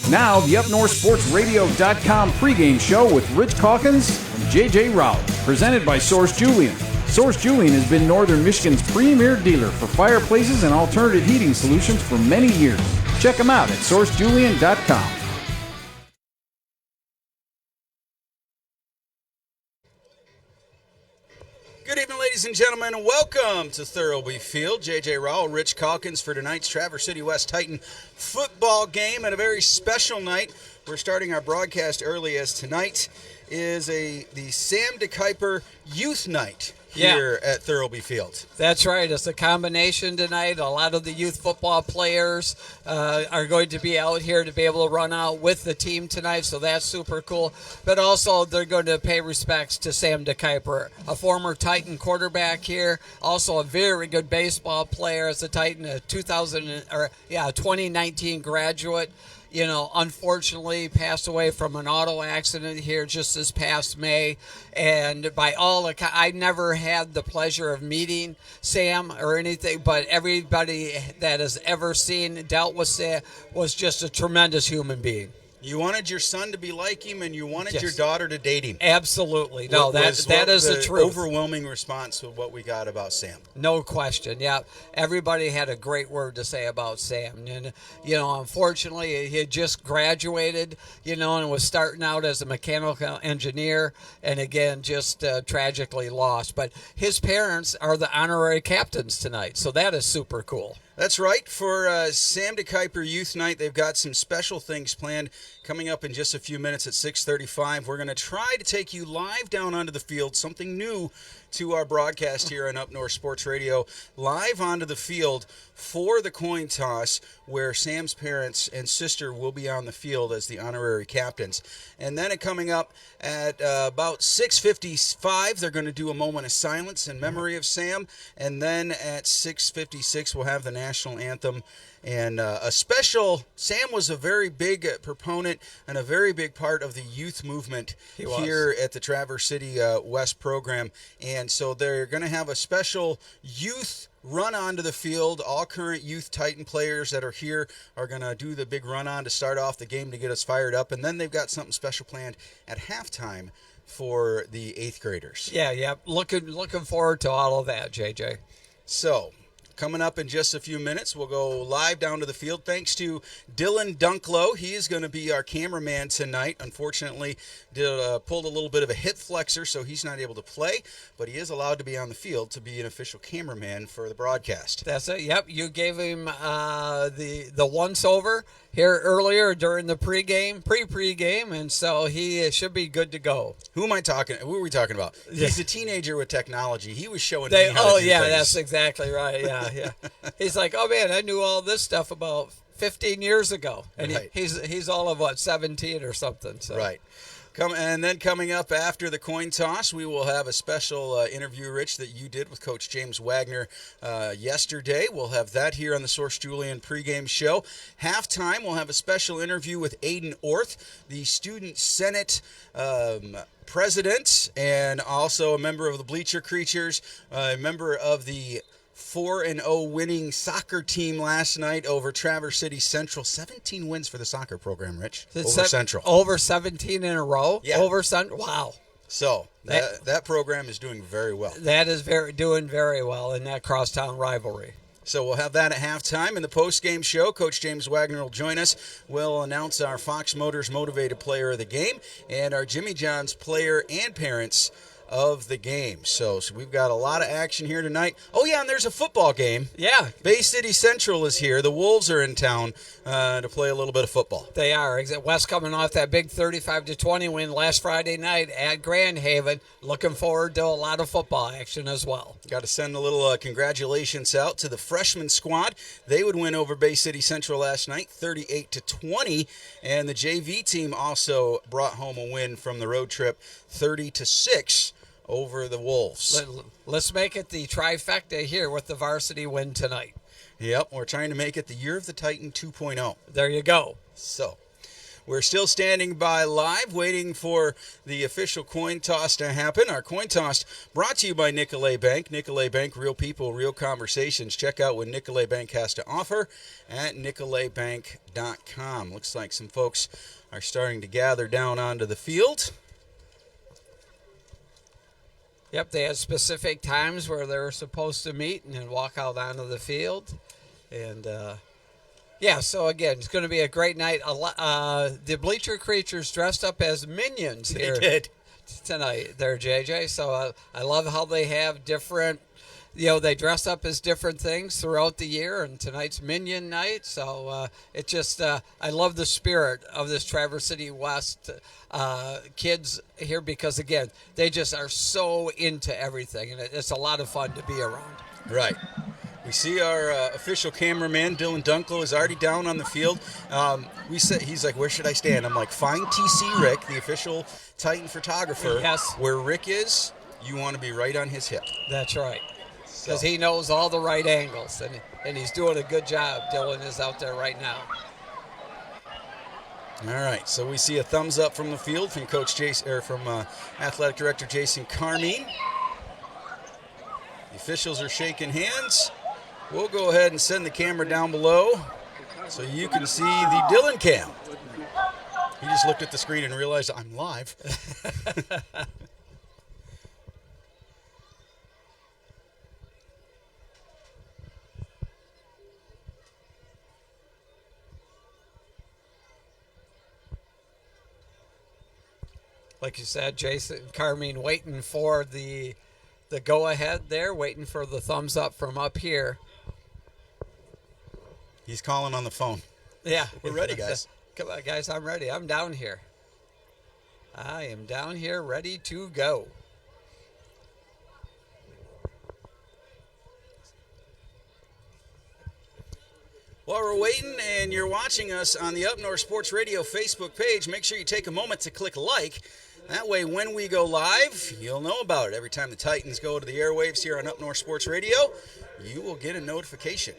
Now, the UpNorthSportsRadio.com pregame show with Rich Calkins and J.J. Rowell, presented by Source Julian. Source Julian has been Northern Michigan's premier dealer for fireplaces and alternative heating solutions for many years. Check them out at SourceJulian.com. Good evening, ladies and gentlemen, and welcome to Thurlby Field. J.J. Rowell, Rich Calkins for tonight's Traverse City West Titan football game, and a very special night. We're starting our broadcast early, as tonight is the Sam DeKuyper Youth Night here at Thurlby Field. That's right. It's a combination tonight. A lot of the youth football players are going to be out here to be able to run out with the team tonight, so that's super cool. But also they're going to pay respects to Sam DeKuyper, a former Titan quarterback here, also a very good baseball player as a Titan, a 2019 graduate. You know, unfortunately passed away from an auto accident here just this past May. And by all accounts, I never had the pleasure of meeting Sam or anything, but everybody that has ever dealt with Sam was just a tremendous human being. You wanted your son to be like him, and you wanted your daughter to date him. Absolutely. No, that is the truth. Overwhelming response to what we got about Sam. No question. Yeah, everybody had a great word to say about Sam. And, you know, unfortunately, he had just graduated, you know, and was starting out as a mechanical engineer, and again, just tragically lost. But his parents are the honorary captains tonight, so that is super cool. That's right. For Sam DeKuyper Youth Night, they've got some special things planned coming up in just a few minutes at 6:35. We're going to try to take you live down onto the field, something new to our broadcast here on Up North Sports Radio, live onto the field for the coin toss, where Sam's parents and sister will be on the field as the honorary captains. And then coming up at about 6:55, they're going to do a moment of silence in memory of Sam. And then at 6:56, we'll have the national anthem. And Sam was a very big proponent and a very big part of the youth movement here at the Traverse City West program. And so they're going to have a special youth run onto the field. All current youth Titan players that are here are going to do the big run on to start off the game to get us fired up. And then they've got something special planned at halftime for the 8th graders. Yeah. Looking forward to all of that, JJ. So, coming up in just a few minutes, we'll go live down to the field. Thanks to Dylan Dunklow. He is going to be our cameraman tonight. Unfortunately, pulled a little bit of a hip flexor, so he's not able to play, but he is allowed to be on the field to be an official cameraman for the broadcast. That's it. Yep, you gave him the once-over here earlier during the pre-pregame, and so he should be good to go. Who are we talking about? He's a teenager with technology. He was showing me how to do things. That's exactly right. Yeah. He's like, oh man, I knew all this stuff about 15 years ago, and right. he's all of 17 or something. So. Right. And then coming up after the coin toss, we will have a special interview, Rich, that you did with Coach James Wagner yesterday. We'll have that here on the Source Julian pregame show. Halftime, we'll have a special interview with Aiden Orth, the Student Senate president, and also a member of the Bleacher Creatures, a member of the 4-0 winning soccer team last night over Traverse City Central. 17 wins for the soccer program, Rich, over Central. Over 17 in a row? Yeah. Over Central? Wow. So that program is doing very well. That is doing very well in that crosstown rivalry. So we'll have that at halftime. In the post-game show, Coach James Wagner will join us. We'll announce our Fox Motors Motivated Player of the Game and our Jimmy John's Player and Parents of the game. So we've got a lot of action here tonight. Oh, yeah, and there's a football game. Yeah. Bay City Central is here. The Wolves are in town to play a little bit of football. They are. West coming off that big 35-20 win last Friday night at Grand Haven. Looking forward to a lot of football action as well. Got to send a little congratulations out to the freshman squad. They would win over Bay City Central last night, 38-20. And the JV team also brought home a win from the road trip, 30-6. Over the Wolves. Let's make it the trifecta here with the varsity win tonight. Yep, we're trying to make it the Year of the Titan 2.0. There you go. So, We're still standing by live, waiting for the official coin toss to happen. Our coin toss brought to you by Nicolet Bank. Nicolet Bank, real people, real conversations. Check out what Nicolet Bank has to offer at nicoletbank.com. Looks like some folks are starting to gather down onto the field. Yep, they had specific times where they were supposed to meet and then walk out onto the field. And, yeah, so again, it's going to be a great night. The Bleacher Creatures dressed up as minions here tonight there, JJ. So I love how they have different, they dress up as different things throughout the year, and tonight's Minion Night. So it just, I love the spirit of this Traverse City West kids here because, again, they just are so into everything, and it's a lot of fun to be around. Right. We see our official cameraman, Dylan Dunklow, is already down on the field. He's like, where should I stand? I'm like, find TC Rick, the official Titan photographer. Yes. Where Rick is, you want to be right on his hip. That's right. Because he knows all the right angles, and he's doing a good job. Dylan is out there right now. All right, so we see a thumbs up from the field from Coach Jason, or from Athletic Director Jason Carmine. The officials are shaking hands. We'll go ahead and send the camera down below so you can see the Dylan cam. He just looked at the screen and realized I'm live. Like you said, Jason Carmine waiting for the go-ahead there, waiting for the thumbs up from up here. He's calling on the phone. Yeah. We're ready, guys. Come on, guys, I'm ready. I'm down here. I am down here ready to go. While we're waiting and you're watching us on the Up North Sports Radio Facebook page, make sure you take a moment to click like. That way, when we go live, you'll know about it. Every time the Titans go to the airwaves here on Up North Sports Radio, you will get a notification.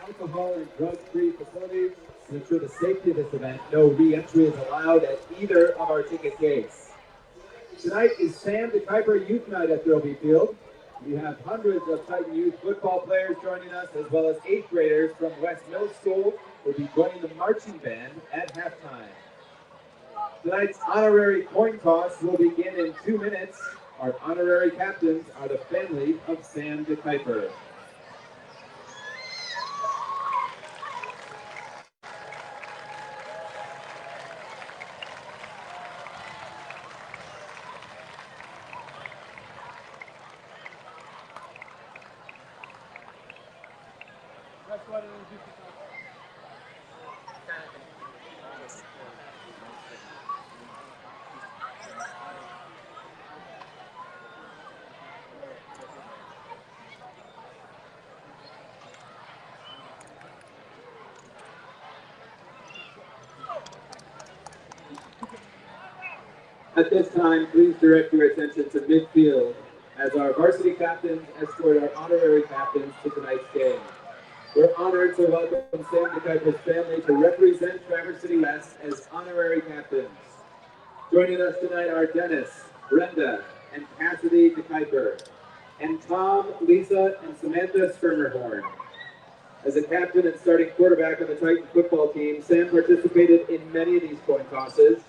Alcohol and drug-free facilities to ensure the safety of this event. No re-entry is allowed at either of our ticket gates. Tonight is Sam DeKuyper Youth Night at Throwby Field. We have hundreds of Titan youth football players joining us, as well as 8th graders from West Middle School will be joining the marching band at halftime. Tonight's honorary coin toss will begin in 2 minutes. Our honorary captains are the family of Sam DeKuyper. At this time, please direct your attention to midfield as our varsity captains escort our honorary captains to tonight's game. We're honored to welcome Sam DeKuyper's family to represent Traverse City West as honorary captains. Joining us tonight are Dennis, Brenda, and Cassidy DeKuyper, and Tom, Lisa, and Samantha Schermerhorn. As a captain and starting quarterback on the Titan football team, Sam participated in many of these coin tosses.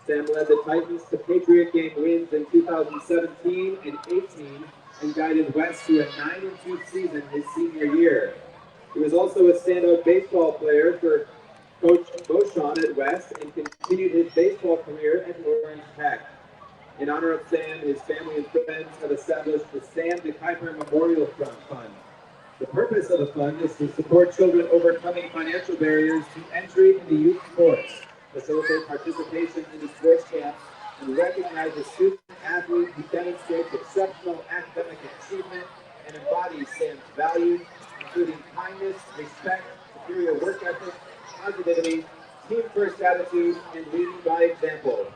Sam led the Titans to Patriot game wins in 2017 and 18 and guided West to a 9-2 season his senior year. He was also a standout baseball player for Coach Beauchamp at West and continued his baseball career at Orange Tech. In honor of Sam, his family and friends have established the Sam DeKuyper Memorial Fund. The purpose of the fund is to support children overcoming financial barriers to entry into youth sports, facilitate participation in the sports camp, and recognize a student athlete who demonstrates exceptional academic achievement and embodies Sam's values, including kindness, respect, superior work ethic, positivity, team-first attitude, and leading by example.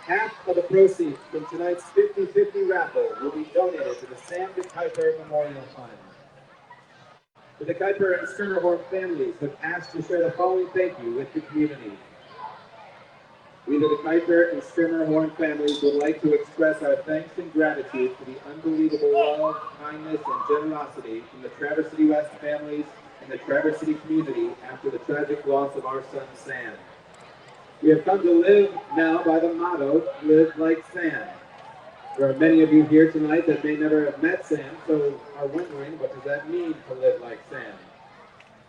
Half of the proceeds from tonight's 50-50 raffle will be donated to the Sam DeKuyper Memorial Fund. The Kuiper and Strimmerhorn families have asked to share the following thank you with the community. We, the Kuiper and Strimmerhorn families, would like to express our thanks and gratitude for the unbelievable love, kindness, and generosity from the Traverse City West families and the Traverse City community after the tragic loss of our son, Sam. We have come to live now by the motto, live like Sam. There are many of you here tonight that may never have met Sam, so are wondering, what does that mean to live like Sam?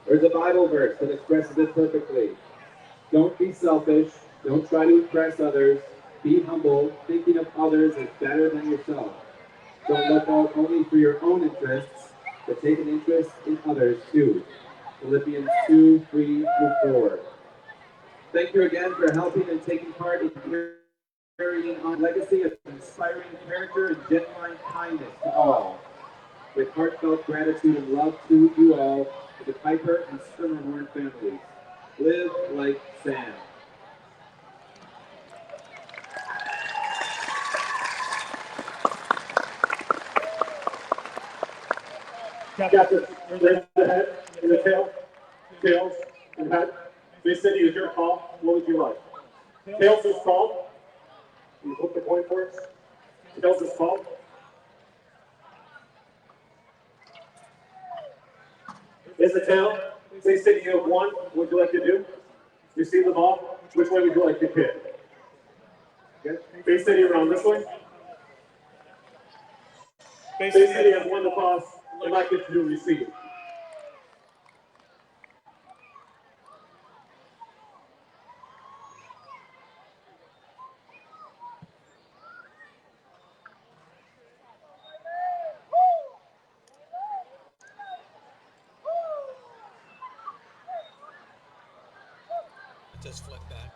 There's a Bible verse that expresses it perfectly. Don't be selfish. Don't try to impress others. Be humble, thinking of others as better than yourself. Don't look out only for your own interests, but take an interest in others too. Philippians 2:3-4. Thank you again for helping and taking part in carrying on a legacy of inspiring character and genuine kindness to all. With heartfelt gratitude and love to you all, to the Kuiper and Strimmerhorn families. Live like Sam. Captain, raise the head, and the tails, and head. VARSITY is your call. What would you like? Tails is called. Can you flip the coin for us? Tails is called. Is the tail? VARSITY, you have one. What would you like to do? You see the ball? Which way would you like to kick? Okay. VARSITY around this way. VARSITY has won the toss. I'd like it to do receive. Just flip back.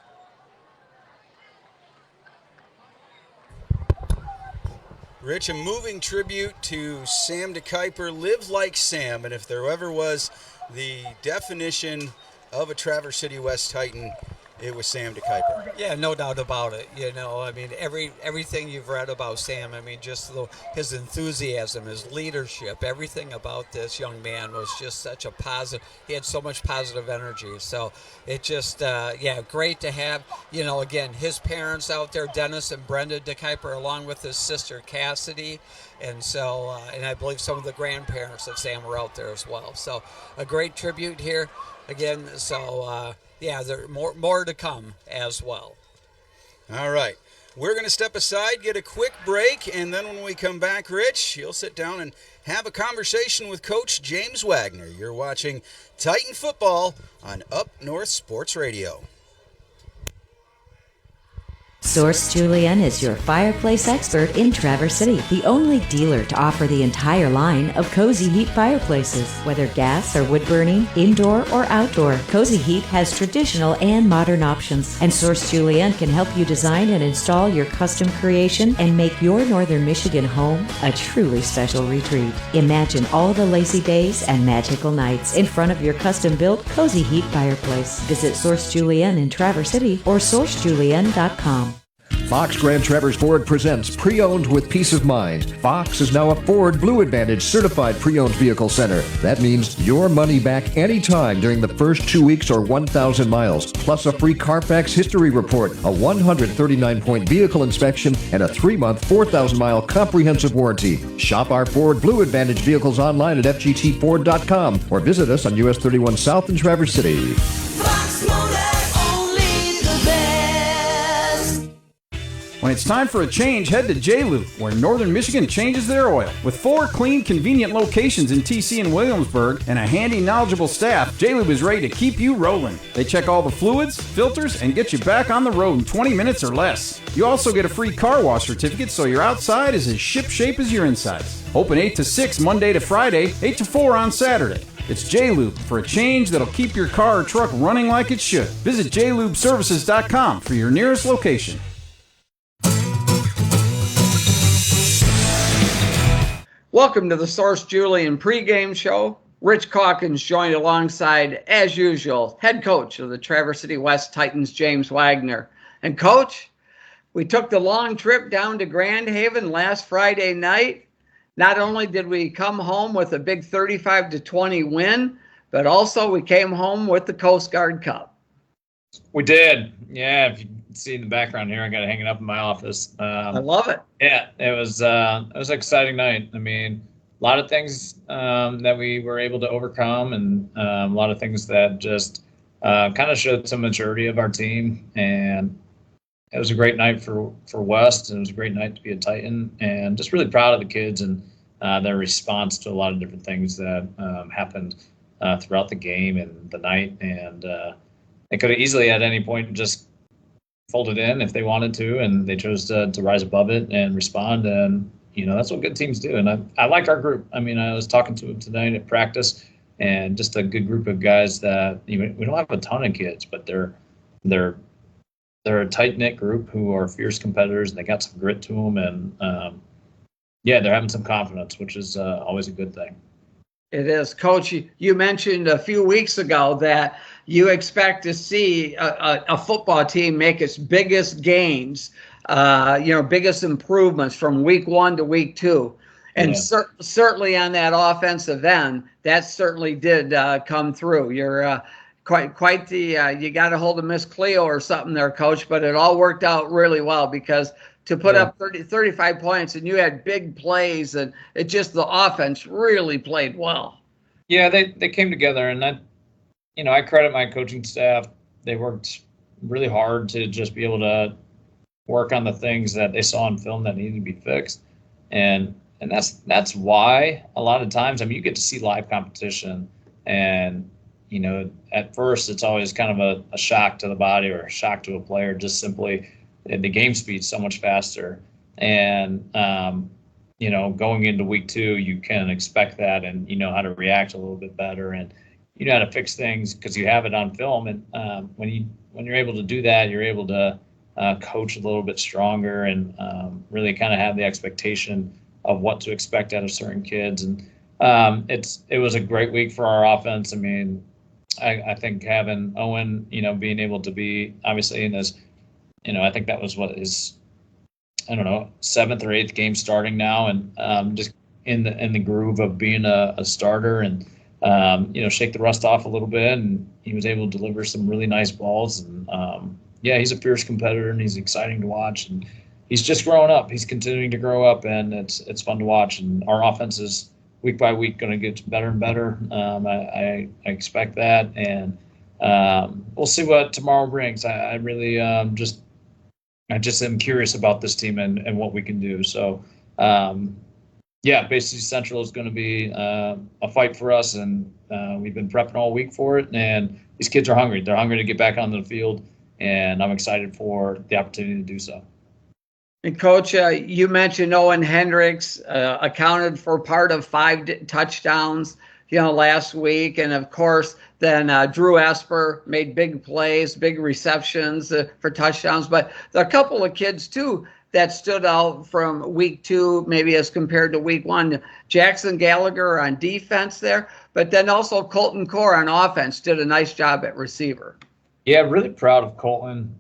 Rich, a moving tribute to Sam DeKuyper, live like Sam. And if there ever was the definition of a Traverse City West Titan, it was Sam DeKuyper. Yeah, no doubt about it. You know, I mean, everything you've read about Sam, I mean, just his enthusiasm, his leadership, everything about this young man was just such a positive. He had so much positive energy. So it just, great to have, you know, again, his parents out there, Dennis and Brenda DeKuyper, along with his sister Cassidy. And so, and I believe some of the grandparents of Sam were out there as well. So a great tribute here again. So, there's more to come as well. All right. We're going to step aside, get a quick break, and then when we come back, Rich, you'll sit down and have a conversation with Coach James Wagner. You're watching Titan Football on Up North Sports Radio. Source Julian is your fireplace expert in Traverse City, the only dealer to offer the entire line of Cozy Heat fireplaces. Whether gas or wood burning, indoor or outdoor, Cozy Heat has traditional and modern options, and Source Julian can help you design and install your custom creation and make your Northern Michigan home a truly special retreat. Imagine all the lazy days and magical nights in front of your custom-built Cozy Heat fireplace. Visit Source Julian in Traverse City or sourcejulian.com. Fox Grand Traverse Ford presents Pre-Owned with Peace of Mind. Fox is now a Ford Blue Advantage certified pre-owned vehicle center. That means your money back anytime during the first 2 weeks or 1,000 miles, plus a free Carfax history report, a 139-point vehicle inspection, and a 3-month, 4,000-mile comprehensive warranty. Shop our Ford Blue Advantage vehicles online at fgtford.com or visit us on US 31 South in Traverse City. Fox Motor, only the best. When it's time for a change, head to J-Lube, where Northern Michigan changes their oil. With 4 clean, convenient locations in TC and Williamsburg and a handy, knowledgeable staff, J-Lube is ready to keep you rolling. They check all the fluids, filters, and get you back on the road in 20 minutes or less. You also get a free car wash certificate so your outside is as ship-shape as your insides. Open 8 to 6 Monday to Friday, 8 to 4 on Saturday. It's J-Lube for a change that'll keep your car or truck running like it should. Visit jlubeservices.com for your nearest location. Welcome to the Source Julian pregame show. Rich Calkins joined alongside, as usual, head coach of the Traverse City West Titans, James Wagner. And Coach, we took the long trip down to Grand Haven last Friday night, not only did we come home with a big 35-20 win, but also we came home with the Coast Guard Cup. We did. Yeah, if you see in the background here, I got it hanging up in my office. I love it. Yeah, it was an exciting night. I mean, a lot of things that we were able to overcome, and a lot of things that just kind of showed some maturity of our team. And it was a great night for West, and it was a great night to be a Titan. And just really proud of the kids and their response to a lot of different things that happened throughout the game and the night. And they could have easily at any point just folded in if they wanted to, and they chose to rise above it and respond. And, that's what good teams do. And I like our group. I mean, I was talking to them tonight at practice, and just a good group of guys that we don't have a ton of kids, but they're a tight-knit group who are fierce competitors, and they got some grit to them. And, they're having some confidence, which is always a good thing. It is. Coach, you mentioned a few weeks ago that you expect to see a football team make its biggest gains, biggest improvements from week 1 to week 2. And certainly on that offensive end, that certainly did come through. You're quite the you got a hold of Miss Cleo or something there, Coach, but it all worked out really well, because to put up 35 points, and you had big plays, and it just, the offense really played well. Yeah, they came together, and I credit my coaching staff. They worked really hard to just be able to work on the things that they saw on film that needed to be fixed. And that's why a lot of times, you get to see live competition, and at first it's always kind of a shock to the body or a shock to a player, just simply the game speed's so much faster. And going into week 2, you can expect that, and you know how to react a little bit better, and you know how to fix things because you have it on film. And when you're able to do that, you're able to coach a little bit stronger, and really kind of have the expectation of what to expect out of certain kids. And it was a great week for our offense. I mean, I think having Owen, being able to be obviously in his, I think that was what his, 7th or 8th game starting now, and just in the groove of being a starter, and shake the rust off a little bit. And he was able to deliver some really nice balls. And he's a fierce competitor, and he's exciting to watch. And he's just growing up. He's continuing to grow up, and it's fun to watch. And our offense is week by week going to get better and better. I expect that, and we'll see what tomorrow brings. I really I just am curious about this team and what we can do. So, Bay City Central is going to be a fight for us, and we've been prepping all week for it. And these kids are hungry. They're hungry to get back onto the field, and I'm excited for the opportunity to do so. And Coach, you mentioned Owen Hendricks accounted for part of 5 touchdowns, last week. And of course, then Drew Esper made big plays, big receptions for touchdowns. But there are a couple of kids too that stood out from week 2, maybe as compared to week 1. Jackson Gallagher on defense there, but then also Colton Core on offense did a nice job at receiver. Yeah, really proud of Colton.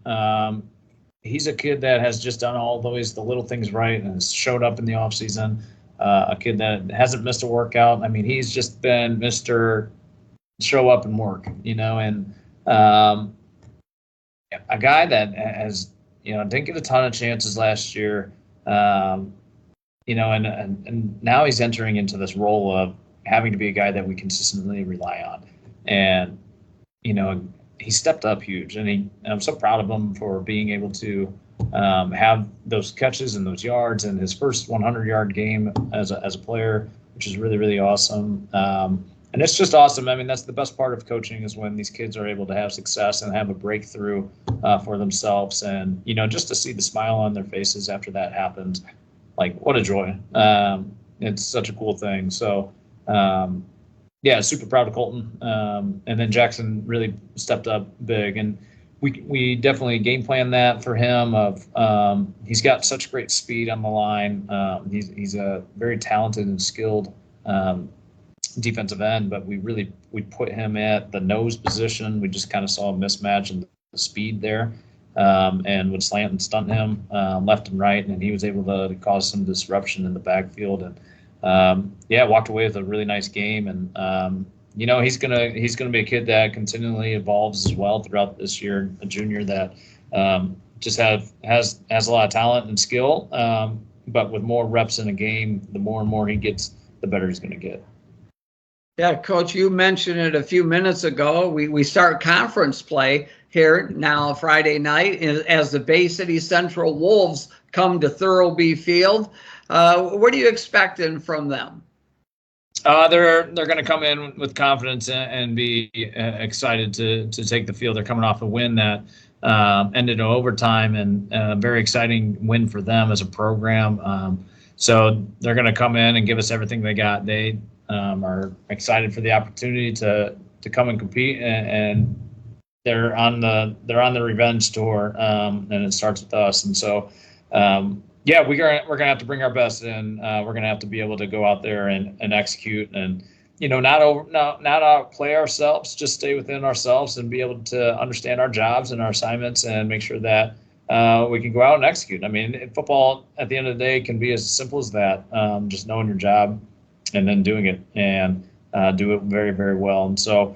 He's a kid that has just done all the little things right, and has showed up in the offseason. A kid that hasn't missed a workout. I mean, he's just been Mr. Show up and work, and a guy that has, didn't get a ton of chances last year, and now he's entering into this role of having to be a guy that we consistently rely on. And, he stepped up huge, and I'm so proud of him for being able to have those catches and those yards in his first 100-yard game as a player, which is really, really awesome. And it's just awesome. I mean, that's the best part of coaching, is when these kids are able to have success and have a breakthrough for themselves. And, just to see the smile on their faces after that happens, like, what a joy. It's such a cool thing. So, super proud of Colton. And then Jackson really stepped up big. And we definitely game plan that for him. He's got such great speed on the line. He's a very talented and skilled defensive end, but we put him at the nose position. We just kind of saw a mismatch in the speed there, and would slant and stunt him left and right, and he was able to cause some disruption in the backfield. And walked away with a really nice game. And he's gonna be a kid that continually evolves as well throughout this year, a junior that just has a lot of talent and skill. But with more reps in a game, the more and more he gets, the better he's going to get. Yeah, Coach, you mentioned it a few minutes ago. We start conference play here now Friday night as the Bay City Central Wolves come to Thurlby Field. What are you expecting from them? They're going to come in with confidence and be excited to take the field. They're coming off a win that ended in overtime, and a very exciting win for them as a program. So they're going to come in and give us everything they got. They are excited for the opportunity to come and compete, and they're on the revenge tour, and it starts with us. And so, we're gonna have to bring our best, and we're gonna have to be able to go out there and execute, and not outplay ourselves, just stay within ourselves and be able to understand our jobs and our assignments and make sure that we can go out and execute. I mean, football at the end of the day can be as simple as that, just knowing your job and then doing it, and do it very, very well. And so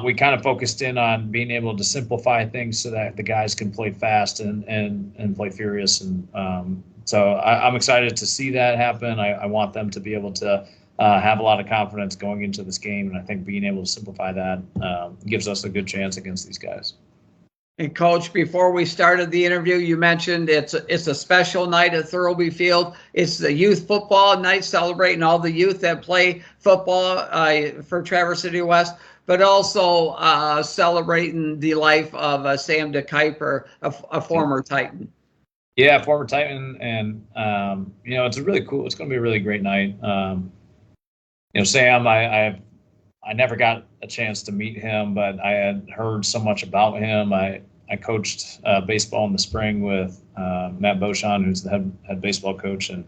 we kind of focused in on being able to simplify things so that the guys can play fast and play furious. And so I'm excited to see that happen. I want them to be able to have a lot of confidence going into this game, and I think being able to simplify that gives us a good chance against these guys. And Coach, before we started the interview, you mentioned it's a special night at Thurlby Field. It's the youth football night, celebrating all the youth that play football for Traverse City West, but also celebrating the life of Sam DeKuyper, a former Titan. Yeah, former Titan, and it's a really cool. It's going to be a really great night. Sam, I never got a chance to meet him, but I had heard so much about him. I coached baseball in the spring with Matt Beauchamp, who's the head baseball coach, and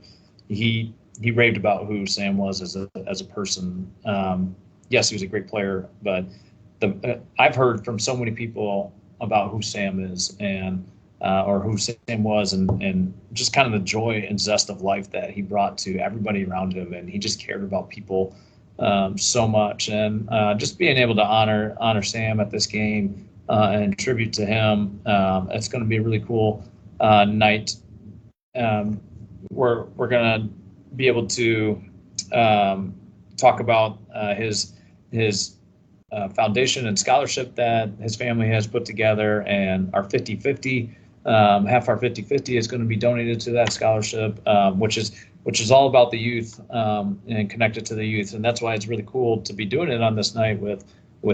he raved about who Sam was as a person. Yes, he was a great player, but I've heard from so many people about who Sam is and or who Sam was, and just kind of the joy and zest of life that he brought to everybody around him, and he just cared about people so much. And just being able to honor Sam at this game and tribute to him, it's going to be a really cool night. We're going to be able to talk about his foundation and scholarship that his family has put together, and our 50-50. Half our 50-50 is going to be donated to that scholarship, which is all about the youth and connected to the youth. And that's why it's really cool to be doing it on this night with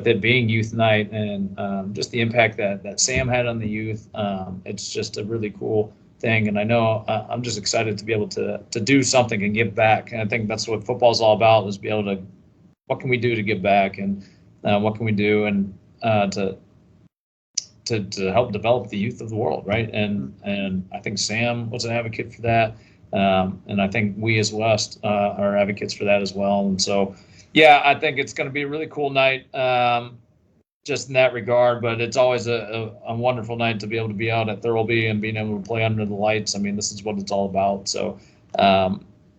it being youth night, and just the impact that Sam had on the youth. It's just a really cool thing. And I know I'm just excited to be able to do something and give back. And I think that's what football is all about, is be able to, what can we do to give back, and what can we do and to help develop the youth of the world, right? And I think Sam was an advocate for that, and I think we as West are advocates for that as well. And so, yeah, I think it's going to be a really cool night, just in that regard. But it's always a wonderful night to be able to be out at Thurlby and being able to play under the lights. I mean, this is what it's all about. So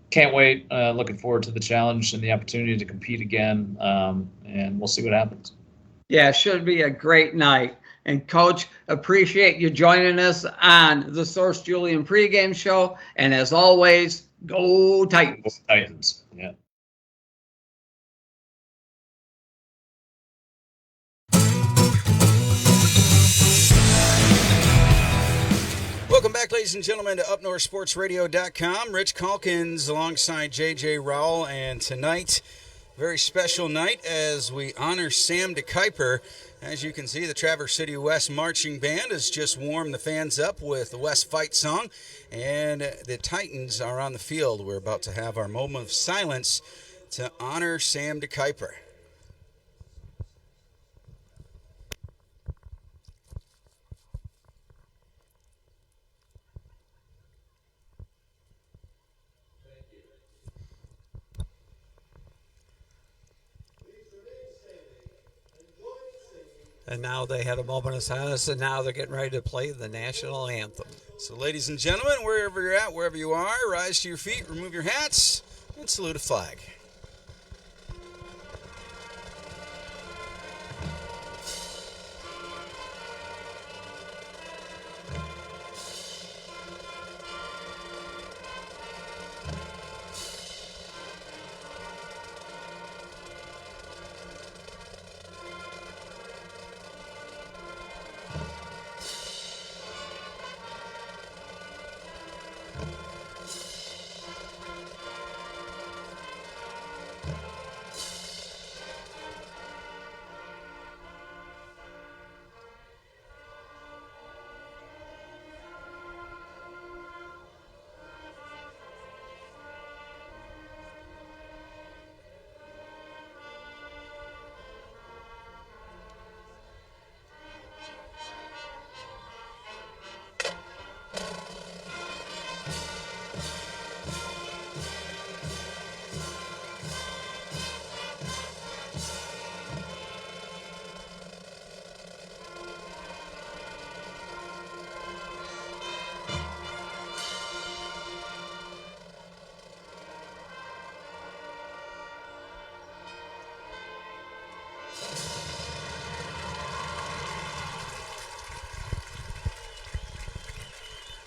can't wait. Looking forward to the challenge and the opportunity to compete again, and we'll see what happens. Yeah, it should be a great night. And Coach, appreciate you joining us on the Source Julian pregame show. And as always, go Titans. Go Titans, yeah. Welcome back, ladies and gentlemen, to UpNorthSportsRadio.com. Rich Calkins alongside J.J. Rowell, and tonight, very special night as we honor Sam DeKuyper. As you can see, the Traverse City West Marching Band has just warmed the fans up with the West Fight Song, and the Titans are on the field. We're about to have our moment of silence to honor Sam DeKuyper. And now they had a moment of silence, and now they're getting ready to play the national anthem. So, ladies and gentlemen, wherever you're at, wherever you are, rise to your feet, remove your hats, and salute a flag.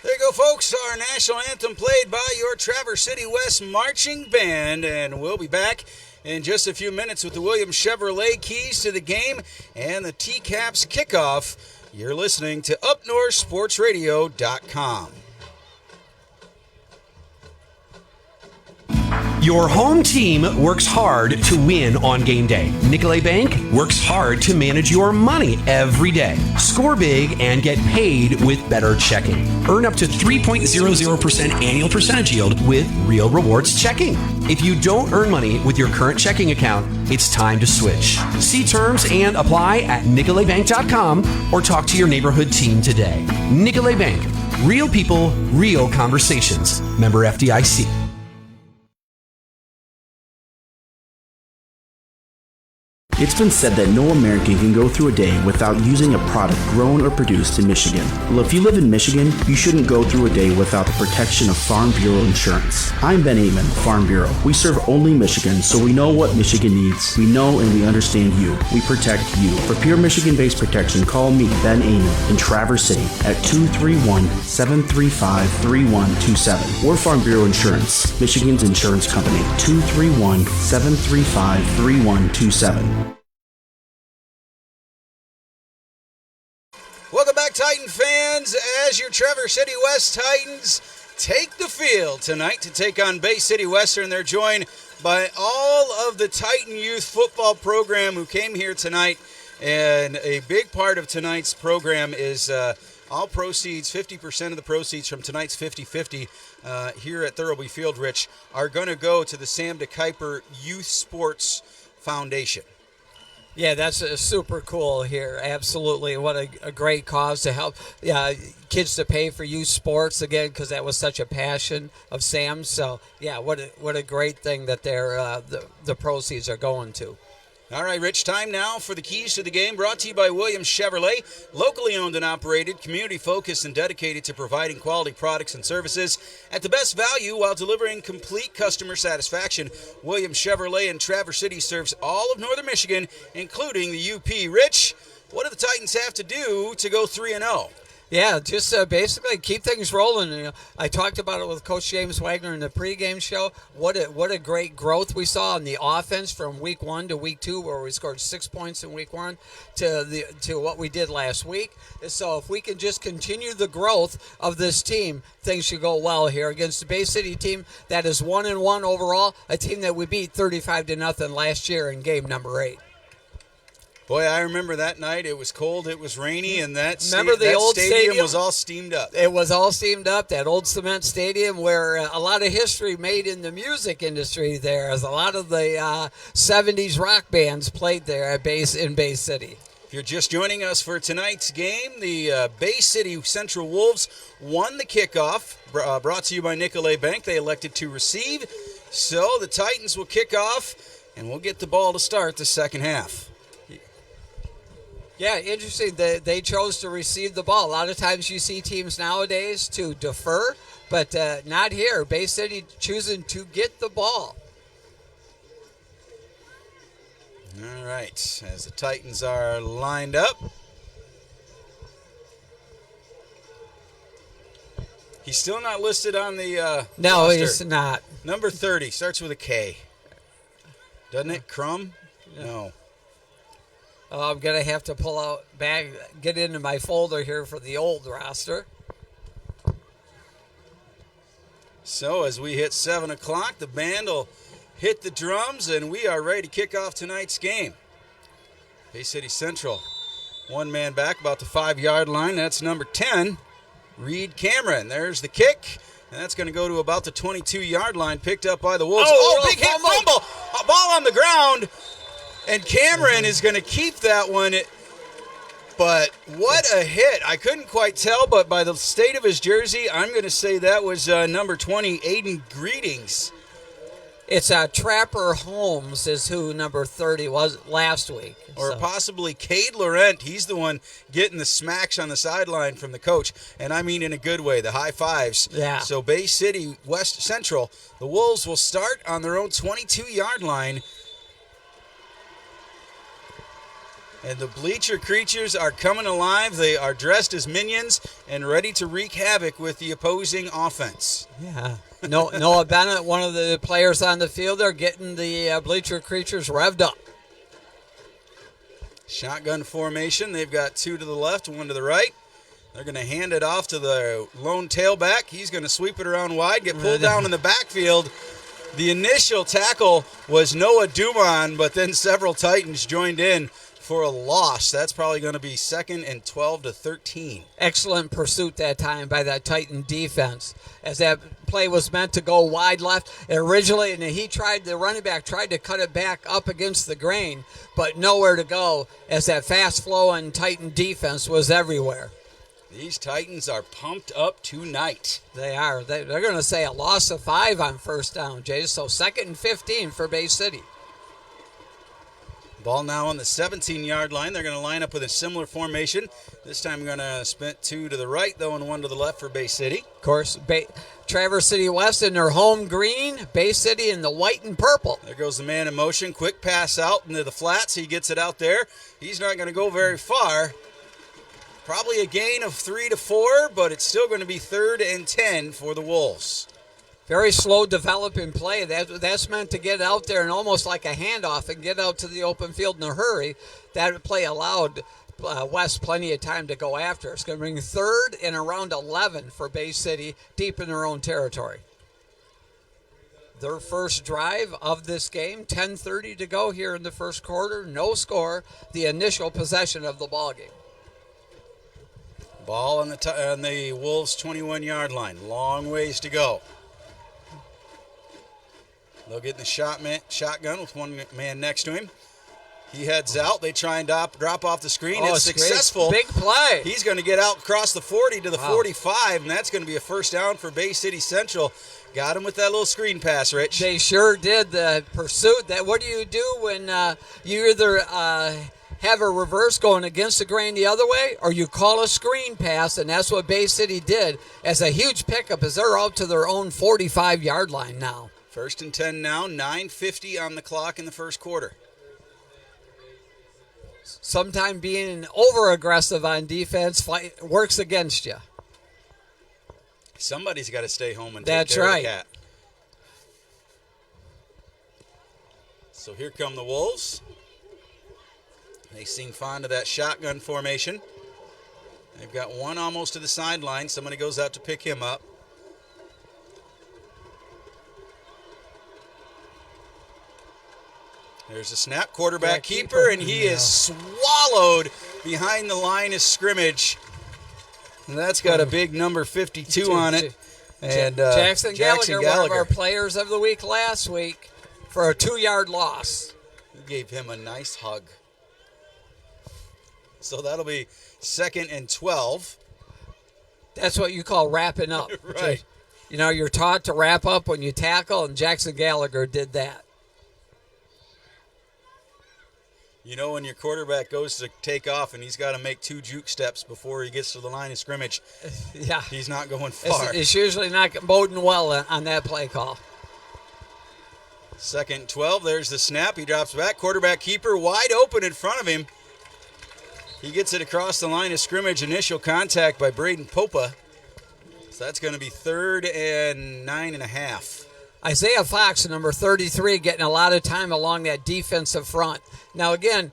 There you go, folks. Our national anthem played by your Traverse City West Marching Band. And we'll be back in just a few minutes with the Williams Chevrolet keys to the game and the T-Caps kickoff. You're listening to UpNorthSportsRadio.com. Your home team works hard to win on game day. Nicolet Bank works hard to manage your money every day. Score big and get paid with better checking. Earn up to 3.00% annual percentage yield with Real Rewards checking. If you don't earn money with your current checking account, it's time to switch. See terms and apply at nicoletbank.com or talk to your neighborhood team today. Nicolet Bank. Real people, real conversations. Member FDIC. It's been said that no American can go through a day without using a product grown or produced in Michigan. Well, if you live in Michigan, you shouldn't go through a day without the protection of Farm Bureau Insurance. I'm Ben Amon, Farm Bureau. We serve only Michigan, so we know what Michigan needs. We know and we understand you. We protect you. For pure Michigan-based protection, call me, Ben Amon, in Traverse City at 231-735-3127. Or Farm Bureau Insurance, Michigan's insurance company, 231-735-3127. Welcome back, Titan fans, as your Traverse City West Titans take the field tonight to take on Bay City Western. They're joined by all of the Titan youth football program who came here tonight, and a big part of tonight's program is all proceeds, 50% of the proceeds from tonight's 50-50 here at Thurlby Field, Rich, are going to go to the Sam DeKuyper Youth Sports Foundation. Yeah, that's super cool here. Absolutely. What a great cause to help kids to pay for youth sports, again, because that was such a passion of Sam's. So, yeah, what a great thing that they're, the proceeds are going to. All right, Rich, time now for the keys to the game, brought to you by Williams Chevrolet, locally owned and operated, community-focused and dedicated to providing quality products and services at the best value while delivering complete customer satisfaction. Williams Chevrolet in Traverse City serves all of northern Michigan, including the UP. Rich, what do the Titans have to do to go 3-0? Yeah, just basically keep things rolling. You know, I talked about it with Coach James Wagner in the pregame show. What a great growth we saw in the offense from week 1 to week 2, where we scored 6 points in week 1 to what we did last week. So if we can just continue the growth of this team, things should go well here against the Bay City team that is 1-1 overall, a team that we beat 35-0 last year in game number 8. Boy, I remember that night. It was cold, it was rainy, and that old stadium was all steamed up. It was all steamed up, that old cement stadium where a lot of history made in the music industry there, as a lot of the 70s rock bands played there in Bay City. If you're just joining us for tonight's game, the Bay City Central Wolves won the kickoff, brought to you by Nicolet Bank. They elected to receive, so the Titans will kick off, and we'll get the ball to start the second half. Yeah, interesting. They chose to receive the ball. A lot of times you see teams nowadays to defer, but not here. Bay City choosing to get the ball. All right, as the Titans are lined up. He's still not listed on the No, roster. he's not. Number 30, starts with a K. Doesn't it? Crum? No. Oh, I'm going to have to pull out back, get into my folder here for the old roster. So as we hit 7 o'clock, the band will hit the drums, and we are ready to kick off tonight's game. Bay City Central, one man back about the 5-yard line. That's number 10, Reed Cameron. There's the kick, and that's going to go to about the 22-yard line, picked up by the Wolves. Oh, big hit fumble. A ball on the ground, and Cameron is going to keep that one. But what a hit. I couldn't quite tell, but by the state of his jersey, I'm going to say that was number 20, Aiden Greetings. It's Trapper Holmes is who number 30 was last week. Or possibly Cade Laurent. He's the one getting the smacks on the sideline from the coach. And I mean in a good way, the high fives. Yeah. So Bay City West Central, the Wolves will start on their own 22-yard line. And the bleacher creatures are coming alive. They are dressed as minions and ready to wreak havoc with the opposing offense. Yeah. Noah Bennett, one of the players on the field, they're getting the bleacher creatures revved up. Shotgun formation. They've got 2 to the left, 1 to the right. They're going to hand it off to the lone tailback. He's going to sweep it around wide, get pulled down in the backfield. The initial tackle was Noah Dumont, but then several Titans joined in for a loss. That's probably going to be 2nd and 12 to 13. Excellent pursuit that time by that Titan defense, as that play was meant to go wide left. And originally, and the running back tried to cut it back up against the grain, but nowhere to go, as that fast-flowing Titan defense was everywhere. These Titans are pumped up tonight. They are. They're going to say a loss of 5 on first down, Jay. So 2nd and 15 for Bay City. Ball now on the 17-yard line. They're going to line up with a similar formation. This time we're going to split 2 to the right, though, and 1 to the left for Bay City. Of course, Traverse City West in their home green, Bay City in the white and purple. There goes the man in motion. Quick pass out into the flats. He gets it out there. He's not going to go very far. Probably a gain of 3 to 4, but it's still going to be 3rd and 10 for the Wolves. Very slow developing play. That's meant to get out there and almost like a handoff and get out to the open field in a hurry. That play allowed West plenty of time to go after. It's going to bring 3rd and around 11 for Bay City, deep in their own territory. Their first drive of this game, 10:30 to go here in the first quarter. No score, the initial possession of the ball game. Ball on the Wolves' 21-yard line. Long ways to go. They'll get in the shotgun with one man next to him. He heads out. They try and drop off the screen. Oh, it's successful. Big play. He's going to get out across the 40 to the 45, and that's going to be a first down for Bay City Central. Got him with that little screen pass, Rich. They sure did. The pursuit. What do you do when you either have a reverse going against the grain the other way, or you call a screen pass, and that's what Bay City did as a huge pickup as they're out to their own 45-yard line now. 1st and 10 now, 9:50 on the clock in the first quarter. Sometimes being over-aggressive on defense works against you. Somebody's got to stay home and That's take care right. of the cat. So here come the Wolves. They seem fond of that shotgun formation. They've got one almost to the sideline. Somebody goes out to pick him up. There's a snap, quarterback keeper, and he is swallowed behind the line of scrimmage. And that's got a big number 52 on it. And Jackson Gallagher, one of our players of the week last week, for a 2-yard loss. We gave him a nice hug. So that'll be 2nd and 12. That's what you call wrapping up. Right. You know, you're taught to wrap up when you tackle, and Jackson Gallagher did that. You know, when your quarterback goes to take off and he's got to make 2 juke steps before he gets to the line of scrimmage, yeah, he's not going far. It's usually not boding well on that play call. Second and 12. There's the snap. He drops back. Quarterback keeper wide open in front of him. He gets it across the line of scrimmage. Initial contact by Braden Popa. So that's going to be 3rd and 9.5. Isaiah Fox, number 33, getting a lot of time along that defensive front. Now, again,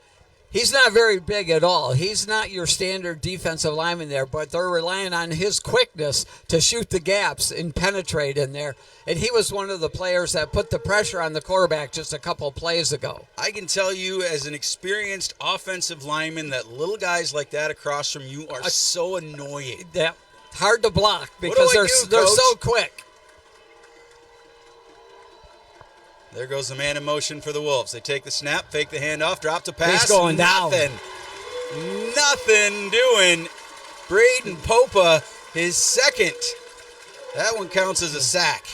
he's not very big at all. He's not your standard defensive lineman there, but they're relying on his quickness to shoot the gaps and penetrate in there. And he was one of the players that put the pressure on the quarterback just a couple plays ago. I can tell you as an experienced offensive lineman that little guys like that across from you are so annoying. Yeah, hard to block because they're so quick. There goes the man in motion for the Wolves. They take the snap, fake the handoff, drop the pass. He's going down. Nothing doing. Braden Popa, his second. That one counts as a sack.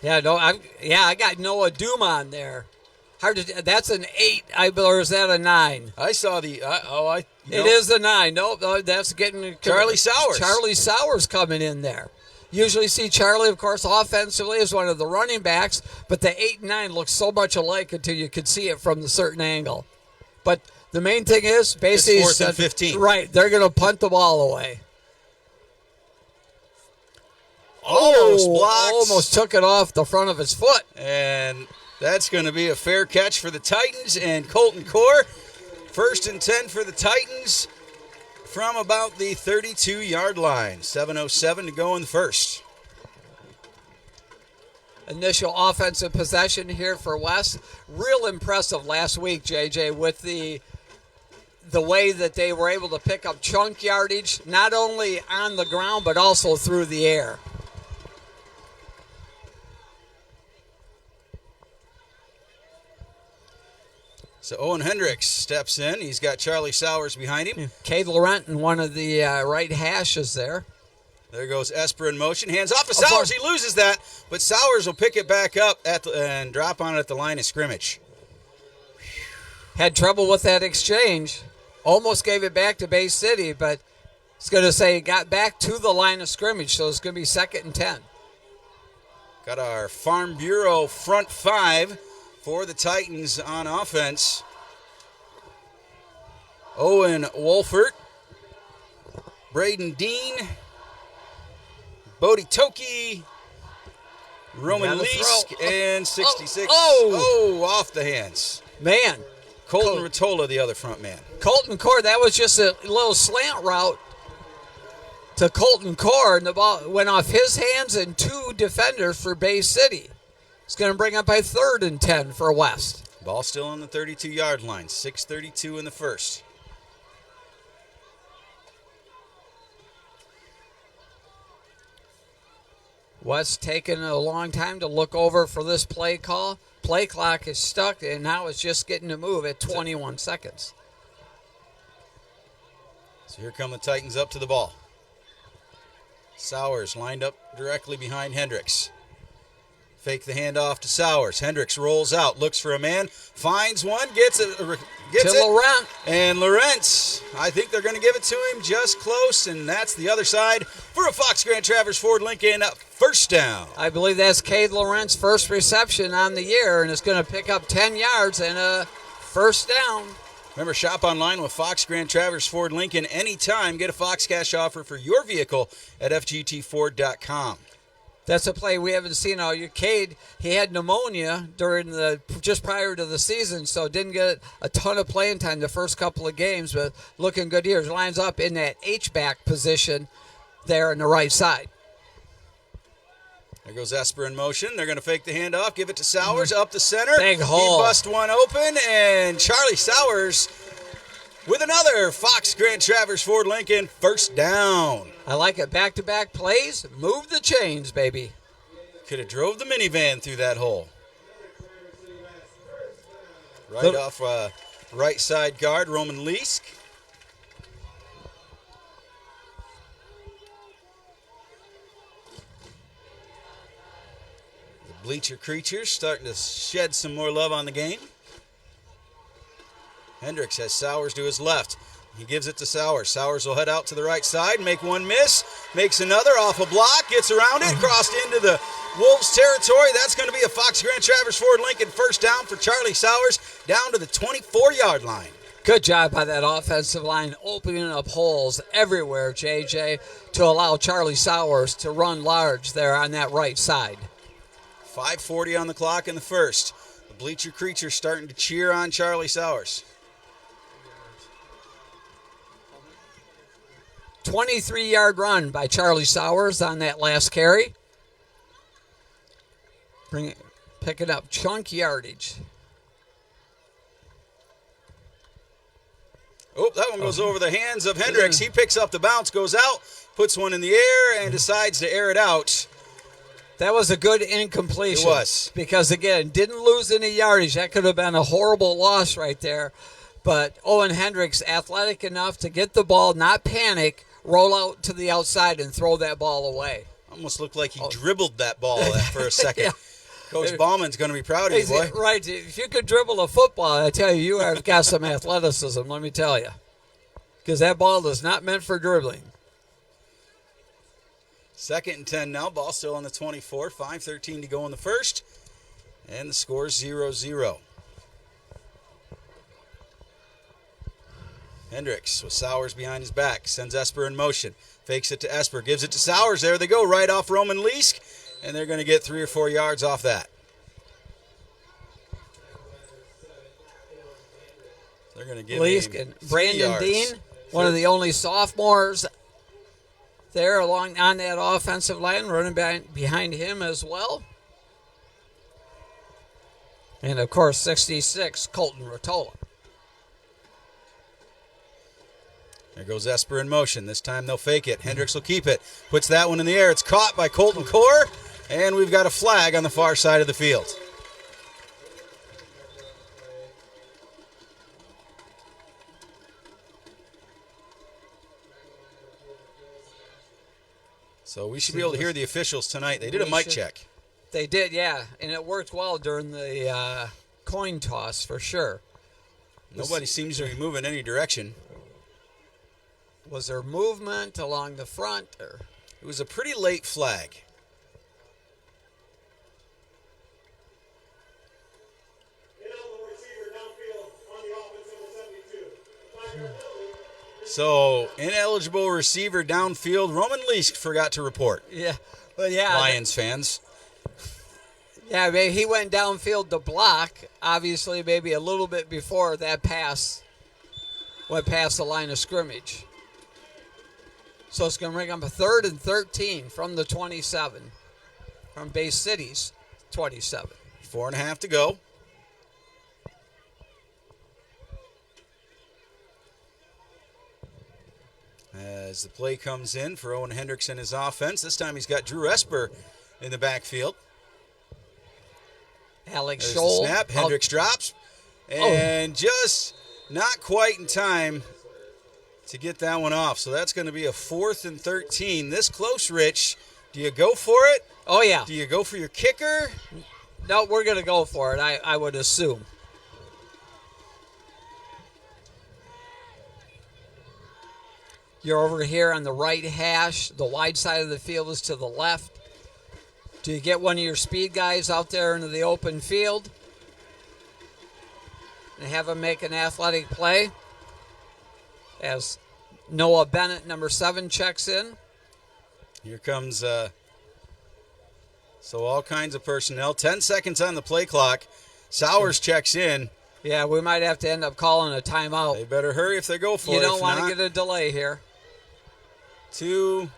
Yeah, I got Noah Doom on there. That's an 8, or is that a 9? I saw the. It is a 9. No, that's getting Charlie Sowers. Charlie Sowers coming in there. Usually see Charlie, of course, offensively as one of the running backs, but the 8 and 9 look so much alike until you could see it from the certain angle. But the main thing is basically it's 4th and 15. Right, they're going to punt the ball away. Almost took it off the front of his foot. And that's going to be a fair catch for the Titans and Colton Core. 1st and 10 for the Titans from about the 32-yard line. 7:07 to go in the first. Initial offensive possession here for West. Real impressive last week, JJ, with the way that they were able to pick up chunk yardage, not only on the ground but also through the air. So Owen Hendricks steps in. He's got Charlie Sowers behind him. Cade Laurent in one of the right hashes there. There goes Esper in motion. Hands off to Sowers. He loses that, but Sowers will pick it back up and drop on it at the line of scrimmage. Had trouble with that exchange. Almost gave it back to Bay City, but it's going to say it got back to the line of scrimmage, so it's going to be 2nd and 10. Got our Farm Bureau front 5 for the Titans on offense. Owen Wolfert, Braden Dean, Bodie Toki, Roman Leask, and 66. Off the hands. Man. Colton Rottola, the other front man. Colton Core, that was just a little slant route to Colton Core, and the ball went off his hands and 2 defenders for Bay City. It's going to bring up a 3rd and 10 for West. Ball still on the 32-yard line. 6:32 in the first. West taking a long time to look over for this play call. Play clock is stuck, and now it's just getting to move at 21 seconds. So here come the Titans up to the ball. Sowers lined up directly behind Hendricks. Fake the handoff to Sowers. Hendricks rolls out, looks for a man, finds one, gets it. Laurent. And Laurent, I think they're going to give it to him just close, and that's the other side for a Fox Grand Traverse Ford Lincoln first down. I believe that's Cade Laurent's first reception on the year, and it's going to pick up 10 yards and a first down. Remember, shop online with Fox Grand Traverse Ford Lincoln anytime. Get a Fox cash offer for your vehicle at FGTFord.com. That's a play we haven't seen all year. Cade, he had pneumonia just prior to the season, so didn't get a ton of playing time the first couple of games, but looking good here. Lines up in that H-back position there on the right side. There goes Esper in motion. They're going to fake the handoff, give it to Sowers up the center. Big hole. He bust one open, and Charlie Sowers with another Fox Grand Traverse Ford Lincoln first down. I like it. Back-to-back plays. Move the chains, baby. Could have drove the minivan through that hole. Right off right side guard, Roman Leask. The Bleacher Creatures starting to shed some more love on the game. Hendricks has Sowers to his left. He gives it to Sowers. Sowers will head out to the right side, make one miss, makes another off a block, gets around it, crossed into the Wolves territory. That's going to be a Fox Grand Traverse Ford Lincoln first down for Charlie Sowers down to the 24-yard line. Good job by that offensive line, opening up holes everywhere, JJ, to allow Charlie Sowers to run large there on that right side. 5:40 on the clock in the first. The bleacher creatures starting to cheer on Charlie Sowers. 23-yard run by Charlie Sowers on that last carry. Picking up chunk yardage. Oh, that one goes over the hands of Hendricks. He picks up the bounce, goes out, puts one in the air, and decides to air it out. That was a good incompletion. It was. Because, again, didn't lose any yardage. That could have been a horrible loss right there. But Owen Hendricks, athletic enough to get the ball, not panic, roll out to the outside and throw that ball away. Almost looked like he dribbled that ball for a second. Yeah. Coach Ballman's going to be proud of you, boy. Right. If you could dribble a football, I tell you, you have got some athleticism, let me tell you. Because that ball is not meant for dribbling. 2nd and 10 now. Ball still on the 24. 5:13 to go in the first. And the score is 0-0. Hendricks with Sowers behind his back. Sends Esper in motion. Fakes it to Esper. Gives it to Sowers. There they go. Right off Roman Leask. And they're going to get 3 or 4 yards off that. They're going to give Leask and Brandon Dean, one of the only sophomores there along on that offensive line, running behind him as well. And, of course, 66, Colton Rotola. There goes Esper in motion. This time they'll fake it. Hendricks will keep it. Puts that one in the air. It's caught by Colton Core. And we've got a flag on the far side of the field. So we should be able to hear the officials tonight. They did a mic check. They did, yeah. And it worked well during the coin toss for sure. Nobody seems to be moving any direction. Was there movement along the front? It was a pretty late flag. So, ineligible receiver downfield. Roman Leask forgot to report. Yeah, well, yeah. Lions fans. Yeah, maybe he went downfield to block. Obviously, maybe a little bit before that pass went past the line of scrimmage. So it's going to bring up a 3rd and 13 from the 27, from Bay City's 27. 4.5 to go. As the play comes in for Owen Hendricks and his offense. This time he's got Drew Esper in the backfield. Alex There's Scholl. the snap. Hendricks drops. And just not quite in time to get that one off. So that's going to be a 4th and 13. This close, Rich. Do you go for it? Oh, yeah. Do you go for your kicker? No, we're going to go for it, I would assume. You're over here on the right hash. The wide side of the field is to the left. Do you get one of your speed guys out there into the open field and have him make an athletic play? As Noah Bennett, number 7, checks in. Here comes, so all kinds of personnel. 10 seconds on the play clock. Sowers checks in. Yeah, we might have to end up calling a timeout. They better hurry if they go for it. You don't want to get a delay here. 2.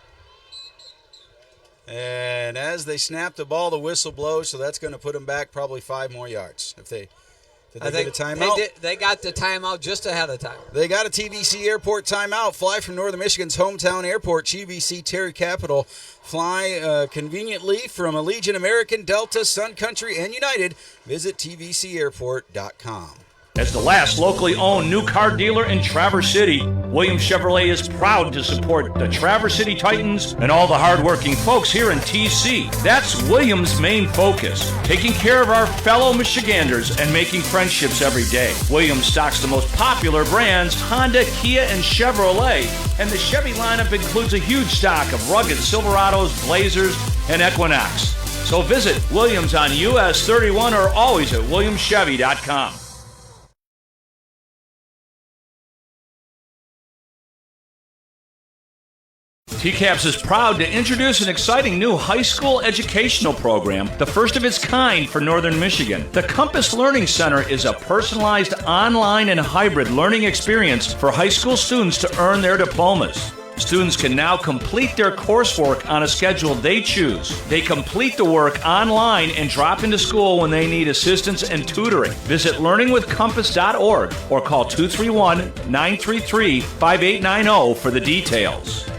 And as they snap the ball, the whistle blows, so that's going to put them back probably 5 more yards. Did they get a timeout? They got the timeout just ahead of time. They got a TVC Airport timeout. Fly from Northern Michigan's hometown airport, GVC Terry Capital. Fly conveniently from Allegiant American, Delta, Sun Country, and United. Visit tvcairport.com. As the last locally owned new car dealer in Traverse City, Williams Chevrolet is proud to support the Traverse City Titans and all the hardworking folks here in TC. That's Williams' main focus, taking care of our fellow Michiganders and making friendships every day. Williams stocks the most popular brands, Honda, Kia, and Chevrolet, and the Chevy lineup includes a huge stock of rugged Silverados, Blazers, and Equinox. So visit Williams on US 31 or always at williamschevy.com. TCAPS is proud to introduce an exciting new high school educational program, the first of its kind for Northern Michigan. The Compass Learning Center is a personalized online and hybrid learning experience for high school students to earn their diplomas. Students can now complete their coursework on a schedule they choose. They complete the work online and drop into school when they need assistance and tutoring. Visit learningwithcompass.org or call 231-933-5890 for the details.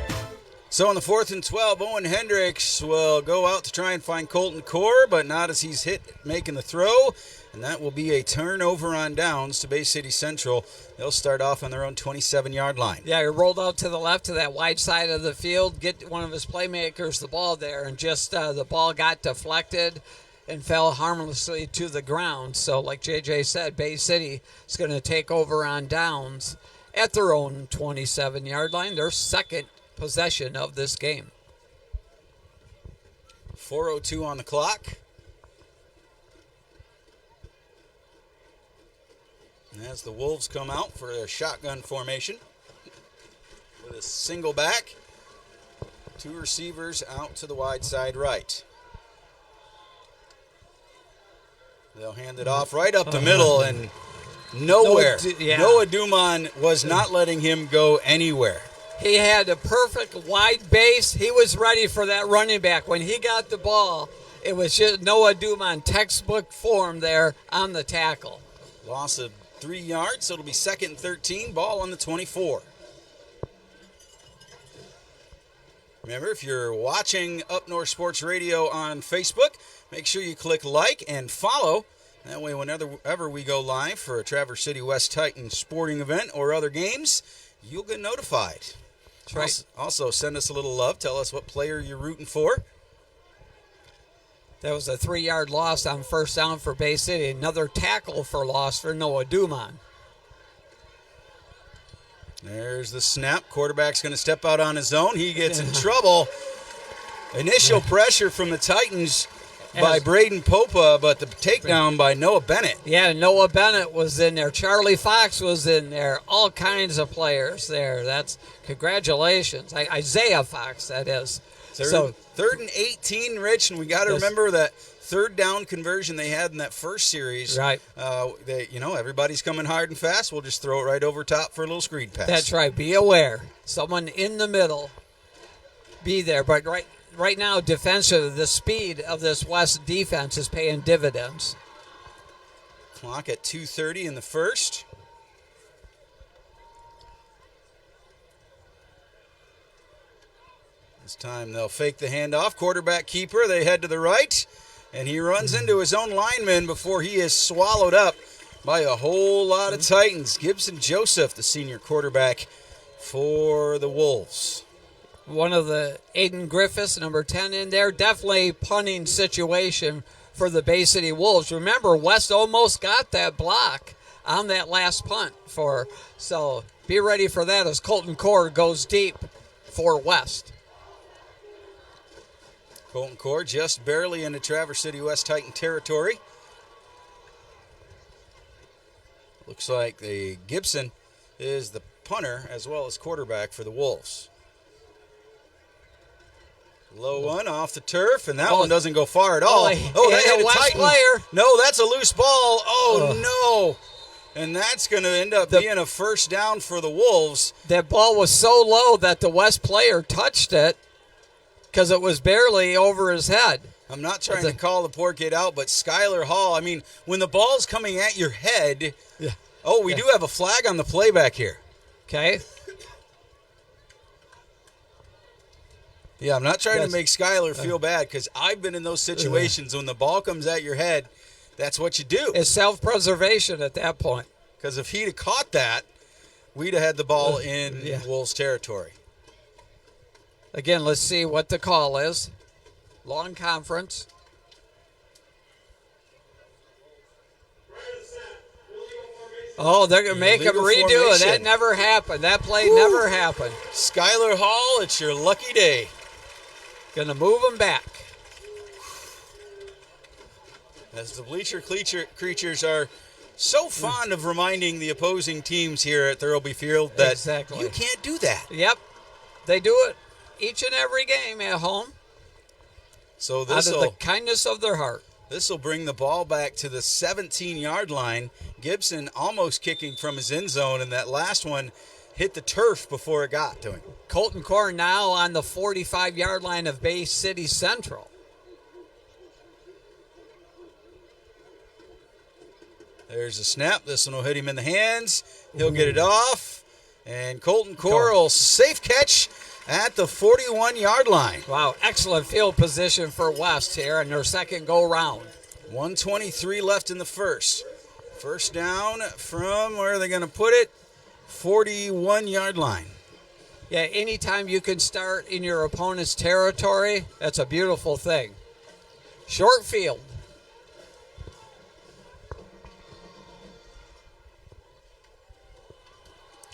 So on the 4th and 12, Owen Hendricks will go out to try and find Colton Core, but not as he's hit making the throw. And that will be a turnover on downs to Bay City Central. They'll start off on their own 27-yard line. Yeah, he rolled out to the left to that wide side of the field, get one of his playmakers the ball there, and just the ball got deflected and fell harmlessly to the ground. So like JJ said, Bay City is going to take over on downs at their own 27-yard line, their second possession of this game. 4:02 on the clock. And as the Wolves come out for their shotgun formation with a single back, two receivers out to the wide side right. They'll hand it off right up the middle and nowhere. Noah Dumont was not letting him go anywhere. He had a perfect wide base. He was ready for that running back. When he got the ball, it was just Noah Dumont textbook form there on the tackle. Loss of 3 yards, so it'll be 2nd and 13, ball on the 24. Remember, if you're watching Up North Sports Radio on Facebook, make sure you click like and follow. That way, whenever we go live for a Traverse City West Titans sporting event or other games, you'll get notified. That's right. Also, send us a little love. Tell us what player you're rooting for. That was a 3-yard loss on first down for Bay City. Another tackle for loss for Noah Dumont. There's the snap. Quarterback's going to step out on his own. He gets in trouble. Initial pressure from the Titans by Braden Popa, but the takedown by Noah Bennett. Yeah, Noah Bennett was in there. Charlie Fox was in there. All kinds of players there. That's congratulations. Isaiah Fox, that is. Third and 18, Rich, and we got to remember that third down conversion they had in that first series. Right. Everybody's coming hard and fast. We'll just throw it right over top for a little screen pass. That's right. Be aware. Someone in the middle. Be there. But right now, defensive, the speed of this West defense is paying dividends. Clock at 2:30 in the first. This time they'll fake the handoff. Quarterback keeper, they head to the right, and he runs into his own lineman before he is swallowed up by a whole lot of Titans. Gibson Joseph, the senior quarterback for the Wolves. One of the Aiden Griffiths, number 10 in there. Definitely punting situation for the Bay City Wolves. Remember, West almost got that block on that last punt. So be ready for that as Colton Core goes deep for West. Colton Core just barely into Traverse City West Titan territory. Looks like the Gibson is the punter as well as quarterback for the Wolves. Low one off the turf, and that one doesn't go far at all. That hit a West player. No, that's a loose ball. No. And that's going to end up being a first down for the Wolves. That ball was so low that the West player touched it because it was barely over his head. I'm not trying to call the poor kid out, but Skylar Hall, when the ball's coming at your head. Yeah. We do have a flag on the play back here. Okay. Yeah, I'm not trying to make Skylar feel bad because I've been in those situations when the ball comes at your head, that's what you do. It's self-preservation at that point. Because if he'd have caught that, we'd have had the ball in Wolves territory. Again, let's see what the call is. Long conference. They're going to make him redo it. That never happened. That play never happened. Skylar Hall, it's your lucky day. Going to move him back. as the bleacher creatures are so fond of reminding the opposing teams here at Thurlby Field that you can't do that. Yep, they do it each and every game at home. So this out of the kindness of their heart. This will bring the ball back to the 17-yard line. Gibson almost kicking from his end zone, and that last one hit the turf before it got to him. Colton Core now on the 45-yard line of Bay City Central. There's a snap. This one will hit him in the hands. He'll get it off. And Colton Core will safe catch at the 41-yard line. Wow, excellent field position for West here in their second go-round. 1:23 left in the first. First down from, where are they going to put it? 41-yard line. Yeah, anytime you can start in your opponent's territory, that's a beautiful thing. Short field.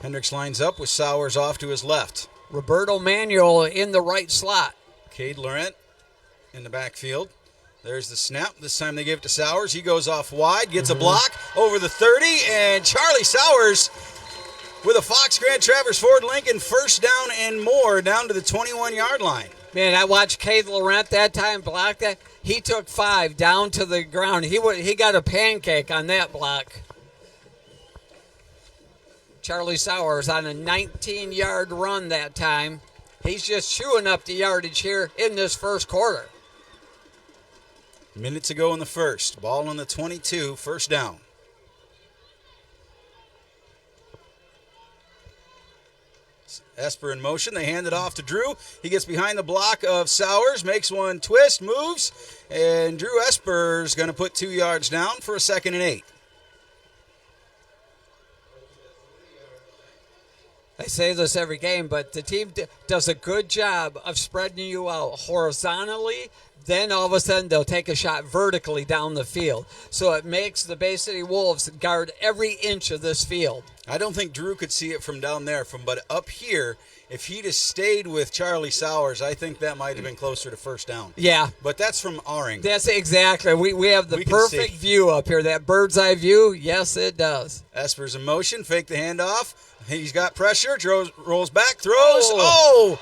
Hendricks lines up with Sowers off to his left. Roberto Manuel in the right slot. Cade Laurent in the backfield. There's the snap. This time they give it to Sowers. He goes off wide, gets a block over the 30, and Charlie Sowers with a Fox Grand Traverse Ford Lincoln first down and more down to the 21-yard line. Man, I watched Cade Laurent that time block that. He took 5 down to the ground. He got a pancake on that block. Charlie Sowers on a 19-yard run that time. He's just chewing up the yardage here in this first quarter. Minutes ago in the first. Ball on the 22, first down. Esper in motion. They hand it off to Drew. He gets behind the block of Sowers, makes one twist, moves, and Drew Esper's going to put 2 yards down for a 2nd and 8. I say this every game, but the team does a good job of spreading you out horizontally. Then all of a sudden they'll take a shot vertically down the field. So it makes the Bay City Wolves guard every inch of this field. I don't think Drew could see it from down there, but up here, if he'd have stayed with Charlie Sowers, I think that might have been closer to first down. Yeah. But that's from our angle. That's exactly. We have the perfect view up here. That bird's eye view, yes, it does. Esper's in motion, fake the handoff. He's got pressure, rolls back, throws. Oh!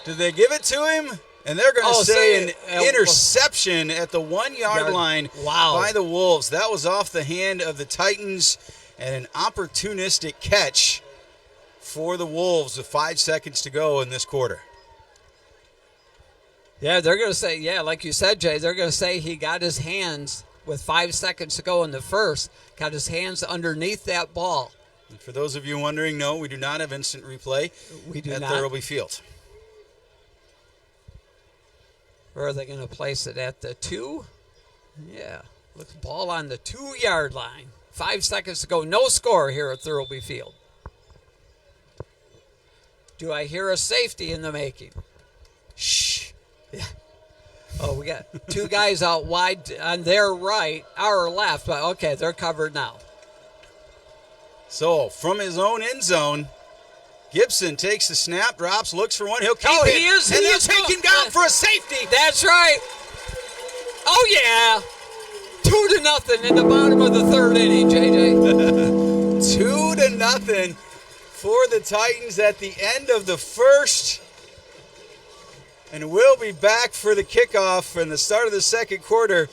Did they give it to him? And they're going to say an interception at the 1-yard line by the Wolves. That was off the hand of the Titans and an opportunistic catch for the Wolves with 5 seconds to go in this quarter. Yeah, they're going to say, like you said, Jay, they're going to say he got his hands with 5 seconds to go in the first, got his hands underneath that ball. And for those of you wondering, no, we do not have instant replay at Thurlby Field. Where are they going to place it? At the 2? Yeah. Looks ball on the 2-yard line. 5 seconds to go. No score here at Thurlby Field. Do I hear a safety in the making? Shh. Yeah. Oh, we got 2 guys out wide on their right, our left. But okay, they're covered now. So, from his own end zone, Gibson takes the snap, drops, looks for one. He'll keep it. He is. And they'll take him down for a safety. That's right. Oh, yeah. 2-0 in the bottom of the 3rd inning, JJ. 2-0 for the Titans at the end of the first. And we'll be back for the kickoff and the start of the second quarter.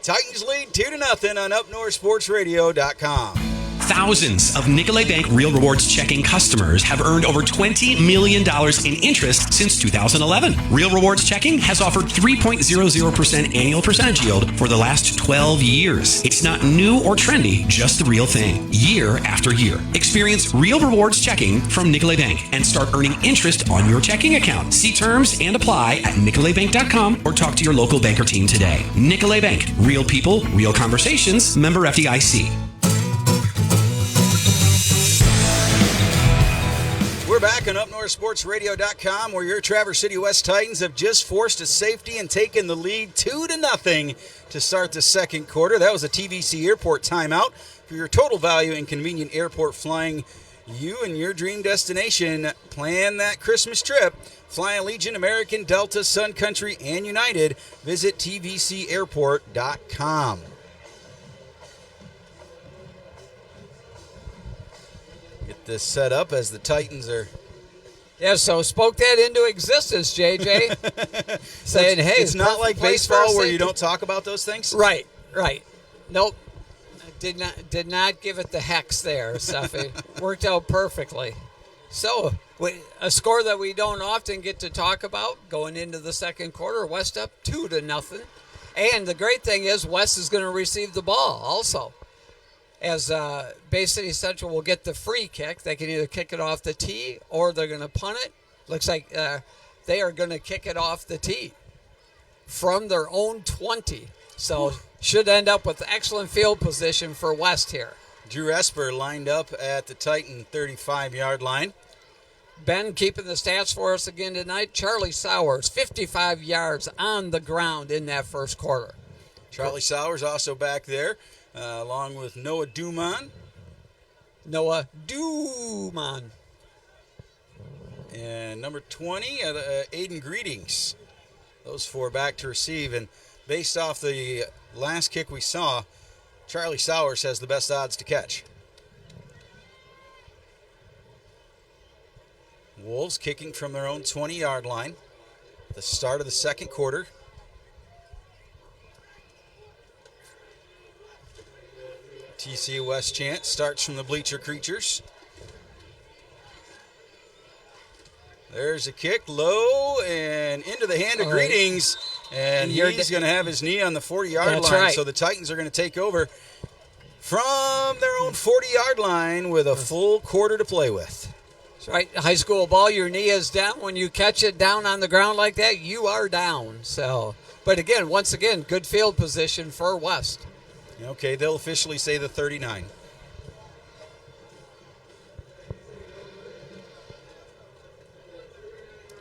Titans lead 2-0 on UpNorthSportsRadio.com. Thousands of Nicolay Bank Real Rewards checking customers have earned over $20 million in interest since 2011. Real Rewards checking has offered 3.00% annual percentage yield for the last 12 years. It's not new or trendy, just the real thing, year after year. Experience Real Rewards checking from Nicolay Bank and start earning interest on your checking account. See terms and apply at nicolaybank.com or talk to your local banker team today. Nicolay Bank, real people, real conversations, member FDIC. We're back on UpNorthSportsRadio.com, where your Traverse City West Titans have just forced a safety and taken the lead 2-0 to start the second quarter. That was a TVC Airport timeout. For your total value in convenient airport flying, you and your dream destination. Plan that Christmas trip. Fly Allegiant, American, Delta, Sun Country, and United. Visit tvcairport.com. Get this set up as the Titans are... Yeah, so spoke that into existence, JJ. Saying, hey, it's not like baseball where you don't talk about those things? Right. Nope. Did not give it the hex there, stuff. It worked out perfectly. So, a score that we don't often get to talk about going into the second quarter, West up 2-0. And the great thing is West is going to receive the ball also. As Bay City Central will get the free kick. They can either kick it off the tee or they're going to punt it. Looks like they are going to kick it off the tee from their own 20. So should end up with excellent field position for West here. Drew Esper lined up at the Titan 35-yard line. Ben keeping the stats for us again tonight. Charlie Sowers, 55 yards on the ground in that first quarter. Charlie Sowers also back there. Along with Noah Dumont. And number 20, Aiden Greetings. Those four back to receive. And based off the last kick we saw, Charlie Sowers has the best odds to catch. Wolves kicking from their own 20-yard line. The start of the second quarter. TCU West chant starts from the bleacher creatures. There's a kick low and into the hand of Greetings. And he's going to have his knee on the 40-yard line. Right. So the Titans are going to take over from their own 40-yard line with a full quarter to play with. That's right. High school ball, your knee is down. When you catch it down on the ground like that, you are down. So, but again, once again, good field position for West. Okay, they'll officially say the 39.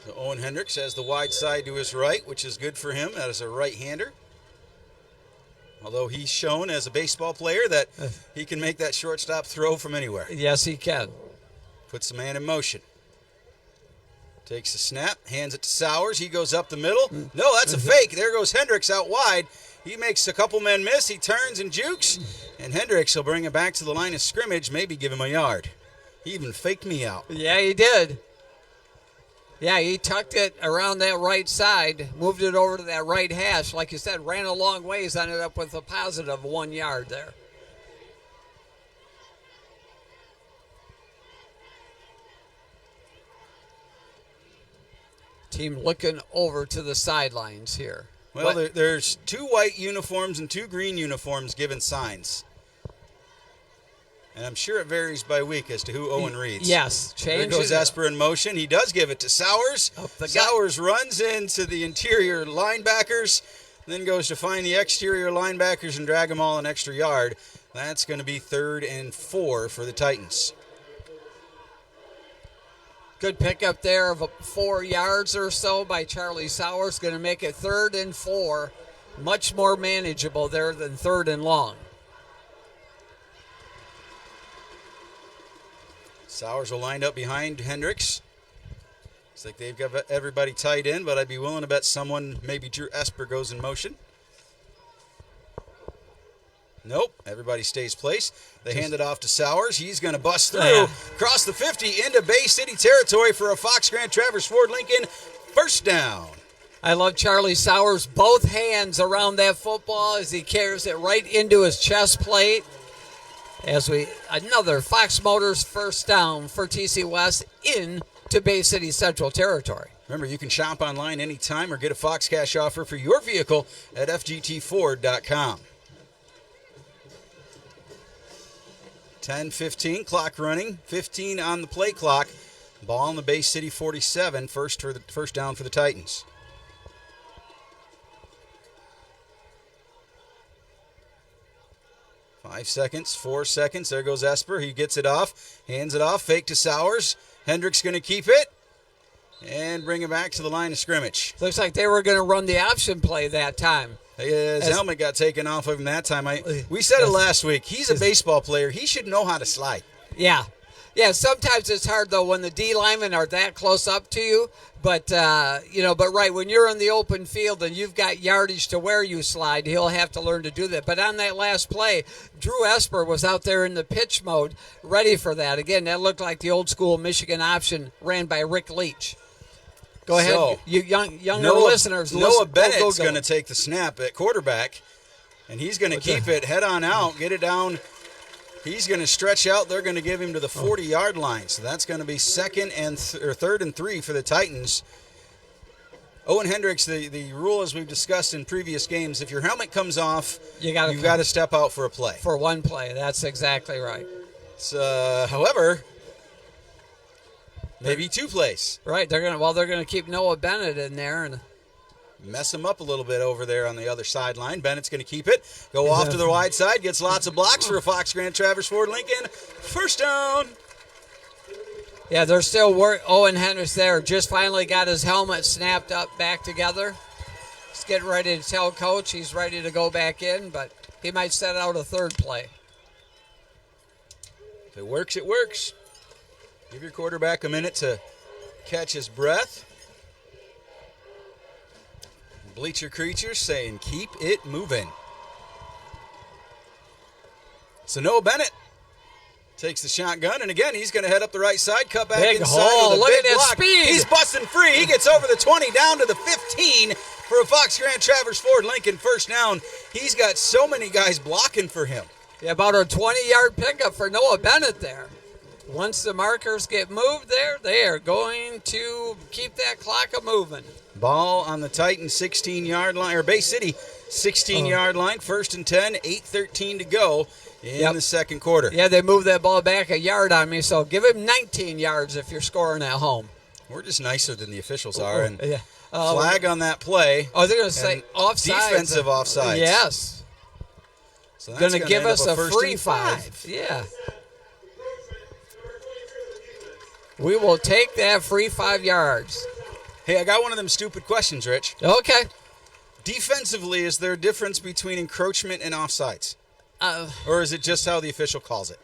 So Owen Hendricks has the wide side to his right, which is good for him as a right-hander. Although he's shown as a baseball player that he can make that shortstop throw from anywhere. Yes, he can. Puts the man in motion. Takes the snap, hands it to Sowers. He goes up the middle. No, that's a fake. There goes Hendricks out wide. He makes a couple men miss. He turns and jukes. And Hendricks will bring it back to the line of scrimmage, maybe give him a yard. He even faked me out. Yeah, he did. Yeah, he tucked it around that right side, moved it over to that right hash. Like you said, ran a long ways, ended up with a positive 1 yard there. Team looking over to the sidelines here. Well, there's 2 white uniforms and 2 green uniforms giving signs. And I'm sure it varies by week as to who Owen reads. Yes. There goes Esper in motion. He does give it to Sowers. Sowers runs into the interior linebackers, then goes to find the exterior linebackers and drag them all an extra yard. That's going to be 3rd and 4 for the Titans. Good pickup there of 4 yards or so by Charlie Sowers. Going to make it 3rd and 4. Much more manageable there than 3rd and long. Sowers will line up behind Hendricks. Looks like they've got everybody tied in, but I'd be willing to bet someone, maybe Drew Esper, goes in motion. Nope, everybody stays placed. They hand it off to Sowers. He's going to bust through, cross the 50 into Bay City territory for a Fox Grant Travers Ford Lincoln first down. I love Charlie Sowers, both hands around that football as he carries it right into his chest plate. Another Fox Motors first down for TC West into Bay City Central territory. Remember, you can shop online anytime or get a Fox Cash offer for your vehicle at FGTFord.com. 10:15, clock running, 15 on the play clock. Ball on the Bay City 47, first down for the Titans. Five seconds, 4 seconds. There goes Esper. He gets it off, hands it off, fake to Sowers. Hendricks going to keep it and bring it back to the line of scrimmage. Looks like they were going to run the option play that time. His helmet got taken off of him that time. We said it last week. He's a baseball player. He should know how to slide. Yeah. Yeah, sometimes it's hard though when the D linemen are that close up to you. But but right when you're in the open field and you've got yardage to where you slide, he'll have to learn to do that. But on that last play, Drew Esper was out there in the pitch mode, ready for that. Again, that looked like the old school Michigan option ran by Rick Leach. Go ahead, So, you younger listeners. Noah Bennett's going to take the snap at quarterback, and he's going to keep it, head on out, get it down. He's going to stretch out. They're going to give him to the 40-yard line. So that's going to be third and 3 for the Titans. Owen Hendricks, the rule as we've discussed in previous games, if your helmet comes off, you've got to step out for a play. For one play. That's exactly right. However, maybe 2 plays. Right. They're going to keep Noah Bennett in there and mess him up a little bit over there on the other sideline. Bennett's going to keep it. Go off to the wide side. Gets lots of blocks for a Fox Grand Traverse Ford Lincoln. First down. Yeah, they're still Owen Hendricks there. Just finally got his helmet snapped up back together. He's getting ready to tell Coach he's ready to go back in, but he might set out a third play. If it works, it works. Give your quarterback a minute to catch his breath. Bleacher Creatures saying, keep it moving. So Noah Bennett takes the shotgun, and again, he's going to head up the right side, cut back inside with a look big at that block. speed. He's busting free. He gets over the 20, down to the 15 for a Fox Grand Traverse Ford Lincoln first down. He's got so many guys blocking for him. Yeah, about a 20-yard pickup for Noah Bennett there. Once the markers get moved there, they are going to keep that clock a-moving. Ball on the Titans 16-yard line, or Bay City 16-yard line, 1st and 10, 8:13 to go in the second quarter. Yeah, they moved that ball back a yard on me, so give him 19 yards if you're scoring at home. We're just nicer than the officials are. And yeah. flag on that play. Oh, they're going to say offside. Defensive offsides. Yes. So going to give us a free 5. Yeah. We will take that free 5 yards. Hey, I got one of them stupid questions, Rich. Okay. Defensively, is there a difference between encroachment and offsides? Or is it just how the official calls it?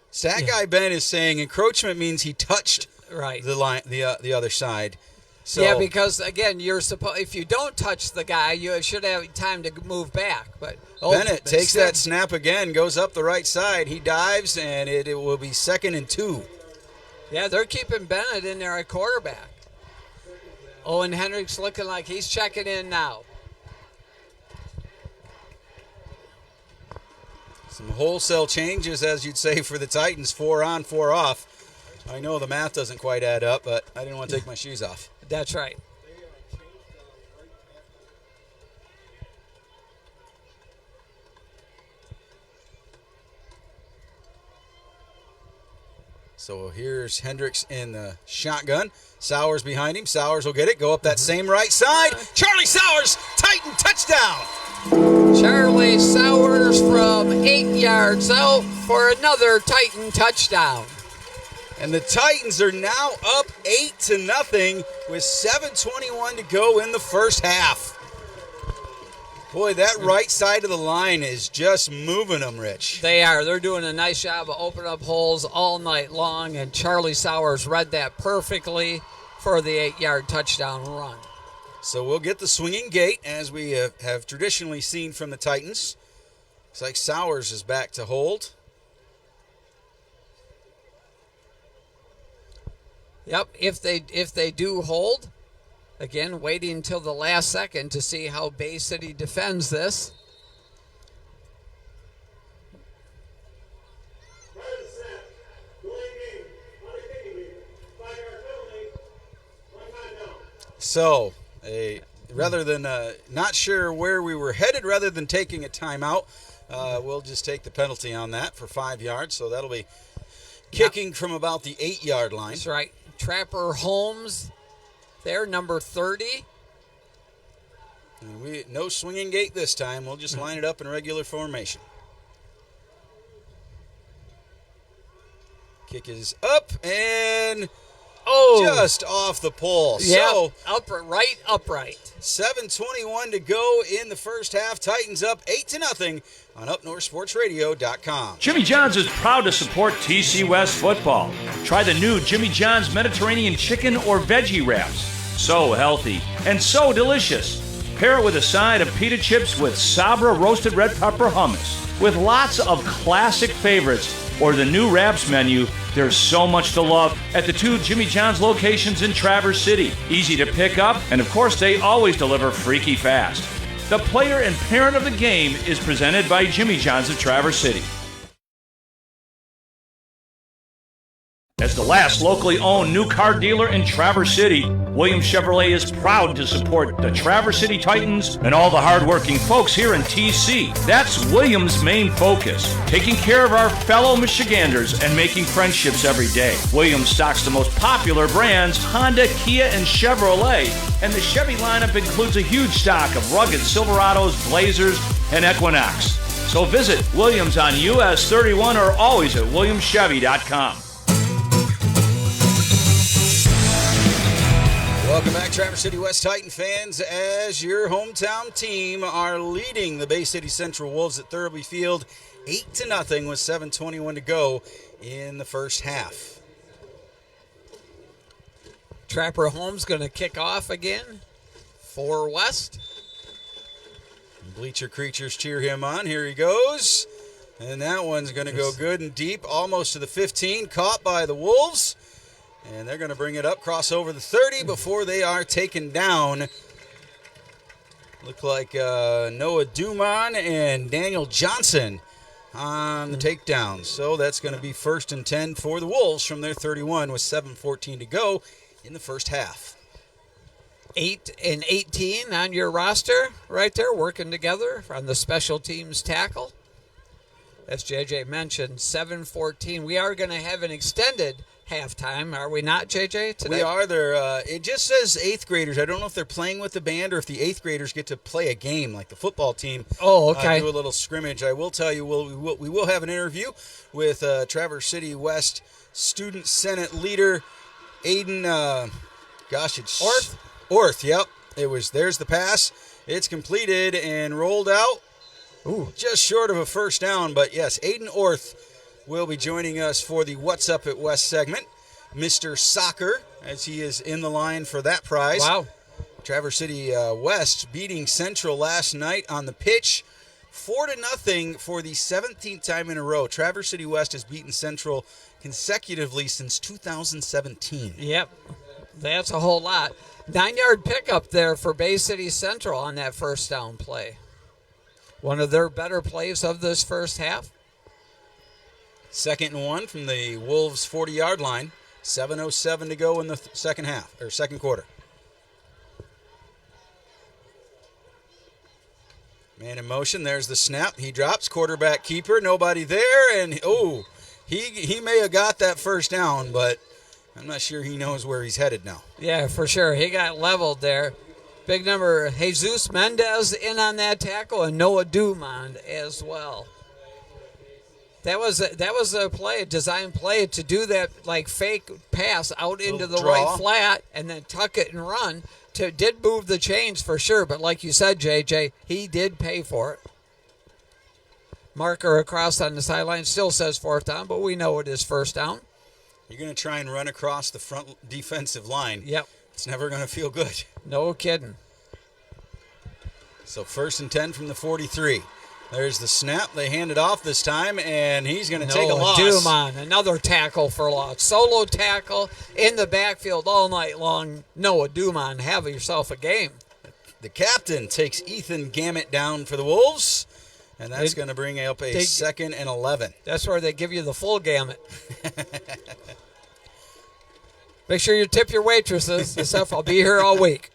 Stat Guy Ben is saying encroachment means he touched the line, the other side. So, yeah, because again, if you don't touch the guy, you should have time to move back. But Bennett takes that snap again, goes up the right side. He dives, and it will be 2nd and 2. Yeah, they're keeping Bennett in there at quarterback. Owen Hendricks looking like he's checking in now. Some wholesale changes, as you'd say, for the Titans. 4 on, 4 off. I know the math doesn't quite add up, but I didn't want to take my shoes off. That's right. So here's Hendricks in the shotgun. Sowers behind him. Sowers will get it. Go up that same right side. Charlie Sowers, Titan touchdown. Charlie Sowers from 8 yards out for another Titan touchdown. And the Titans are now up 8-0 with 7:21 to go in the first half. Boy, that right side of the line is just moving them, Rich. They are. They're doing a nice job of opening up holes all night long, and Charlie Sowers read that perfectly for the 8-yard touchdown run. So we'll get the swinging gate, as we have traditionally seen from the Titans. Looks like Sowers is back to hold. Yep, if they do hold, again, waiting until the last second to see how Bay City defends this. So, rather than not sure where we were headed, rather than taking a timeout, we'll just take the penalty on that for 5 yards. So that'll be kicking from about the 8-yard line. That's right. Trapper Holmes there, number 30. And no swinging gate this time. We'll just line it up in regular formation. Kick is up, and Oh, just off the pole. yeah, So upright. 7:21 to go in the first half. Titans up 8-0 on UpNorthSportsRadio.com. Jimmy John's is proud to support TC West football. Try the new Jimmy John's Mediterranean chicken or veggie wraps. So healthy and so delicious. Pair it with a side of pita chips with Sabra roasted red pepper hummus. With lots of classic favorites or the new wraps menu, there's so much to love at the 2 Jimmy John's locations in Traverse City. Easy to pick up, and of course they always deliver freaky fast. The player and parent of the game is presented by Jimmy John's of Traverse City. As the last locally owned new car dealer in Traverse City, Williams Chevrolet is proud to support the Traverse City Titans and all the hardworking folks here in TC. That's Williams' main focus, taking care of our fellow Michiganders and making friendships every day. Williams stocks the most popular brands, Honda, Kia, and Chevrolet, and the Chevy lineup includes a huge stock of rugged Silverados, Blazers, and Equinox. So visit Williams on US 31 or always at WilliamsChevy.com. Welcome back, Traverse City West Titan fans, as your hometown team are leading the Bay City Central Wolves at Thurlby Field 8-0 with 7:21 to go in the first half. Trapper Holmes going to kick off again for West. Bleacher creatures cheer him on. Here he goes. And that one's going to go good and deep, almost to the 15, caught by the Wolves. And they're going to bring it up, cross over the 30 before they are taken down. Look like Noah Dumont and Daniel Johnson on the takedown. So that's going to be 1st and 10 for the Wolves from their 31 with 7:14 to go in the first half. 8 and 18 on your roster right there, working together on the special teams tackle. As JJ mentioned, 7:14. We are going to have an extended halftime, are we not, JJ, today? We are. There. It just says 8th graders. I don't know if they're playing with the band or if the 8th graders get to play a game like the football team. Oh, okay. Do a little scrimmage. I will tell you, we will have an interview with Traverse City West Student Senate leader Aiden. It's Orth. Yep. There's the pass. It's completed and rolled out. Ooh, just short of a first down. But yes, Aiden Orth will be joining us for the What's Up at West segment. Mr. Soccer, as he is in the line for that prize. Wow. Traverse City West beating Central last night on the pitch, 4-0 for the 17th time in a row. Traverse City West has beaten Central consecutively since 2017. Yep, that's a whole lot. 9-yard pickup there for Bay City Central on that first down play. One of their better plays of this first half. 2nd and 1 from the Wolves' 40-yard line. 7:07 to go in the second quarter. Man in motion. There's the snap. He drops. Quarterback keeper. Nobody there. And, he may have got that first down, but I'm not sure he knows where he's headed now. Yeah, for sure. He got leveled there. Big number, Jesus Mendez in on that tackle, and Noah Dumont as well. That was a play, a design play to do that like fake pass out into the right flat and then tuck it and run. Did move the chains for sure, but like you said, JJ, he did pay for it. Marker across on the sideline still says 4th down, but we know it is 1st down. You're going to try and run across the front defensive line. Yep. It's never going to feel good. No kidding. So 1st and 10 from the 43. There's the snap. They hand it off this time, and he's going to take a loss. Dumont, another tackle for loss. Solo tackle in the backfield all night long. Noah Dumont, have yourself a game. The captain takes Ethan Gammett down for the Wolves, and that's going to bring up a 2nd and 11. That's where they give you the full gamut. Make sure you tip your waitresses and stuff. I'll be here all week.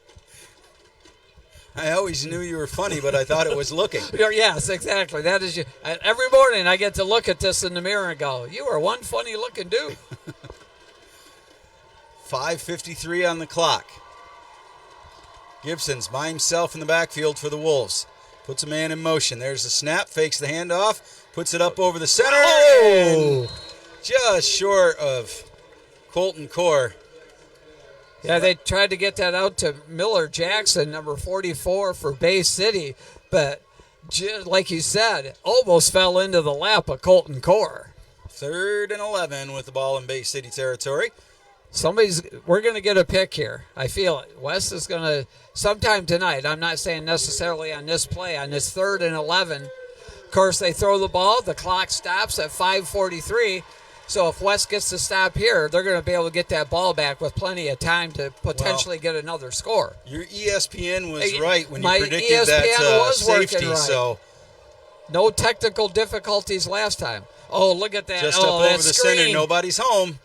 I always knew you were funny, but I thought it was looking. Yes, exactly. That is you. Every morning I get to look at this in the mirror and go, you are one funny looking dude. 5:53 on the clock. Gibson's by himself in the backfield for the Wolves. Puts a man in motion. There's the snap, fakes the handoff, puts it up over the center, and just short of Colton Core Yeah, they tried to get that out to Miller Jackson, number 44 for Bay City, but like you said, almost fell into the lap of Colton Core. 3rd and 11 with the ball in Bay City territory. We're going to get a pick here. I feel it. West is going to, sometime tonight, I'm not saying necessarily on this play, on this 3rd and 11. Of course, they throw the ball. The clock stops at 5:43. So if West gets to stop here, they're going to be able to get that ball back with plenty of time to potentially get another score. Your ESPN was right when you My predicted ESPN that was safety. working right. So no technical difficulties last time. Oh, look at that. just up over the screen. center, nobody's home.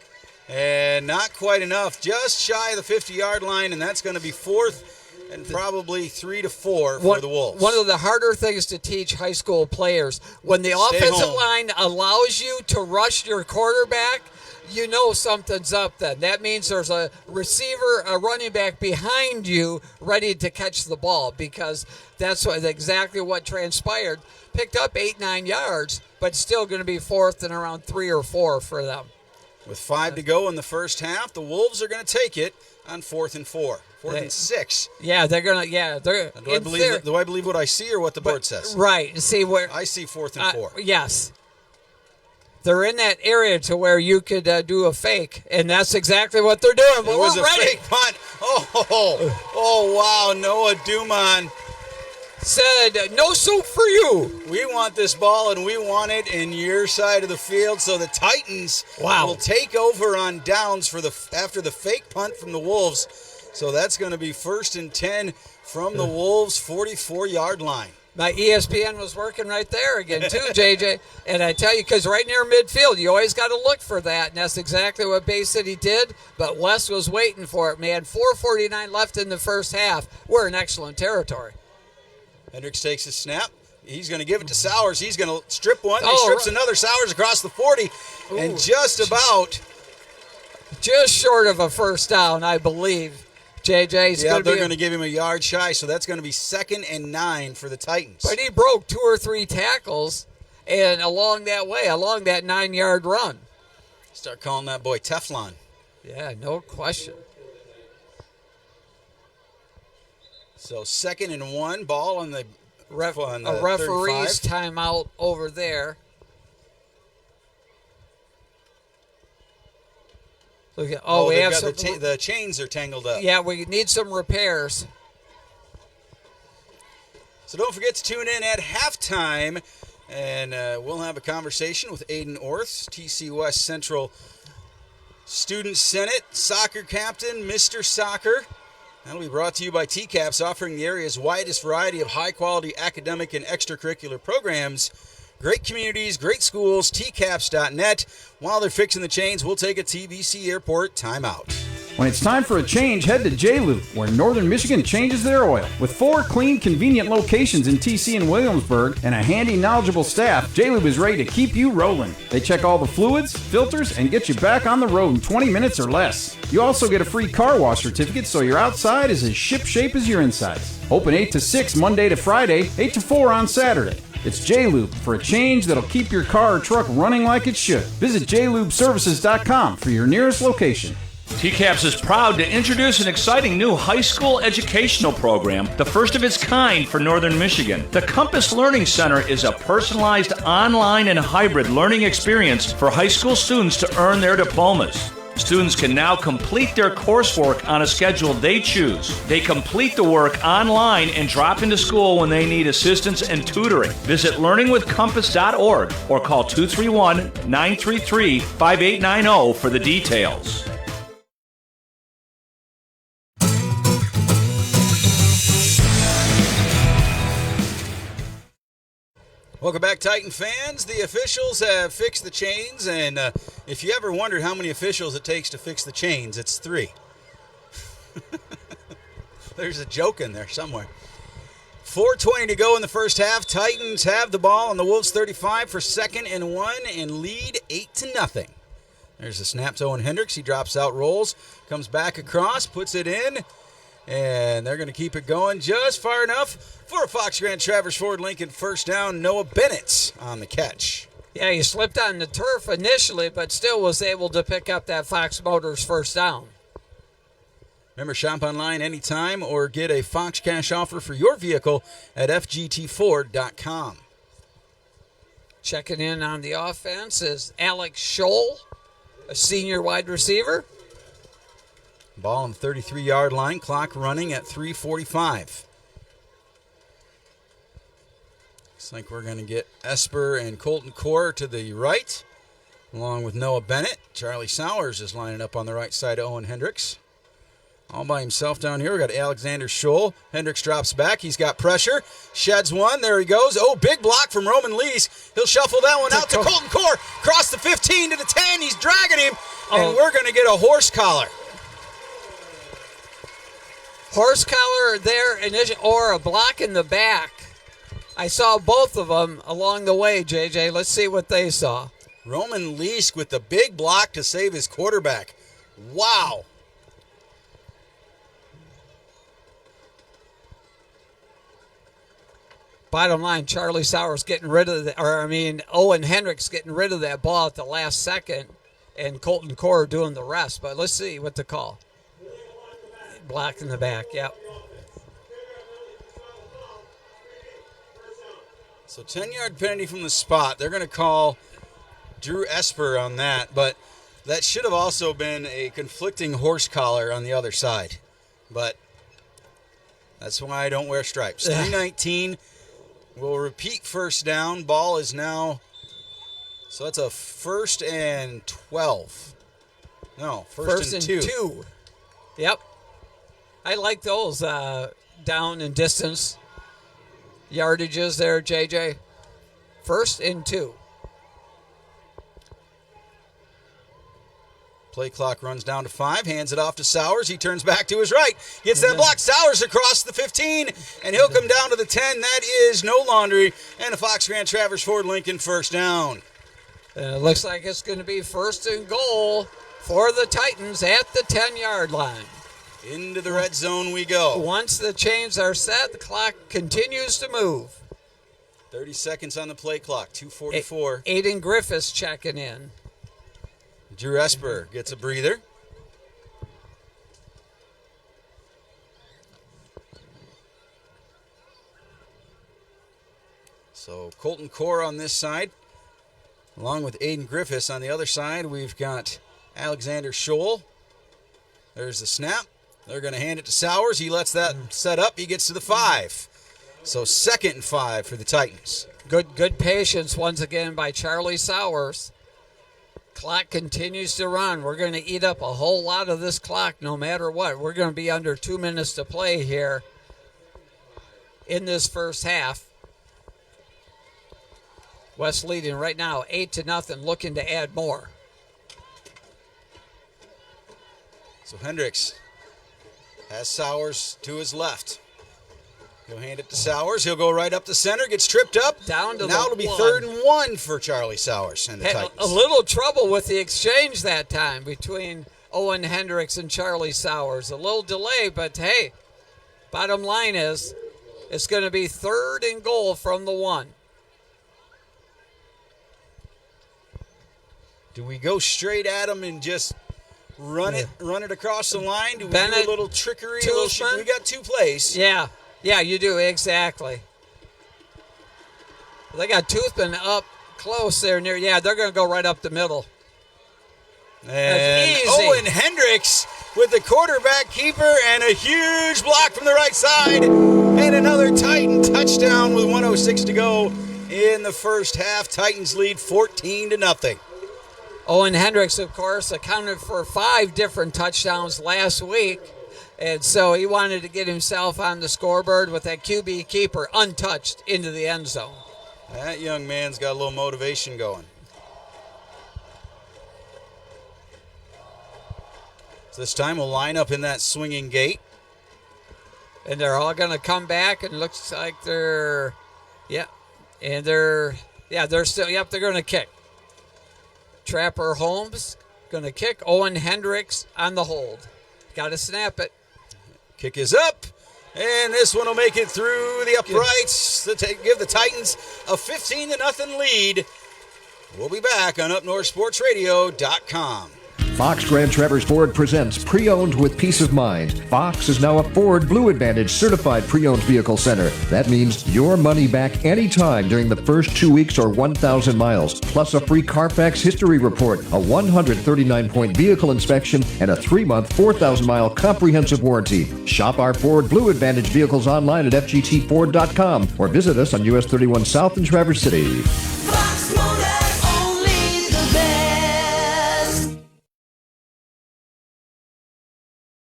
And not quite enough, just shy of the 50-yard line, and that's going to be 4th and probably 3 to 4 for the Wolves. One of the harder things to teach high school players, when the offensive line allows you to rush your quarterback, you know something's up then. That means there's a receiver, a running back behind you ready to catch the ball, because that's exactly what transpired. Picked up 8-9 yards, but still going to be 4th and around 3 or 4 for them. With 5 to go in the first half, the Wolves are going to take it on 4th and 4. 4th and 6. Yeah, they're going to, yeah. Do I believe what I see or what the board says? Right. See where I see 4th and 4. Yes. They're in that area to where you could do a fake, and that's exactly what they're doing. But it was we're a ready. fake punt. Oh, wow. Noah Dumont said, no soup for you. We want this ball, and we want it in your side of the field. So the Titans will take over on downs after the fake punt from the Wolves. So that's going to be 1st and 10 from the Wolves' 44-yard line. My ESPN was working right there again, too, JJ. And I tell you, because right near midfield, you always got to look for that. And that's exactly what Bay City did. But West was waiting for it, man. 4:49 left in the first half. We're in excellent territory. Hendricks takes his snap. He's going to give it to Sowers. He's going to strip one. He strips another. Sowers across the 40. Ooh. And just short of a first down, I believe. JJ. They're going to give him a yard shy, so that's going to be 2nd and 9 for the Titans. But he broke 2 or 3 tackles, and along that 9-yard run. Start calling that boy Teflon. Yeah, no question. So 2nd and 1, ball on the referee's 35. Timeout over there. Look at, we have some. The chains are tangled up. Yeah, we need some repairs. So don't forget to tune in at halftime, and we'll have a conversation with Aiden Orth, TC West Central Student Senate soccer captain, Mr. Soccer. That'll be brought to you by TCAPS, offering the area's widest variety of high-quality academic and extracurricular programs. Great communities, great schools, tcaps.net. While they're fixing the chains, we'll take a TBC Airport timeout. When it's time for a change, head to J-Lube, where Northern Michigan changes their oil. With 4 clean, convenient locations in TC and Williamsburg and a handy, knowledgeable staff, J-Lube is ready to keep you rolling. They check all the fluids, filters, and get you back on the road in 20 minutes or less. You also get a free car wash certificate, so your outside is as ship-shape as your insides. Open 8 to 6 Monday to Friday, 8 to 4 on Saturday. It's J-Lube for a change that'll keep your car or truck running like it should. Visit jlubeservices.com for your nearest location. TCAPS is proud to introduce an exciting new high school educational program, the first of its kind for Northern Michigan. The Compass Learning Center is a personalized online and hybrid learning experience for high school students to earn their diplomas. Students can now complete their coursework on a schedule they choose. They complete the work online and drop into school when they need assistance and tutoring. Visit learningwithcompass.org or call 231-933-5890 for the details. Welcome back, Titan fans. The officials have fixed the chains, and if you ever wondered how many officials it takes to fix the chains, it's 3. There's a joke in there somewhere. 4:20 to go in the first half. Titans have the ball on the Wolves 35 for 2nd and 1 and lead 8-0. There's a snap to Owen Hendricks. He drops out, rolls, comes back across, puts it in. And they're going to keep it going just far enough for a Fox Grant Travers Ford Lincoln first down. Noah Bennett on the catch. Yeah, he slipped on the turf initially, but still was able to pick up that Fox Motors first down. Remember, shop online anytime or get a Fox Cash offer for your vehicle at FGTFord.com. Checking in on the offense is Alex Scholl, a senior wide receiver. Ball on the 33-yard line, clock running at 3:45. Looks like we're going to get Esper and Colton Core to the right, along with Noah Bennett. Charlie Sowers is lining up on the right side of Owen Hendricks. All by himself down here. We got Alexander Scholl. Hendricks drops back. He's got pressure. Sheds one. There he goes. Oh, big block from Roman Lees. He'll shuffle that one out to Colton Core. Cross the 15 to the 10. He's dragging him. And we're going to get a horse collar. Horse collar there, or a block in the back. I saw both of them along the way, JJ. Let's see what they saw. Roman Lees with the big block to save his quarterback. Wow. Bottom line, Charlie Sowers getting rid of Owen Hendricks getting rid of that ball at the last second, and Colton Core doing the rest. But let's see what the call. Block in the back, yep. So 10-yard penalty from the spot. They're going to call Drew Esper on that, but that should have also been a conflicting horse collar on the other side. But that's why I don't wear stripes. 3:19. We'll repeat first down. Ball is now, so that's a 1st and 12. No, first and two. Yep. I like those down and distance yardages there, JJ. 1st and 2. Play clock runs down to 5, hands it off to Sowers. He turns back to his right, gets that block. Sowers across the 15, and he'll come down to the 10. That is no laundry, and a Fox Grand Traverse Ford Lincoln first down. It looks like it's going to be 1st and goal for the Titans at the 10-yard line. Into the red zone we go. Once the chains are set, the clock continues to move. 30 seconds on the play clock, 2:44. Aiden Griffiths checking in. Drew Esper gets a breather. So Colton Core on this side, along with Aiden Griffiths on the other side. We've got Alexander Scholl. There's the snap. They're going to hand it to Sowers. He lets that set up. He gets to the 5. So 2nd and 5 for the Titans. Good patience once again by Charlie Sowers. Clock continues to run. We're going to eat up a whole lot of this clock no matter what. We're going to be under 2 minutes to play here in this first half. West leading right now 8-0, looking to add more. So Hendricks has Sowers to his left. He'll hand it to Sowers. He'll go right up the center, gets tripped up. Down to now the it'll be 1. 3rd and 1 for Charlie Sowers and the Titans. A little trouble with the exchange that time between Owen Hendricks and Charlie Sowers. A little delay, but hey, bottom line is it's going to be 3rd and goal from the 1. Do we go straight at him and just run it across the line? Do we Bennett, do a little trickery? Toothman? We got 2 plays. Yeah, you do, exactly. They got Toothman up close there near. Yeah, they're going to go right up the middle. And Owen Hendricks with the quarterback keeper and a huge block from the right side. And another Titan touchdown with 1:06 to go in the first half. Titans lead 14-0. Owen Hendricks, of course, accounted for 5 different touchdowns last week. And so he wanted to get himself on the scoreboard with that QB keeper untouched into the end zone. That young man's got a little motivation going. So this time we'll line up in that swinging gate. And they're all going to come back, and looks like they're still, they're going to kick. Trapper Holmes going to kick. Owen Hendricks on the hold. Got to snap it. Kick is up, and this one will make it through the uprights to give the Titans a 15-0 lead. We'll be back on UpNorthSportsRadio.com. Fox Grand Traverse Ford presents Pre-Owned with Peace of Mind. Fox is now a Ford Blue Advantage certified pre-owned vehicle center. That means your money back anytime during the first 2 weeks or 1,000 miles, plus a free Carfax history report, a 139-point vehicle inspection, and a 3-month, 4,000-mile comprehensive warranty. Shop our Ford Blue Advantage vehicles online at fgtford.com or visit us on US 31 South in Traverse City. Fox Motor, only the best.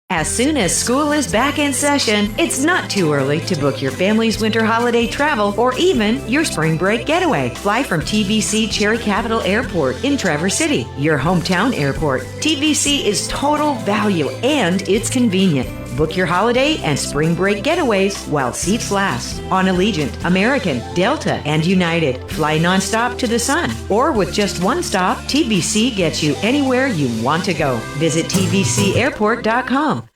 As soon as school is back in session, it's not too early to book your family's winter holiday travel or even your spring break getaway. Fly from TVC Cherry Capital Airport in Traverse City, your hometown airport. TVC is total value and it's convenient. Book your holiday and spring break getaways while seats last on Allegiant, American, Delta, and United. Fly nonstop to the sun. Or with just one stop, TVC gets you anywhere you want to go. Visit tvcairport.com.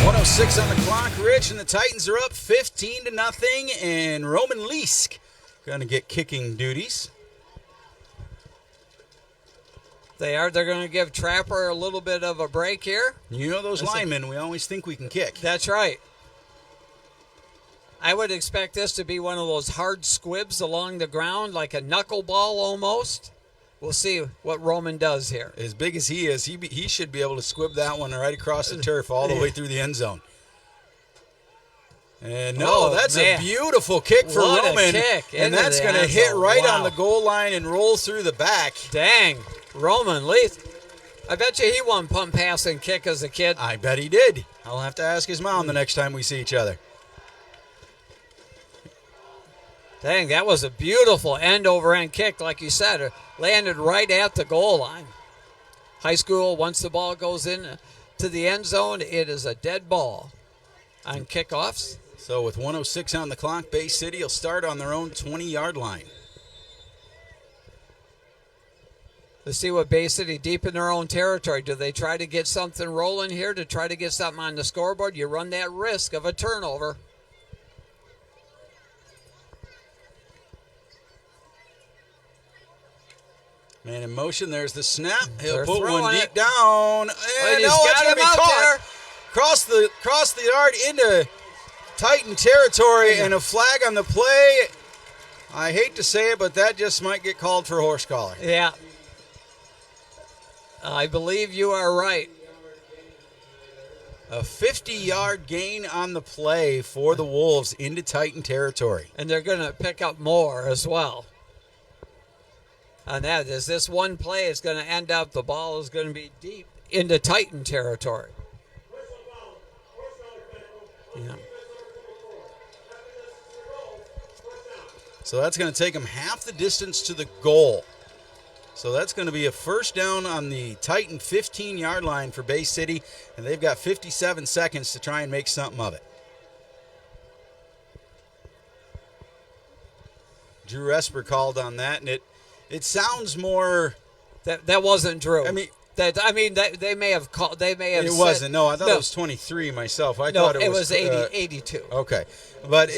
106 on the clock, Rich, and the Titans are up 15-0, and Roman Leask going to get kicking duties. They're going to give Trapper a little bit of a break here. You know those linemen, we always think we can kick. That's right. I would expect this to be one of those hard squibs along the ground, like a knuckleball almost. We'll see what Roman does here. As big as he is, he should be able to squib that one right across the turf all the way through the end zone. And that's a beautiful kick for Roman. And that's going to hit right on the goal line and roll through the back. Dang. Roman Leath. I bet you he won punt, pass, and kick as a kid. I bet he did. I'll have to ask his mom the next time we see each other. Dang, that was a beautiful end-over-end kick, like you said. It landed right at the goal line. High school, once the ball goes in to the end zone, it is a dead ball on kickoffs. So with 106 on the clock, Bay City will start on their own 20-yard line. Let's see what Bay City deep in their own territory. Do they try to get something rolling here to try to get something on the scoreboard? You run that risk of a turnover. Man in motion. There's the snap. He'll They're put one deep it. down. And he's it's got going to him be out caught. Cross the yard into Titan territory and a flag on the play. I hate to say it, but that just might get called for a horse collar. Yeah. I believe you are right. A 50-yard gain on the play for the Wolves into Titan territory. And they're going to pick up more as well. And that is this one play is going to end up, the ball is going to be deep into Titan territory. Yeah. So that's going to take them half the distance to the goal. So that's going to be a first down on the Titan 15-yard line for Bay City, and they've got 57 seconds to try and make something of it. Drew Esper called on that, and it sounds more. That wasn't Drew. I mean, they may have called. They may have. It said, wasn't. No, I thought it was 23 myself. I thought it was 82. Okay, but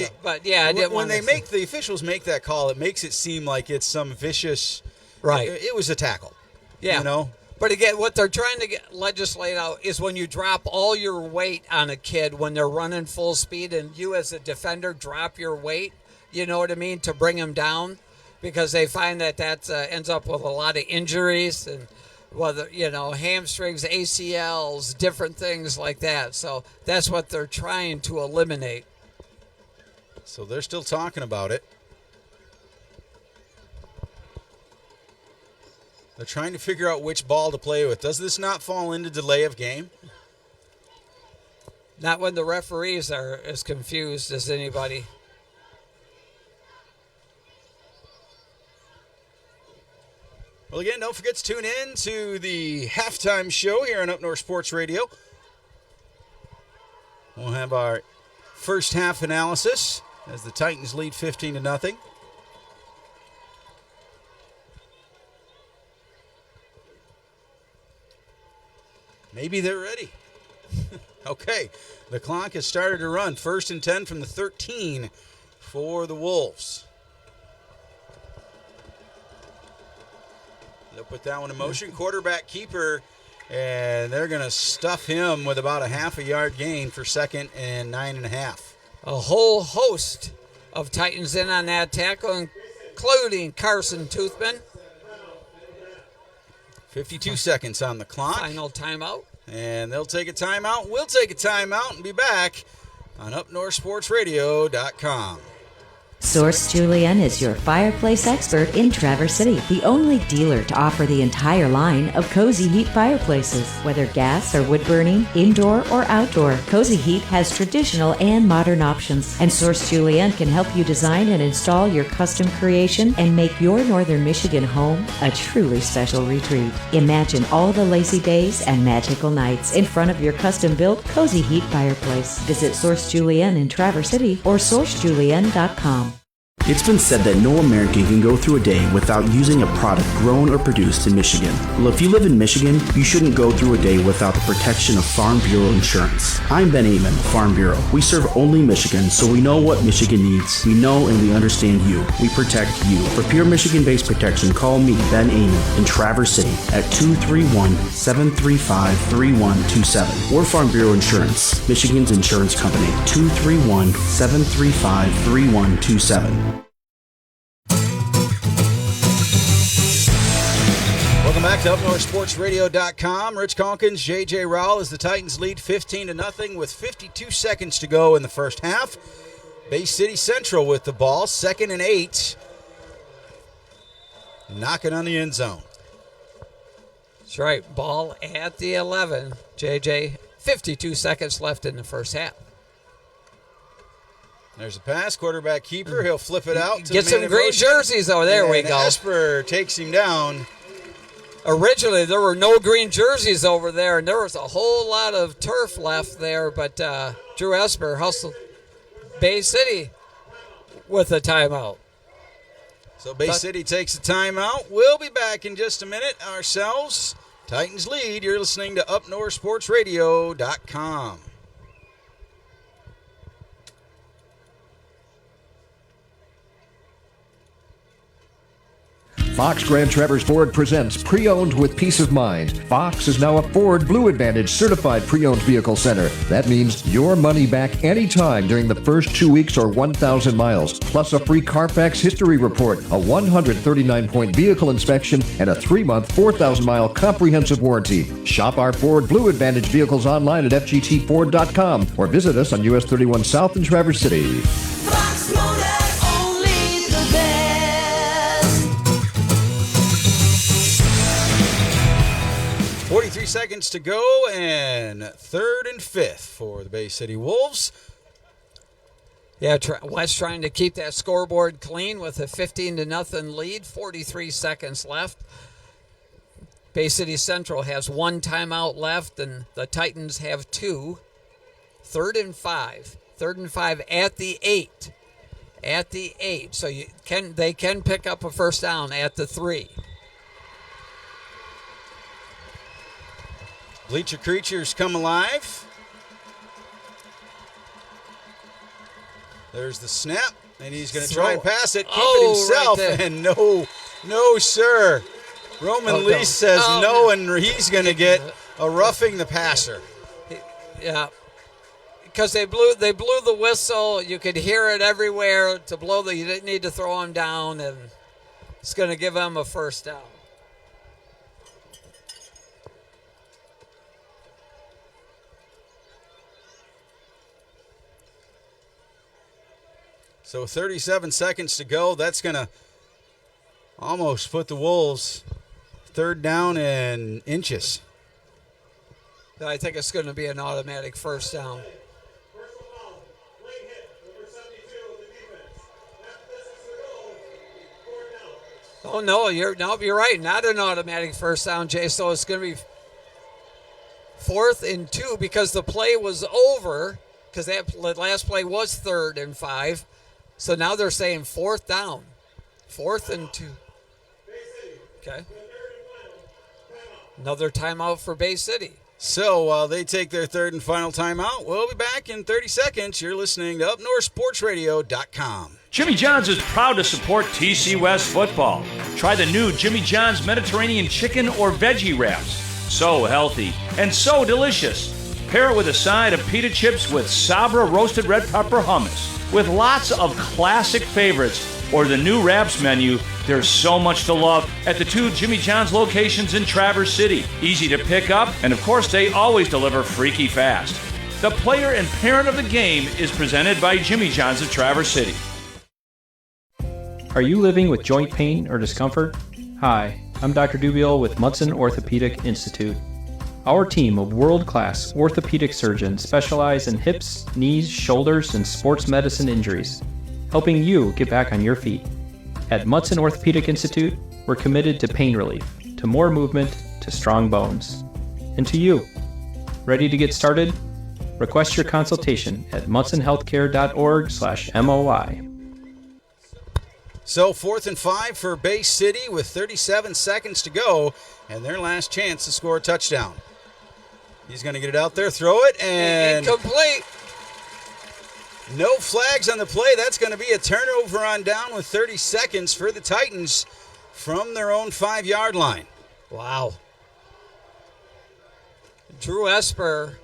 yeah, I didn't when the officials make that call, it makes it seem like it's some vicious. Right. It was a tackle. Yeah. You know. But again, what they're trying to legislate out is when you drop all your weight on a kid when they're running full speed, and you as a defender drop your weight. You know what I mean, to bring them down, because they find that ends up with a lot of injuries and whether hamstrings, ACLs, different things like that. So that's what they're trying to eliminate. So they're still talking about it. They're trying to figure out which ball to play with. Does this not fall into delay of game? Not when the referees are as confused as anybody. Well, again, don't forget to tune in to the halftime show here on Up North Sports Radio. We'll have our first half analysis as the Titans lead 15-0. Maybe they're ready. Okay, the clock has started to run. 1st and 10 from the 13 for the Wolves. They'll put that one in motion. Quarterback keeper, and they're going to stuff him with about a half a yard gain for second and 9.5. A whole host of Titans in on that tackle, including Carson Toothman. 52 seconds on the clock. Final timeout. And they'll take a timeout. We'll take a timeout and be back on UpNorthSportsRadio.com. Source Julian is your fireplace expert in Traverse City, the only dealer to offer the entire line of Cozy Heat fireplaces. Whether gas or wood burning, indoor or outdoor, Cozy Heat has traditional and modern options, and Source Julian can help you design and install your custom creation and make your Northern Michigan home a truly special retreat. Imagine all the lazy days and magical nights in front of your custom-built Cozy Heat fireplace. Visit Source Julian in Traverse City or sourcejulian.com. It's been said that no American can go through a day without using a product grown or produced in Michigan. Well, if you live in Michigan, you shouldn't go through a day without the protection of Farm Bureau insurance. I'm Ben Amon, Farm Bureau. We serve only Michigan, so we know what Michigan needs. We know and we understand you. We protect you. For pure Michigan-based protection, call me, Ben Amon, in Traverse City at 231-735-3127. Or Farm Bureau Insurance, Michigan's insurance company, 231-735-3127. Welcome back to UpNorthSportsRadio.com. Rich Calkins, J.J. Rowell as the Titans lead 15-0 with 52 seconds to go in the first half. Bay City Central with the ball, 2nd and 8. Knocking on the end zone. That's right. Ball at the 11. J.J., 52 seconds left in the first half. There's a pass. Quarterback keeper. He'll flip it out. Get some green jerseys. Oh, there we go. Esper takes him down. Originally, there were no green jerseys over there, and there was a whole lot of turf left there, but Drew Esper hustled Bay City with a timeout. So Bay City takes a timeout. We'll be back in just a minute ourselves. Titans lead. You're listening to UpNorthSportsRadio.com. Fox Grand Traverse Ford presents Pre-Owned with Peace of Mind. Fox is now a Ford Blue Advantage certified pre-owned vehicle center. That means your money back anytime during the first 2 weeks or 1,000 miles, plus a free Carfax history report, a 139-point vehicle inspection, and a 3-month, 4,000-mile comprehensive warranty. Shop our Ford Blue Advantage vehicles online at fgtford.com or visit us on US 31 South in Traverse City. Fox Motor, only the best. 43 seconds to go, and 3rd and 5th for the Bay City Wolves. Yeah, West trying to keep that scoreboard clean with a 15-0 lead. 43 seconds left. Bay City Central has 1 timeout left, and the Titans have 2. 3rd and 5. 3rd and 5 at the 8. At the 8. So they can pick up a first down at the 3. Bleacher Creatures come alive. There's the snap, and he's going to try and pass it, keep it himself, right, and no, sir. Roman Lease says no, and he's going to get a roughing the passer. Yeah, because they blew the whistle. You could hear it everywhere. To blow you didn't need to throw him down, and it's going to give him a first down. So 37 seconds to go. That's going to almost put the Wolves 3rd down and inches. I think it's going to be an automatic first down. Oh, no, you're right. Not an automatic first down, Jay. So it's going to be 4th and 2 because the play was over, because that last play was 3rd and 5. So now they're saying 4th down. 4th and 2. Okay. Another timeout for Bay City. So while they take their 3rd and final timeout, we'll be back in 30 seconds. You're listening to UpNorthSportsRadio.com. Jimmy John's is proud to support TC West football. Try the new Jimmy John's Mediterranean chicken or veggie wraps. So healthy and so delicious. Pair it with a side of pita chips with Sabra roasted red pepper hummus. With lots of classic favorites or the new wraps menu, there's so much to love at the 2 Jimmy John's locations in Traverse City. Easy to pick up, and of course they always deliver freaky fast. The player and parent of the game is presented by Jimmy John's of Traverse City. Are you living with joint pain or discomfort? Hi, I'm Dr. Dubiel with Mudson Orthopedic Institute. Our team of world-class orthopedic surgeons specialize in hips, knees, shoulders, and sports medicine injuries, helping you get back on your feet. At Mudson Orthopedic Institute, we're committed to pain relief, to more movement, to strong bones. And to you. Ready to get started? Request your consultation at mudsonhealthcare.org/MOI. So 4th and 5 for Bay City with 37 seconds to go, and their last chance to score a touchdown. He's going to get it out there, throw it, and incomplete. No flags on the play. That's going to be a turnover on down with 30 seconds for the Titans from their own 5-yard line. Wow. Drew Esper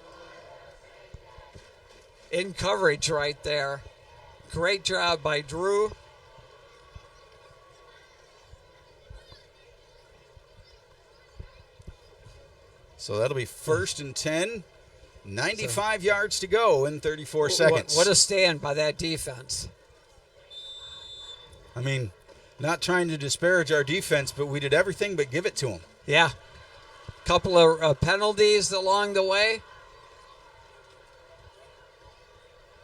in coverage right there. Great job by Drew. So that'll be 1st and 10. 95 yards to go in 34 seconds. What a stand by that defense. I mean, not trying to disparage our defense, but we did everything but give it to them. Yeah. Couple of penalties along the way.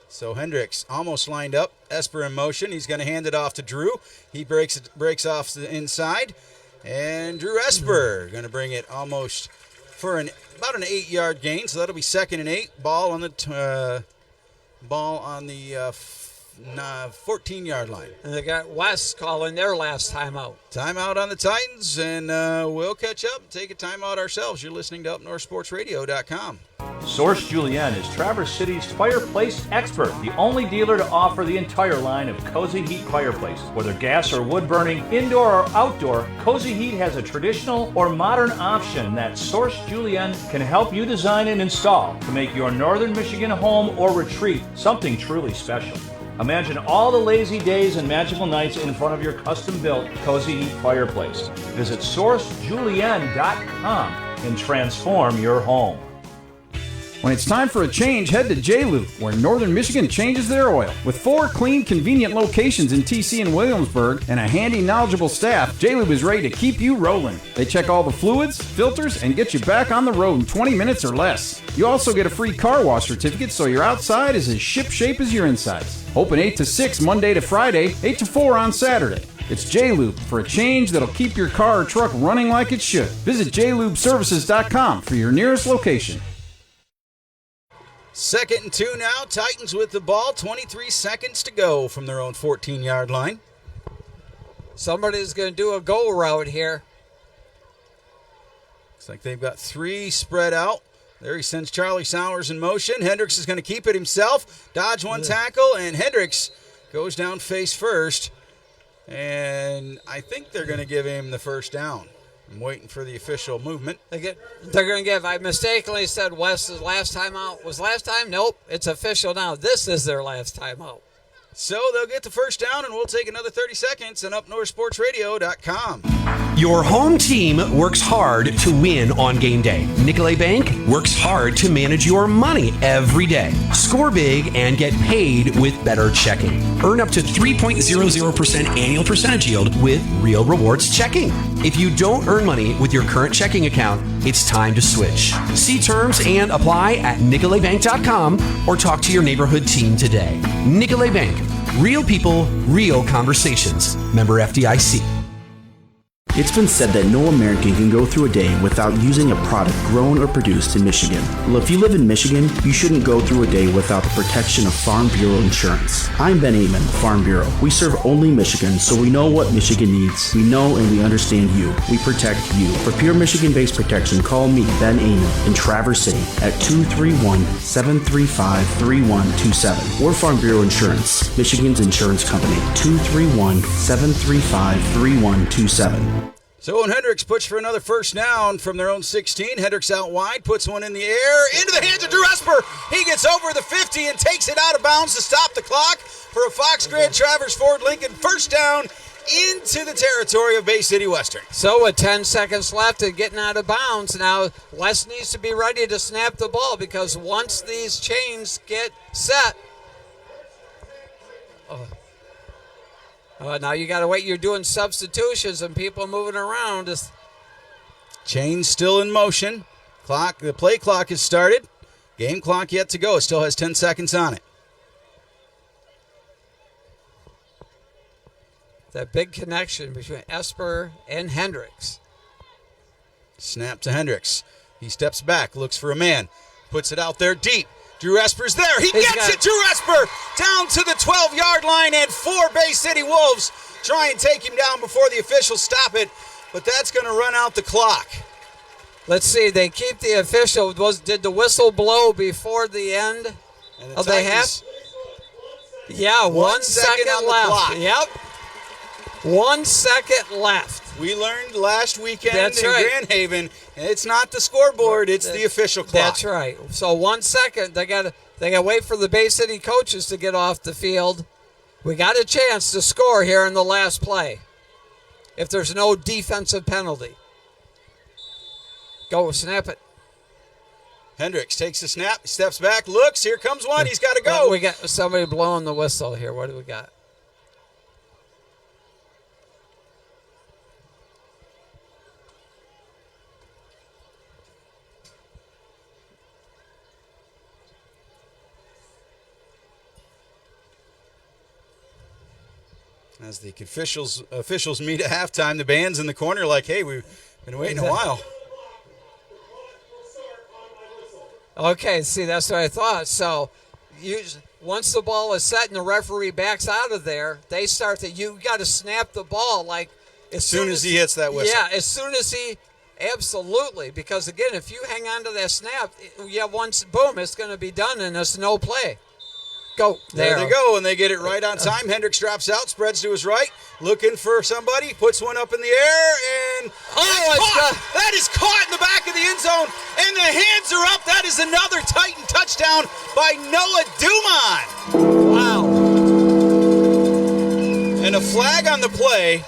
So Hendricks almost lined up. Esper in motion. He's going to hand it off to Drew. He breaks off the inside. And Drew Esper going to bring it almost for about an 8-yard gain. So that'll be 2nd and 8. Ball on the 14-yard line. And they got West calling their last timeout. Timeout on the Titans, and we'll catch up, take a timeout ourselves. You're listening to UpNorthSportsRadio.com. Source Julienne is Traverse City's fireplace expert, the only dealer to offer the entire line of Cozy Heat fireplaces. Whether gas or wood burning, indoor or outdoor, Cozy Heat has a traditional or modern option that Source Julienne can help you design and install to make your northern Michigan home or retreat something truly special. Imagine all the lazy days and magical nights in front of your custom-built Cozy Heat fireplace. Visit SourceJulienne.com and transform your home. When it's time for a change, head to J-Lube, where Northern Michigan changes their oil. With 4 clean, convenient locations in TC and Williamsburg and a handy, knowledgeable staff, J-Lube is ready to keep you rolling. They check all the fluids, filters, and get you back on the road in 20 minutes or less. You also get a free car wash certificate so your outside is as ship-shape as your insides. Open 8 to 6 Monday to Friday, 8 to 4 on Saturday. It's J-Lube for a change that'll keep your car or truck running like it should. Visit jlubeservices.com for your nearest location. 2nd and 2 now. Titans with the ball. 23 seconds to go from their own 14-yard line. Somebody's going to do a go route here. Looks like they've got 3 spread out. There he sends Charlie Sowers in motion. Hendricks is going to keep it himself. Dodge one tackle, and Hendricks goes down face first. And I think they're going to give him the first down. I'm waiting for the official movement. They're going to give. I mistakenly said West's last time out was last time. Nope, it's official now. This is their last time out. So they'll get the first down, and we'll take another 30 seconds on UpNorthSportsRadio.com. Your home team works hard to win on game day. Nicolet Bank works hard to manage your money every day. Score big and get paid with better checking. Earn up to 3.00% annual percentage yield with Real Rewards checking. If you don't earn money with your current checking account, it's time to switch. See terms and apply at nicoletbank.com or talk to your neighborhood team today. Nicolet Bank. Real people, real conversations. Member FDIC. It's been said that no American can go through a day without using a product grown or produced in Michigan. Well, if you live in Michigan, you shouldn't go through a day without the protection of Farm Bureau insurance. I'm Ben Amon, Farm Bureau. We serve only Michigan, so we know what Michigan needs. We know and we understand you. We protect you. For pure Michigan-based protection, call me, Ben Amon, in Traverse City at 231-735-3127. Or Farm Bureau Insurance, Michigan's insurance company, 231-735-3127. So when Hendricks puts for another first down from their own 16, Hendricks out wide, puts one in the air, into the hands of Drew Esper. He gets over the 50 and takes it out of bounds to stop the clock for a Fox Grant Travers Ford Lincoln first down into the territory of Bay City Western. So with 10 seconds left and getting out of bounds, now West needs to be ready to snap the ball, because once these chains get set, now you got to wait. You're doing substitutions and people moving around. Chains still in motion. The play clock has started. Game clock yet to go. It still has 10 seconds on it. That big connection between Esper and Hendricks. Snap to Hendricks. He steps back, looks for a man, puts it out there deep. Drew Esper's there. He gets it. Drew Esper down to the 12-yard line, and 4 Bay City Wolves try and take him down before the officials stop it, but that's going to run out the clock. Let's see. They keep the official. Did the whistle blow before the end of the half? Yeah, 1 second on the left. clock. Yep. 1 second left. We learned last weekend That's in right. Grand Haven, it's not the scoreboard, it's the official clock. That's right. So 1 second, they got to wait for the Bay City coaches to get off the field. We got a chance to score here in the last play, if there's no defensive penalty. Go, snap it. Hendricks takes the snap, steps back, looks, here comes one, he's got to go. We got somebody blowing the whistle here. What do we got? As the officials meet at halftime, the band's in the corner like, hey, we've been waiting a while. Okay, see, that's what I thought. So once the ball is set and the referee backs out of there, they start you got to snap the ball like as soon as he hits that whistle. Yeah, as soon as absolutely. Because, again, if you hang on to that snap, once, boom, it's going to be done and it's no play. Go. There they go, and they get it right on time. Hendricks drops out, spreads to his right, looking for somebody, puts one up in the air, and that is caught in the back of the end zone, and the hands are up. That is another Titan touchdown by Noah Dumont. Wow. And a flag on the play.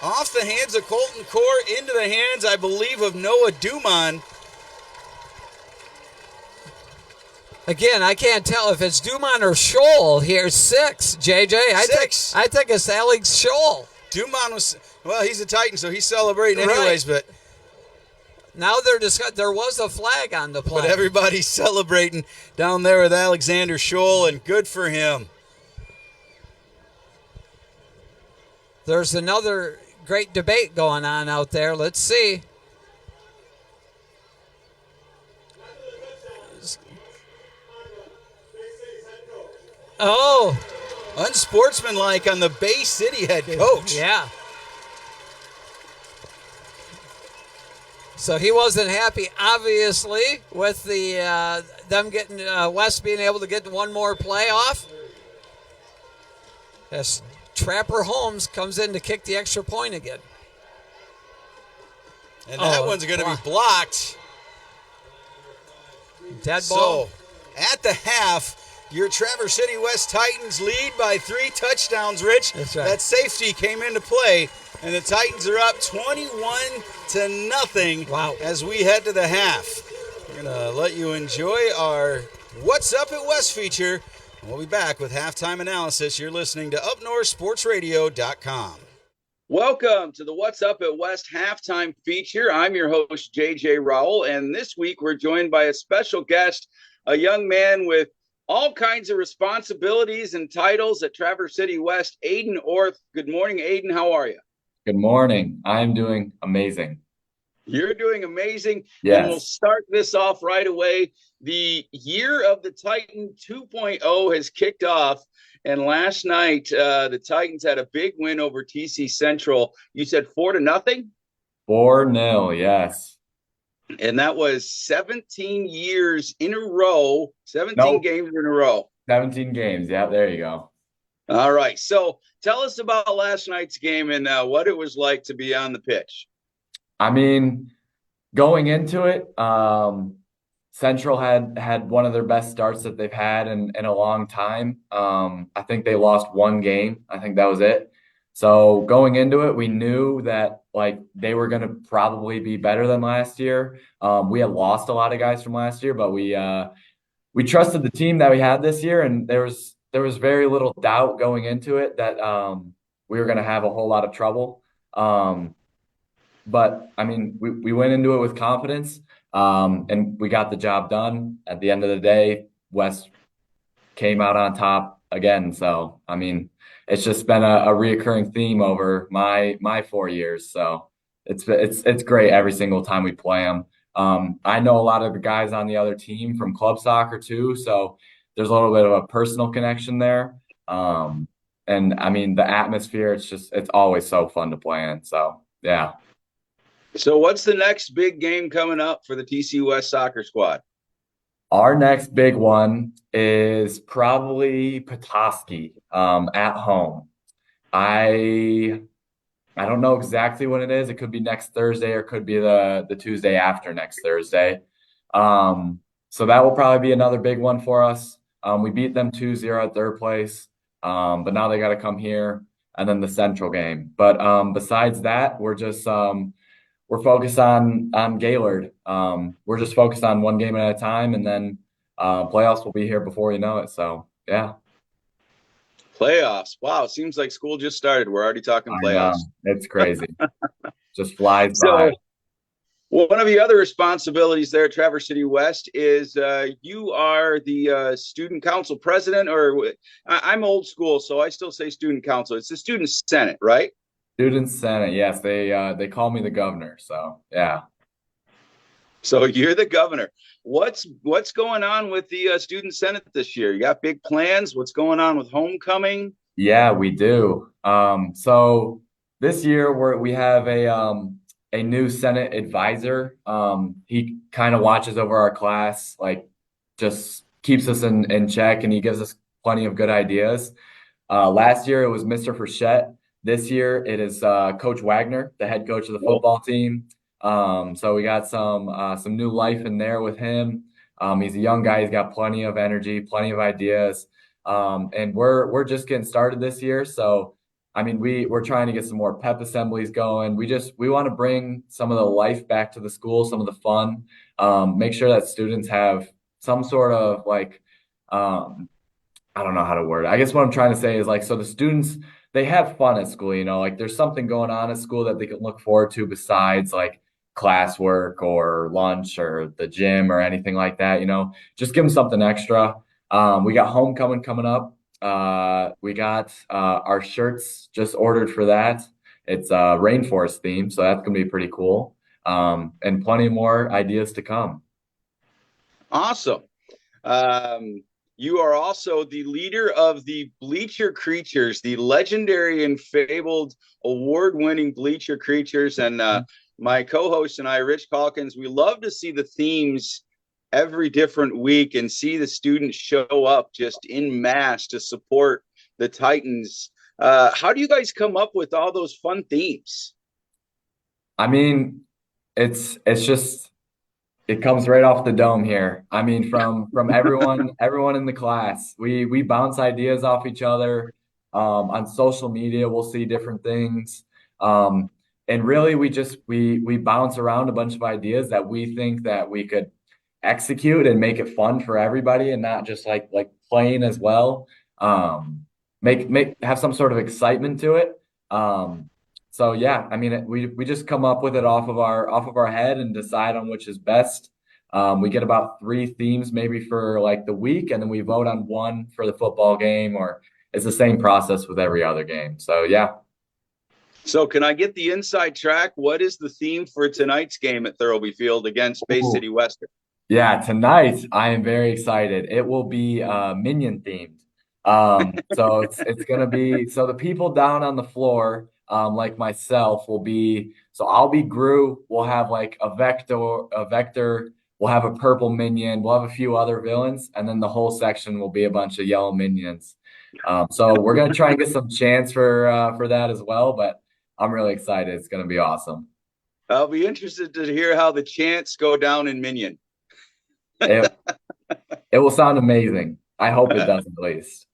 Off the hands of Colton Core into the hands, I believe, of Noah Dumont. Again, I can't tell if it's Dumont or Scholl here. 6, JJ. I think it's Alex Scholl. Dumont he's a Titan, so he's celebrating anyways, right. But now there was a flag on the play. But everybody's celebrating down there with Alexander Scholl, and good for him. There's another great debate going on out there. Let's see. Oh. Unsportsmanlike on the Bay City head coach. Yeah. So he wasn't happy, obviously, with them getting West being able to get one more play off. As Trapper Holmes comes in to kick the extra point again. And that one's going to be blocked. Dead ball. So, at the half, your Traverse City West Titans lead by 3 touchdowns, Rich. That's right. That safety came into play, and the Titans are up 21-0. Wow. As we head to the half. We're going to let you enjoy our What's Up at West feature. We'll be back with halftime analysis. You're listening to UpNorthSportsRadio.com. Welcome to the What's Up at West halftime feature. I'm your host, JJ Rowell, and this week we're joined by a special guest, a young man with all kinds of responsibilities and titles at Traverse City West. Aiden Orth. Good morning, Aiden. How are you? Good morning. I'm doing amazing. You're doing amazing. And we'll Yes. start this off right away. The year of the Titan 2.0 has kicked off. And last night, the Titans had a big win over TC Central. You said 4-0? 4-0, yes. And that was 17 years in a row, 17 Nope. games in a row. 17 games. Yeah, there you go. All right. So tell us about last night's game and what it was like to be on the pitch. I mean, going into it, Central had one of their best starts that they've had in a long time. I think they lost one game. I think that was it. So going into it, we knew that like they were going to probably be better than last year. We had lost a lot of guys from last year, but we trusted the team that we had this year, and there was very little doubt going into it that we were going to have a whole lot of trouble. But I mean, we went into it with confidence, and we got the job done. At the end of the day, West came out on top again. So I mean, it's just been a reoccurring theme over my 4 years. So it's great every single time we play them. I know a lot of the guys on the other team from club soccer too, so there's a little bit of a personal connection there. And I mean, the atmosphere, it's always so fun to play in. So yeah. So what's the next big game coming up for the TC West soccer squad? Our next big one is probably Petoskey at home. I don't know exactly when it is. It could be next Thursday or it could be the Tuesday after next Thursday. So that will probably be another big one for us. We beat them 2-0 at their place, but now they got to come here, and then the Central game. But besides that, we're focused on Gaylord. We're just focused on one game at a time, and then playoffs will be here before you know it. So yeah. Playoffs. Wow, it seems like school just started. We're already talking playoffs. It's crazy. Just flies by. One of the other responsibilities there at Traverse City West is you are the student council president, or I'm old school, so I still say student council. It's the student senate, right? Student senate, yes. They call me the governor, so yeah. So you're the governor. What's going on with the student senate this year? You got big plans? What's going on with homecoming? Yeah, we do. So this year we have a new senate advisor. He kind of watches over our class, like just keeps us in check, and he gives us plenty of good ideas. Last year it was Mr. Frechette. This year it is Coach Wagner, the head coach of the football team. So we got some new life in there with him. He's a young guy. He's got plenty of energy, plenty of ideas. And we're just getting started this year. So, I mean, we're trying to get some more pep assemblies going. We want to bring some of the life back to the school, some of the fun, make sure that students have some sort of like, I don't know how to word it. I guess what I'm trying to say is like, so the students, they have fun at school, like there's something going on at school that they can look forward to besides like classwork or lunch or the gym or anything like that, just give them something extra. We got homecoming coming up. We got our shirts just ordered for that. It's rainforest theme, so that's gonna be pretty cool. And plenty more ideas to come. Awesome. You are also the leader of the Bleacher Creatures, the legendary and fabled award-winning Bleacher Creatures. And my co-host and I, Rich Calkins, we love to see the themes every different week and see the students show up just in mass to support the Titans. How do you guys come up with all those fun themes? I mean, it's just it comes right off the dome here. I mean, from everyone in the class. We bounce ideas off each other. On social media, we'll see different things. And really we bounce around a bunch of ideas that we think that we could execute and make it fun for everybody and not just like playing as well. Have some sort of excitement to it. So yeah, I mean, we just come up with it off of our head and decide on which is best. We get about 3 themes maybe for like the week, and then we vote on one for the football game, or it's the same process with every other game. So yeah. So can I get the inside track? What is the theme for tonight's game at Thurlby Field against Bay City Western? Yeah, tonight I am very excited. It will be Minion themed. So it's gonna be, so the people down on the floor, like myself, will be, so I'll be Gru. We'll have like a Vector. We'll have a purple Minion. We'll have a few other villains, and then the whole section will be a bunch of yellow Minions. So we're gonna try and get some chants for that as well. But I'm really excited. It's gonna be awesome. I'll be interested to hear how the chants go down in Minion. It will sound amazing. I hope it does, at least.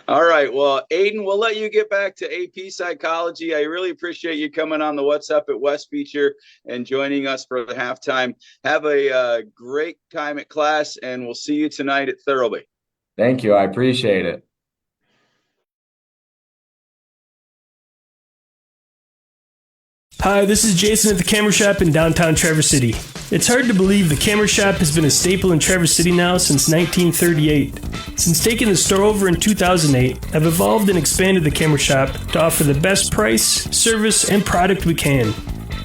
All right. Well, Aiden, we'll let you get back to AP Psychology. I really appreciate you coming on the What's Up at West feature and joining us for the halftime. Have a great time at class, and we'll see you tonight at Thurlby. Thank you. I appreciate it. Hi, this is Jason at the Camera Shop in downtown Traverse City. It's hard to believe the Camera Shop has been a staple in Traverse City now since 1938. Since taking the store over in 2008, I've evolved and expanded the Camera Shop to offer the best price, service, and product we can.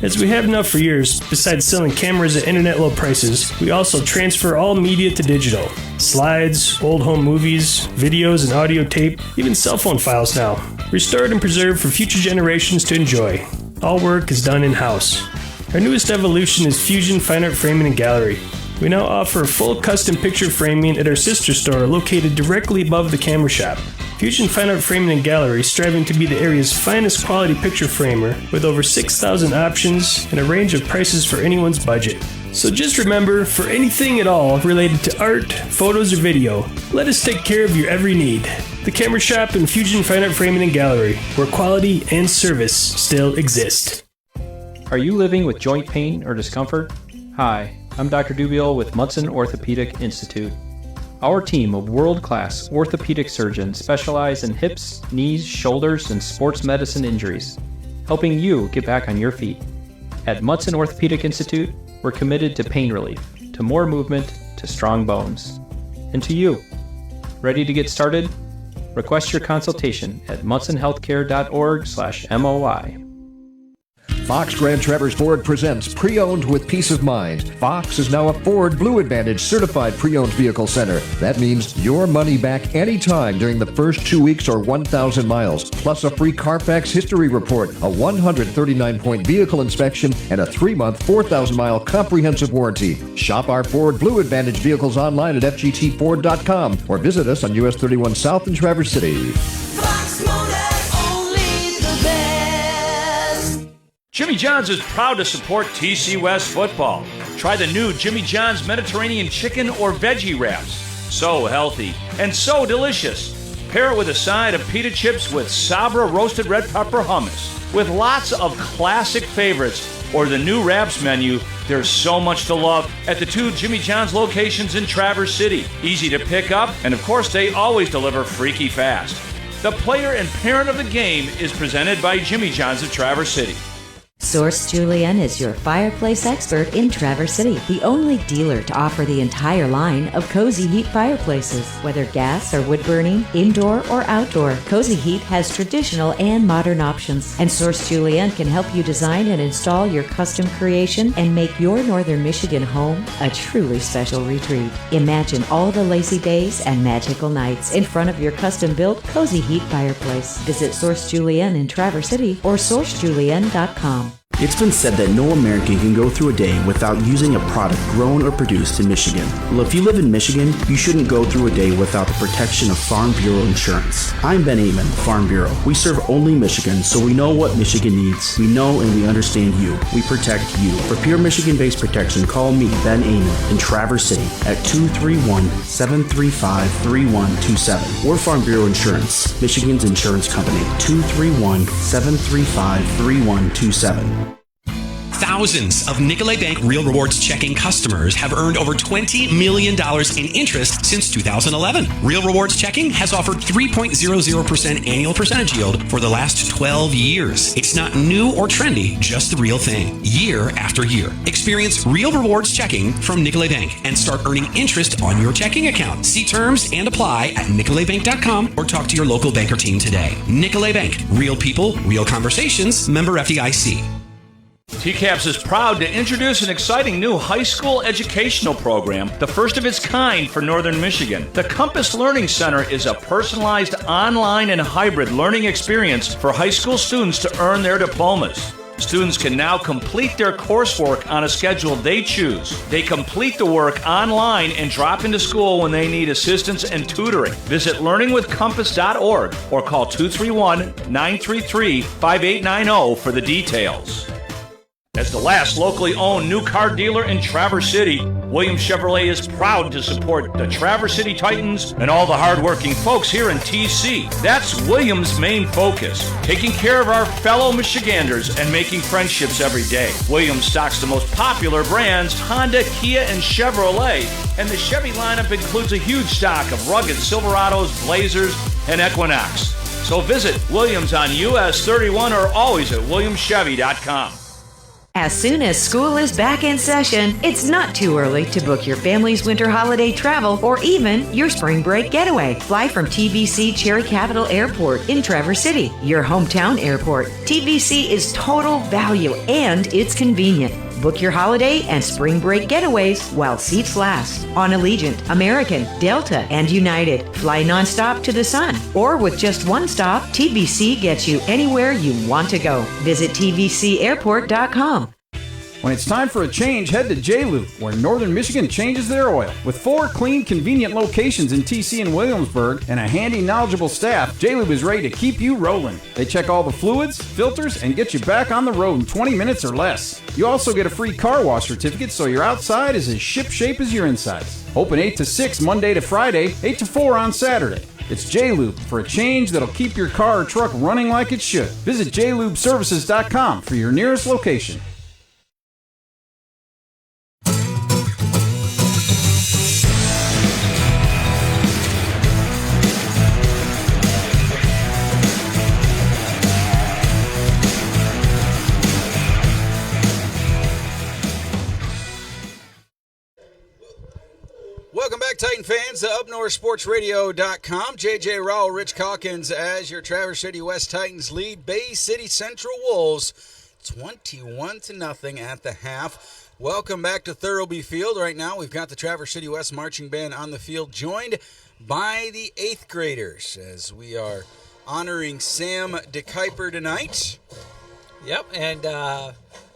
As we have now for years, besides selling cameras at internet low prices, we also transfer all media to digital. Slides, old home movies, videos and audio tape, even cell phone files now. Restored and preserved for future generations to enjoy. All work is done in-house. Our newest evolution is Fusion Fine Art Framing and Gallery. We now offer full custom picture framing at our sister store located directly above the Camera Shop. Fusion Fine Art Framing and Gallery, striving to be the area's finest quality picture framer with over 6,000 options and a range of prices for anyone's budget. So just remember, for anything at all related to art, photos, or video, let us take care of your every need. The Camera Shop and Fusion Fine Art Framing and Gallery, where quality and service still exist. Are you living with joint pain or discomfort? Hi, I'm Dr. Dubiel with Mudson Orthopedic Institute. Our team of world-class orthopedic surgeons specialize in hips, knees, shoulders, and sports medicine injuries, helping you get back on your feet. At Mudson Orthopedic Institute, we're committed to pain relief, to more movement, to strong bones. And to you. Ready to get started? Request your consultation at mudsonhealthcare.org/MOI. Fox Grand Traverse Ford presents Pre-Owned with Peace of Mind. Fox is now a Ford Blue Advantage certified pre-owned vehicle center. That means your money back anytime during the first 2 weeks or 1,000 miles, plus a free Carfax history report, a 139-point vehicle inspection, and a 3-month, 4,000-mile comprehensive warranty. Shop our Ford Blue Advantage vehicles online at fgtford.com or visit us on US 31 South in Traverse City. Jimmy John's is proud to support TC West football. Try the new Jimmy John's Mediterranean chicken or veggie wraps. So healthy and so delicious. Pair it with a side of pita chips with Sabra roasted red pepper hummus. With lots of classic favorites or the new wraps menu, there's so much to love at the 2 Jimmy John's locations in Traverse City. Easy to pick up, and of course they always deliver freaky fast. The player and parent of the game is presented by Jimmy John's of Traverse City. Source Julian is your fireplace expert in Traverse City, the only dealer to offer the entire line of Cozy Heat fireplaces. Whether gas or wood burning, indoor or outdoor, Cozy Heat has traditional and modern options, and Source Julian can help you design and install your custom creation and make your Northern Michigan home a truly special retreat. Imagine all the lazy days and magical nights in front of your custom-built Cozy Heat fireplace. Visit Source Julian in Traverse City or sourcejulian.com. It's been said that no American can go through a day without using a product grown or produced in Michigan. Well, if you live in Michigan, you shouldn't go through a day without the protection of Farm Bureau insurance. I'm Ben Amon, Farm Bureau. We serve only Michigan, so we know what Michigan needs. We know and we understand you. We protect you. For pure Michigan-based protection, call me, Ben Amon, in Traverse City at 231-735-3127. Or Farm Bureau Insurance, Michigan's insurance company, 231-735-3127. Thousands of Nicolay Bank Real Rewards checking customers have earned over $20 million in interest since 2011. Real Rewards checking has offered 3.00% annual percentage yield for the last 12 years. It's not new or trendy, just the real thing, year after year. Experience Real Rewards checking from Nicolay Bank and start earning interest on your checking account. See terms and apply at nicolaybank.com or talk to your local banker team today. Nicolay Bank, real people, real conversations, member FDIC. TCAPS is proud to introduce an exciting new high school educational program, the first of its kind for Northern Michigan. The Compass Learning Center is a personalized online and hybrid learning experience for high school students to earn their diplomas. Students can now complete their coursework on a schedule they choose. They complete the work online and drop into school when they need assistance and tutoring. Visit learningwithcompass.org or call 231-933-5890 for the details. As the last locally owned new car dealer in Traverse City, Williams Chevrolet is proud to support the Traverse City Titans and all the hardworking folks here in TC. That's Williams' main focus, taking care of our fellow Michiganders and making friendships every day. Williams stocks the most popular brands, Honda, Kia, and Chevrolet, and the Chevy lineup includes a huge stock of rugged Silverados, Blazers, and Equinox. So visit Williams on US 31 or always at williamschevy.com. As soon as school is back in session, it's not too early to book your family's winter holiday travel or even your spring break getaway. Fly from TVC Cherry Capital Airport in Traverse City, your hometown airport. TVC is total value and it's convenient. Book your holiday and spring break getaways while seats last on Allegiant, American, Delta, and United. Fly nonstop to the sun. Or with just one stop, TVC gets you anywhere you want to go. Visit tvcairport.com. When it's time for a change, head to J-Lube, where Northern Michigan changes their oil. With 4 clean, convenient locations in TC and Williamsburg and a handy, knowledgeable staff, J-Lube is ready to keep you rolling. They check all the fluids, filters, and get you back on the road in 20 minutes or less. You also get a free car wash certificate so your outside is as ship-shape as your insides. Open 8 to 6 Monday to Friday, 8 to 4 on Saturday. It's J-Lube for a change that'll keep your car or truck running like it should. Visit jlubeservices.com for your nearest location. Welcome back, Titan fans, to UpNorthSportsRadio.com. J.J. Rowell, Rich Calkins as your Traverse City West Titans lead Bay City Central Wolves 21-0 at the half. Welcome back to Thurlby Field. Right now we've got the Traverse City West Marching Band on the field, joined by the 8th graders as we are honoring Sam DeKuyper tonight. Yep, and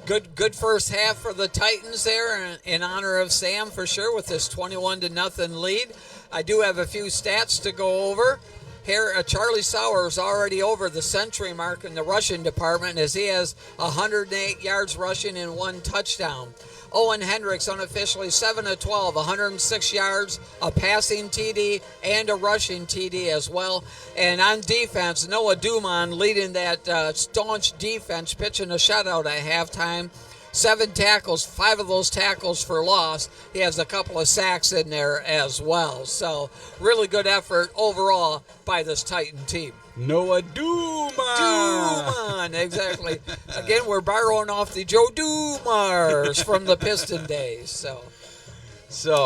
good first half for the Titans there in honor of Sam for sure with this 21-0 lead. I do have a few stats to go over. Here, Charlie Sauer is already over the century mark in the rushing department as he has 108 yards rushing and 1 touchdown. Owen Hendricks unofficially 7 of 12, 106 yards, a passing TD, and a rushing TD as well. And on defense, Noah Dumont leading that staunch defense, pitching a shutout at halftime. 7 tackles, 5 of those tackles for loss. He has a couple of sacks in there as well. So really good effort overall by this Titan team. Noah Dumont, exactly. Again, we're borrowing off the Joe Dumars from the Piston days. So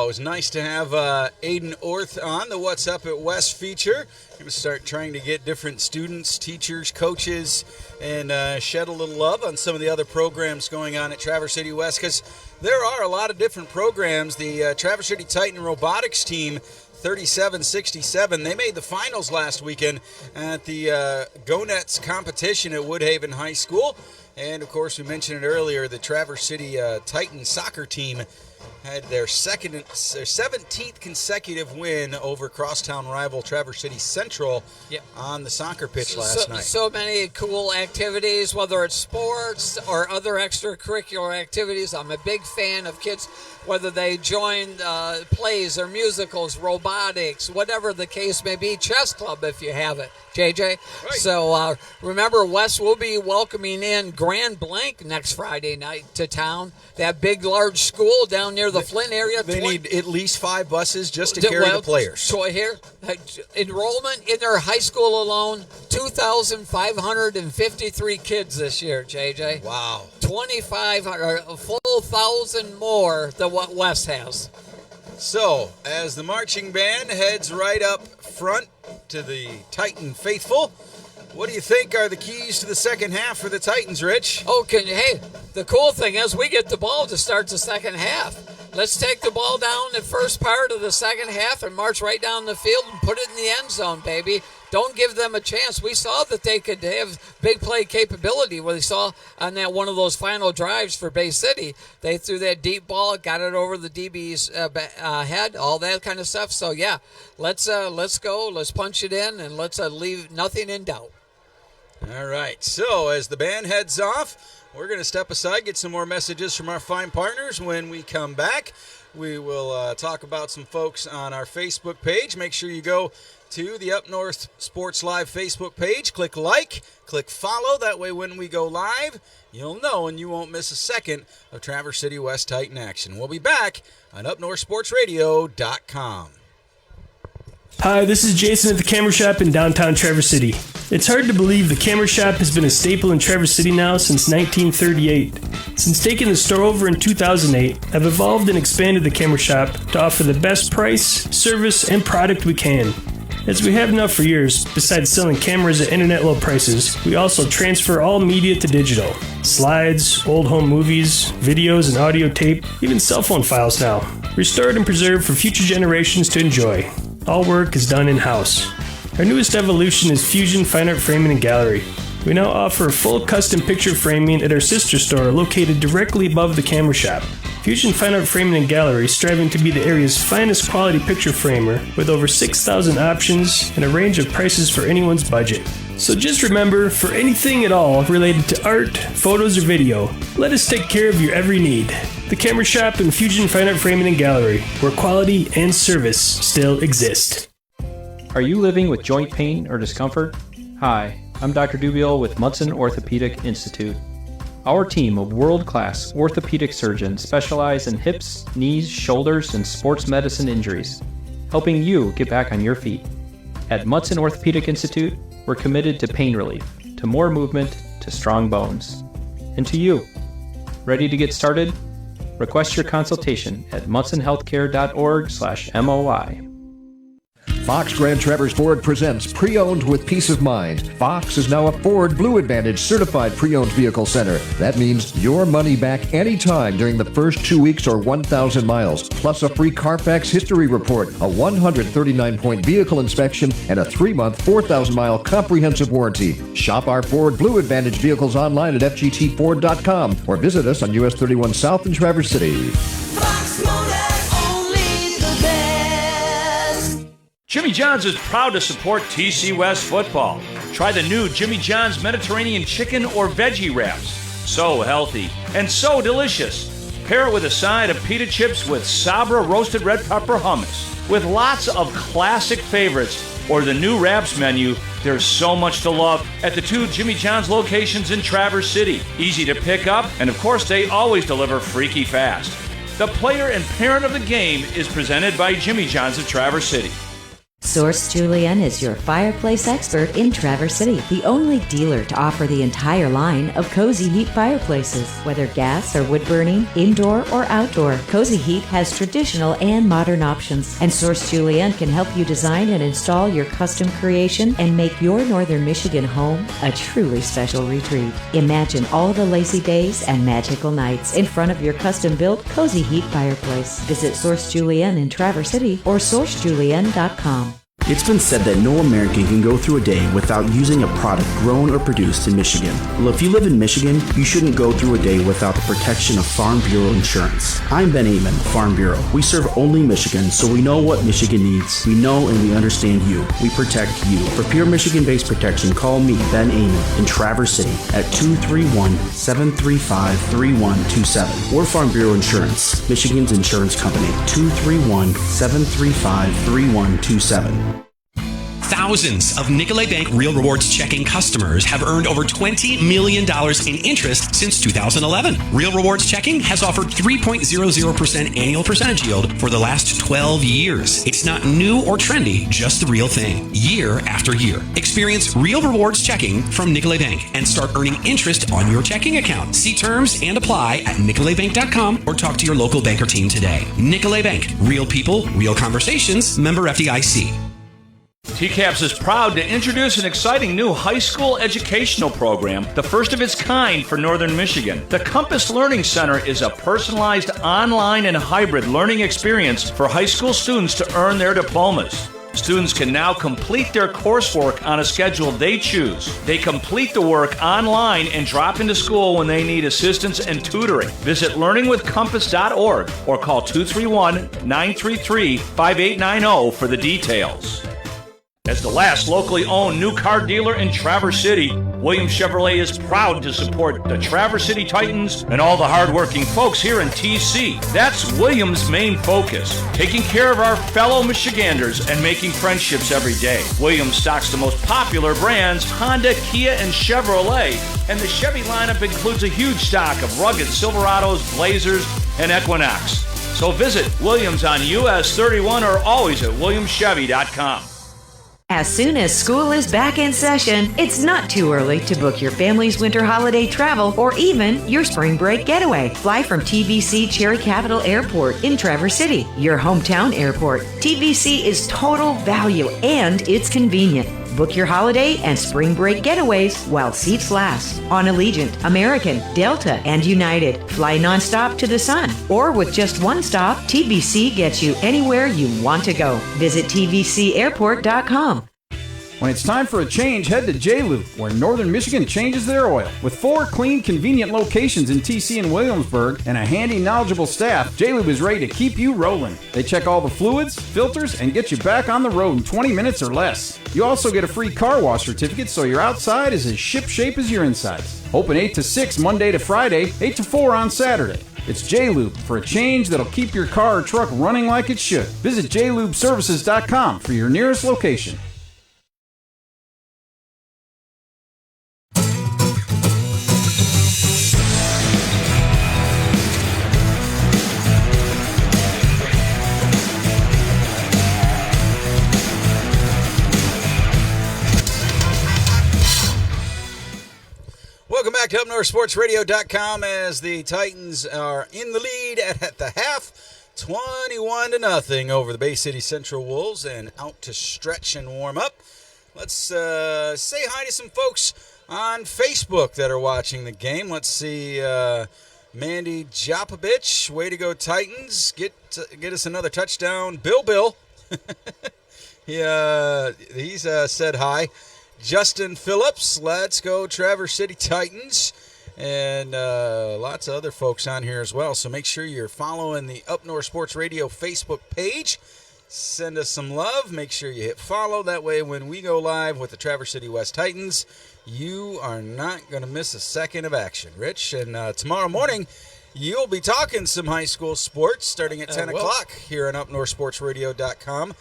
it was nice to have Aiden Orth on the What's Up at West feature. Going to start trying to get different students, teachers, coaches, and shed a little love on some of the other programs going on at Traverse City West, because there are a lot of different programs. The Traverse City Titan robotics team, 37-67. They made the finals last weekend at the Go-Nets competition at Woodhaven High School. And, of course, we mentioned it earlier, the Traverse City Titan soccer team had their 17th consecutive win over crosstown rival Traverse City Central on the soccer pitch last night. So many cool activities, whether it's sports or other extracurricular activities. I'm a big fan of kids, whether they join plays or musicals, robotics, whatever the case may be. Chess club, if you have it, JJ. Right. So remember, Wes will be welcoming in Grand Blanc next Friday night to town. That big, large school down near the Flint area. They need at least 5 buses just to carry the players. So here, enrollment in their high school alone, 2,553 kids this year, JJ. Wow. 2,500, a full 1,000 more than what West has. So, as the marching band heads right up front to the Titan faithful, what do you think are the keys to the second half for the Titans, Rich? Hey, the cool thing is we get the ball to start the second half. Let's take the ball down the first part of the second half and march right down the field and put it in the end zone, baby. Don't give them a chance. We saw that they could have big play capability. We saw on that one of those final drives for Bay City. They threw that deep ball, got it over the DB's head, all that kind of stuff. So, yeah, let's go. Let's punch it in, and let's leave nothing in doubt. All right. So, as the band heads off, we're going to step aside, get some more messages from our fine partners. When we come back, we will talk about some folks on our Facebook page. Make sure you go to the Up North Sports Live Facebook page. Click like, click follow. That way when we go live, you'll know and you won't miss a second of Traverse City West Titan action. We'll be back on UpNorthSportsRadio.com. Hi, this is Jason at the Camera Shop in downtown Traverse City. It's hard to believe the Camera Shop has been a staple in Traverse City now since 1938. Since taking the store over in 2008, I've evolved and expanded the Camera Shop to offer the best price, service, and product we can. As we have now for years, besides selling cameras at internet low prices, we also transfer all media to digital. Slides, old home movies, videos and audio tape, even cell phone files now. Restored and preserved for future generations to enjoy. All work is done in-house. Our newest evolution is Fusion Fine Art Framing and Gallery. We now offer full custom picture framing at our sister store located directly above the Camera Shop. Fusion Fine Art Framing and Gallery, striving to be the area's finest quality picture framer with over 6,000 options and a range of prices for anyone's budget. So just remember, for anything at all related to art, photos, or video, let us take care of your every need. The Camera Shop and Fusion Fine Art Framing and Gallery, where quality and service still exist. Are you living with joint pain or discomfort? Hi, I'm Dr. Dubiel with Munson Orthopedic Institute. Our team of world-class orthopedic surgeons specialize in hips, knees, shoulders, and sports medicine injuries, helping you get back on your feet. At Munson Orthopedic Institute, we're committed to pain relief, to more movement, to strong bones. And to you. Ready to get started? Request your consultation at munsonhealthcare.org/MOI. Fox Grand Traverse Ford presents Pre-Owned with Peace of Mind. Fox is now a Ford Blue Advantage certified pre-owned vehicle center. That means your money back anytime during the first 2 weeks or 1,000 miles, plus a free Carfax history report, a 139-point vehicle inspection, and a 3-month, 4,000-mile comprehensive warranty. Shop our Ford Blue Advantage vehicles online at fgtford.com or visit us on US 31 South in Traverse City. Fox Motor, only the best. Jimmy John's is proud to support TC West football. Try the new Jimmy John's Mediterranean chicken or veggie wraps. So healthy and so delicious. Pair it with a side of pita chips with Sabra roasted red pepper hummus. With lots of classic favorites or the new wraps menu, there's so much to love at the 2 Jimmy John's locations in Traverse City. Easy to pick up, and of course they always deliver freaky fast. The player and parent of the game is presented by Jimmy John's of Traverse City. Source Julian is your fireplace expert in Traverse City, the only dealer to offer the entire line of Cozy Heat fireplaces. Whether gas or wood burning, indoor or outdoor, Cozy Heat has traditional and modern options, and Source Julian can help you design and install your custom creation and make your Northern Michigan home a truly special retreat. Imagine all the lazy days and magical nights in front of your custom-built Cozy Heat fireplace. Visit Source Julian in Traverse City or sourcejulian.com. It's been said that no American can go through a day without using a product grown or produced in Michigan. Well, if you live in Michigan, you shouldn't go through a day without the protection of Farm Bureau insurance. I'm Ben Amon, Farm Bureau. We serve only Michigan, so we know what Michigan needs. We know and we understand you. We protect you. For pure Michigan-based protection, call me, Ben Amon, in Traverse City at 231-735-3127. Or Farm Bureau Insurance, Michigan's insurance company, 231-735-3127. Thousands of Nicolay Bank Real Rewards checking customers have earned over $20 million in interest since 2011. Real Rewards checking has offered 3.00% annual percentage yield for the last 12 years. It's not new or trendy, just the real thing, year after year. Experience Real Rewards checking from Nicolay Bank and start earning interest on your checking account. See terms and apply at nicolaybank.com or talk to your local banker team today. Nicolay Bank, real people, real conversations, member FDIC. TCAPS is proud to introduce an exciting new high school educational program, the first of its kind for Northern Michigan. The Compass Learning Center is a personalized online and hybrid learning experience for high school students to earn their diplomas. Students can now complete their coursework on a schedule they choose. They complete the work online and drop into school when they need assistance and tutoring. Visit learningwithcompass.org or call 231-933-5890 for the details. As the last locally owned new car dealer in Traverse City, Williams Chevrolet is proud to support the Traverse City Titans and all the hardworking folks here in TC. That's Williams' main focus, taking care of our fellow Michiganders and making friendships every day. Williams stocks the most popular brands, Honda, Kia, and Chevrolet, and the Chevy lineup includes a huge stock of rugged Silverados, Blazers, and Equinox. So visit Williams on US 31 or always at williamschevy.com. As soon as school is back in session, it's not too early to book your family's winter holiday travel or even your spring break getaway. Fly from TVC Cherry Capital Airport in Traverse City, your hometown airport. TVC is total value and it's convenient. Book your holiday and spring break getaways while seats last on Allegiant, American, Delta, and United. Fly nonstop to the sun. Or with just one stop, TVC gets you anywhere you want to go. Visit tvcairport.com. When it's time for a change, head to J-Lube, where Northern Michigan changes their oil. With 4 clean, convenient locations in TC and Williamsburg and a handy, knowledgeable staff, J-Lube is ready to keep you rolling. They check all the fluids, filters, and get you back on the road in 20 minutes or less. You also get a free car wash certificate so your outside is as ship-shape as your insides. Open 8 to 6 Monday to Friday, 8 to 4 on Saturday. It's J-Lube for a change that'll keep your car or truck running like it should. Visit jlubeservices.com for your nearest location. Welcome back to UpNorthSportsRadio.com as the Titans are in the lead at the half, 21-0 over the Bay City Central Wolves, and out to stretch and warm up. Let's say hi to some folks on Facebook that are watching the game. Let's see, Mandy Jopovich, way to go Titans, get us another touchdown. Bill, he's said hi. Justin Phillips, let's go Traverse City Titans, and lots of other folks on here as well. So make sure you're following the Up North Sports Radio Facebook page. Send us some love. Make sure you hit follow. That way when we go live with the Traverse City West Titans, you are not going to miss a second of action, Rich. And tomorrow morning, you'll be talking some high school sports starting at 10 o'clock here on UpNorthSportsRadio.com.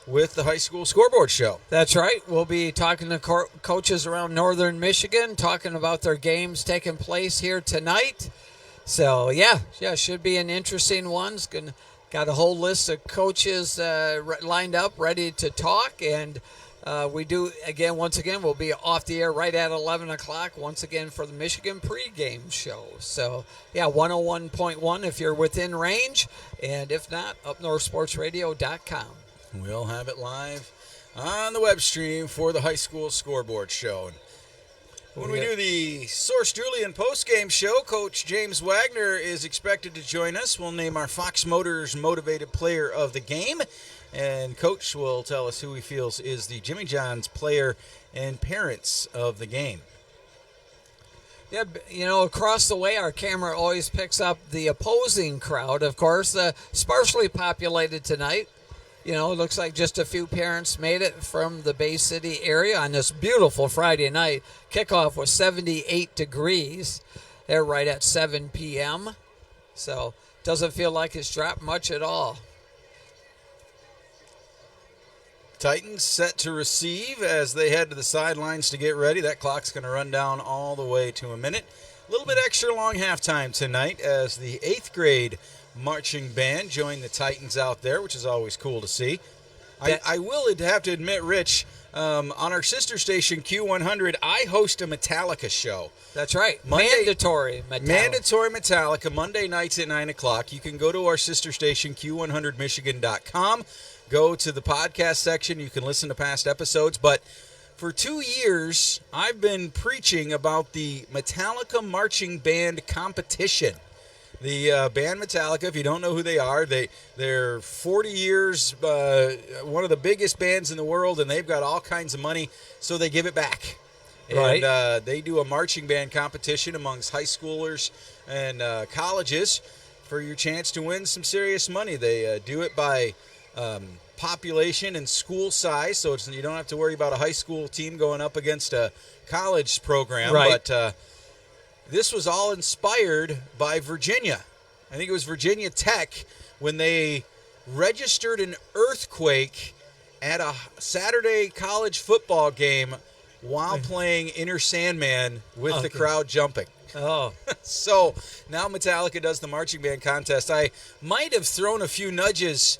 with the high school scoreboard show. That's right. We'll be talking to coaches around Northern Michigan, talking about their games taking place here tonight. So, yeah, should be an interesting one. Got a whole list of coaches lined up, ready to talk. And once again, we'll be off the air right at 11 o'clock, once again, for the Michigan pregame show. So, 101.1 if you're within range. And if not, UpNorthSportsRadio.com. We'll have it live on the web stream for the high school scoreboard show. When we do the Source Julian postgame show, Coach James Wagner is expected to join us. We'll name our Fox Motors Motivated Player of the Game. and Coach will tell us who he feels is the Jimmy John's player and parents of the game. Yeah, across the way, our camera always picks up the opposing crowd, of course. Sparsely populated tonight. It looks like just a few parents made it from the Bay City area on this beautiful Friday night. Kickoff was 78 degrees. They're right at 7 p.m. So doesn't feel like it's dropped much at all. Titans set to receive as they head to the sidelines to get ready. That clock's going to run down all the way to a minute. A little bit extra long halftime tonight as the 8th grade marching band join the Titans out there, which is always cool to see. I will have to admit, Rich, on our sister station Q100, I host a Metallica show. That's right. Mandatory Metallica, Monday nights at 9 o'clock. You can go to our sister station, Q100Michigan.com. Go to the podcast section. You can listen to past episodes. But for 2 years, I've been preaching about the Metallica Marching Band competition. The band Metallica, if you don't know who they are, they're 40 years, one of the biggest bands in the world, and they've got all kinds of money, so they give it back. Right. And they do a marching band competition amongst high schoolers and colleges for your chance to win some serious money. They do it by population and school size, so you don't have to worry about a high school team going up against a college program. Right. But this was all inspired by Virginia. I think it was Virginia Tech when they registered an earthquake at a Saturday college football game while playing Inner Sandman with the crowd jumping. Oh. So now Metallica does the marching band contest. I might have thrown a few nudges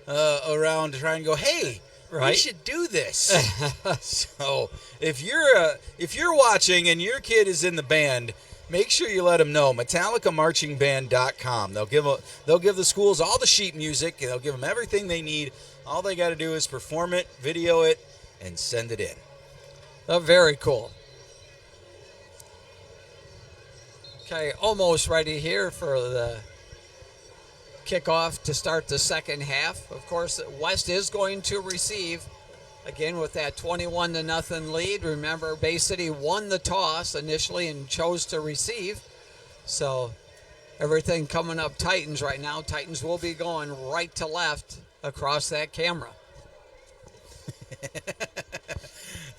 around to try and go, hey, we should do this. So if you're watching and your kid is in the band, make sure you let them know. MetallicaMarchingBand.com. They'll give the schools all the sheet music. They'll give them everything they need. All they got to do is perform it, video it, and send it in. Oh, very cool. Okay, almost ready here for the kickoff to start the second half. Of course, West is going to receive, again, with that 21-0 lead. Remember, Bay City won the toss initially and chose to receive. So everything coming up Titans right now. Titans will be going right to left across that camera.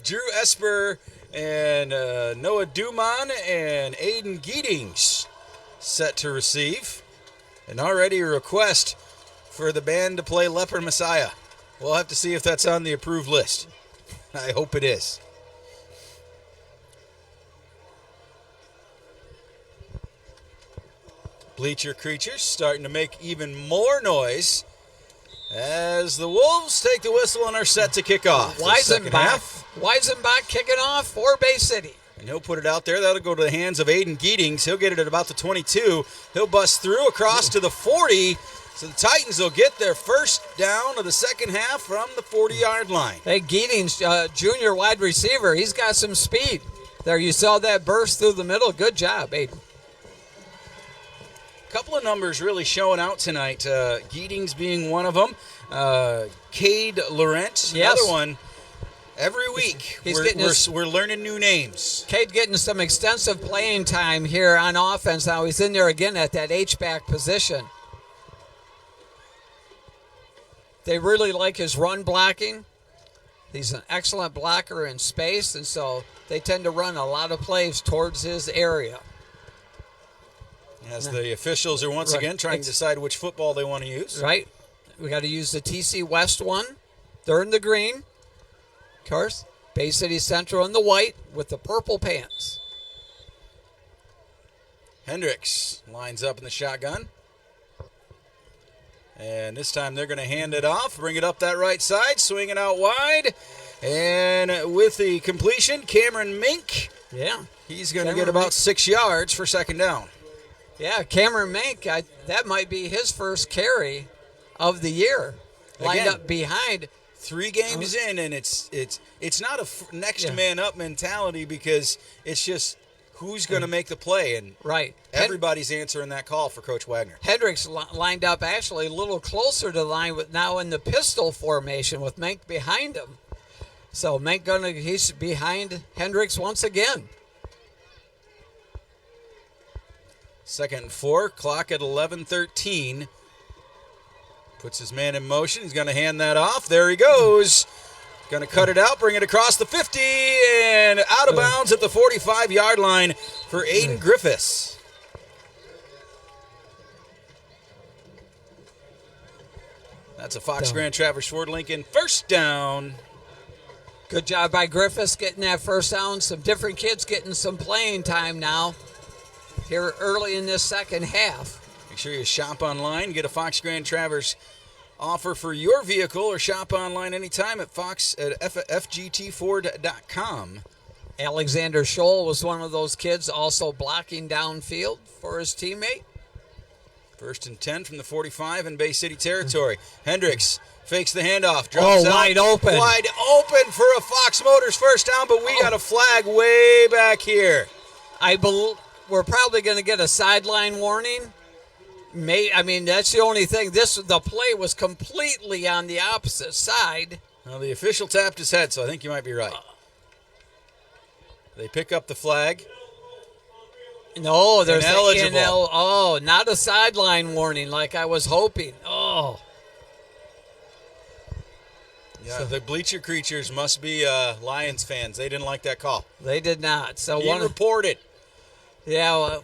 Drew Esper and Noah Duman and Aiden Gietings set to receive. And already a request for the band to play Leper Messiah. We'll have to see if that's on the approved list. I hope it is. Bleacher Creatures starting to make even more noise as the Wolves take the whistle and are set to kick off. Weisenbach kicking off for Bay City. And he'll put it out there. That'll go to the hands of Aiden Gietings. He'll get it at about the 22. He'll bust through across to the 40. So the Titans will get their first down of the second half from the 40-yard line. Hey, Gietings, junior wide receiver, he's got some speed. There, you saw that burst through the middle. Good job, Aiden. A couple of numbers really showing out tonight. Gietings being one of them. Cade Laurent, another one. Every week, we're learning new names. Cade getting some extensive playing time here on offense. Now he's in there again at that H-back position. They really like his run blocking. He's an excellent blocker in space, and so they tend to run a lot of plays towards his area. As the officials are once again trying to decide which football they want to use. Right. We got to use the TC West one. They're in the green. Of course, Bay City Central in the white with the purple pants. Hendricks lines up in the shotgun. And this time they're going to hand it off, bring it up that right side, swing it out wide. And with the completion, Cameron Mink. Yeah. He's going to get about 6 yards for second down. Yeah, Cameron Mink, that might be his first carry of the year. Lined up behind. 3 games in, and it's not a next man up mentality because it's just who's going to make the play, and right. everybody's answering that call for Coach Wagner. Hendricks lined up actually a little closer to the line, with now in the pistol formation with Menk behind him. So Menk he's behind Hendricks once again. 2nd and 4, clock at 11:13. Puts his man in motion. He's going to hand that off. There he goes. Going to cut it out, bring it across the 50, and out of bounds at the 45-yard line for Aiden Griffiths. That's a Fox Grand Traverse Ford Lincoln first down. Good job by Griffiths getting that first down. Some different kids getting some playing time now here early in this second half. Make sure you shop online, get a Fox Grand Traverse offer for your vehicle, or shop online anytime at fgtford.com. Alexander Scholl was one of those kids also blocking downfield for his teammate. 1st and 10 from the 45 in Bay City territory. Hendricks fakes the handoff, drops out. Wide open. Wide open for a Fox Motors first down, but we got a flag way back here. We're probably going to get a sideline warning. That's the only thing. The play was completely on the opposite side. Well, the official tapped his head, so I think you might be right. They pick up the flag. No, there's ineligible. Not a sideline warning like I was hoping. Oh. Yeah, the bleacher creatures must be Lions fans. They didn't like that call. They did not. So he reported. Yeah,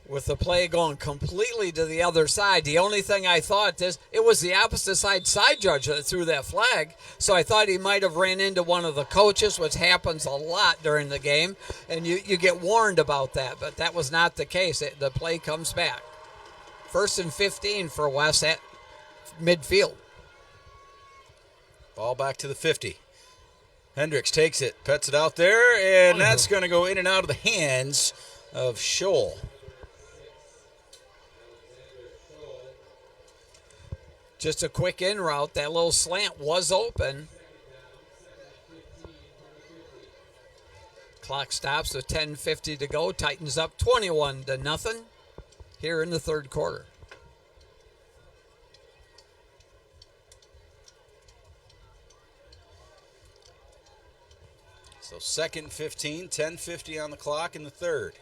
with the play going completely to the other side, the only thing I thought it was the opposite side judge that threw that flag. So I thought he might have ran into one of the coaches, which happens a lot during the game, and you get warned about that. But that was not the case. The play comes back. 1st and 15 for Wes at midfield. Ball back to the 50. Hendricks takes it, pets it out there, and that's going to go in and out of the hands of Scholl. Just a quick in route. That little slant was open. Clock stops with 10:50 to go. Titans up 21-0 here in the third quarter. So 2nd 15, 10:50 on the clock in the third.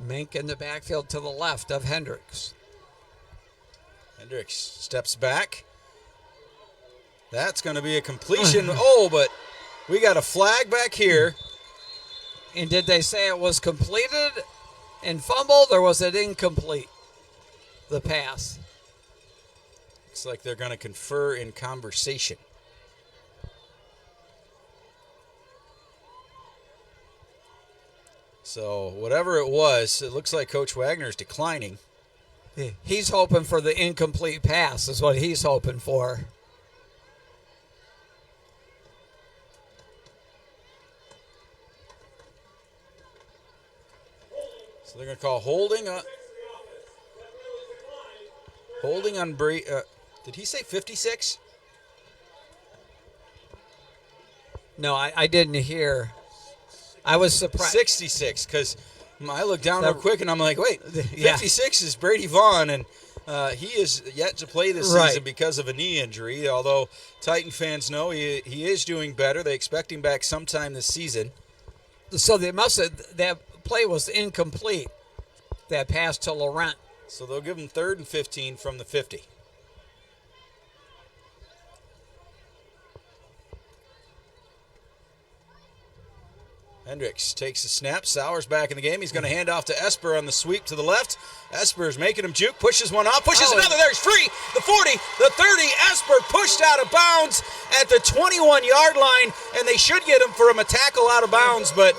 Mink in the backfield to the left of Hendricks. Hendricks steps back. That's going to be a completion. But we got a flag back here. And did they say it was completed and fumbled, or was it incomplete, the pass? Looks like they're going to confer in conversation. So whatever it was, it looks like Coach Wagner's declining. He's hoping for the incomplete pass is what he's hoping for. So they're going to call holding on Brady. Did he say 56? No, I didn't hear. I was surprised. 66, because I looked down real quick and I'm like, wait, 56 is Brady Vaughn, and he is yet to play this season because of a knee injury, although Titan fans know he is doing better. They expect him back sometime this season. So they must have, that play was incomplete, that pass to Laurent. So they'll give him 3rd and 15 from the 50. Hendricks takes a snap. Sauer's back in the game. He's going to hand off to Esper on the sweep to the left. Esper's making him juke. Pushes one off. Pushes another. There's free. The 40, the 30. Esper pushed out of bounds at the 21-yard line, and they should get him for a tackle out of bounds, but...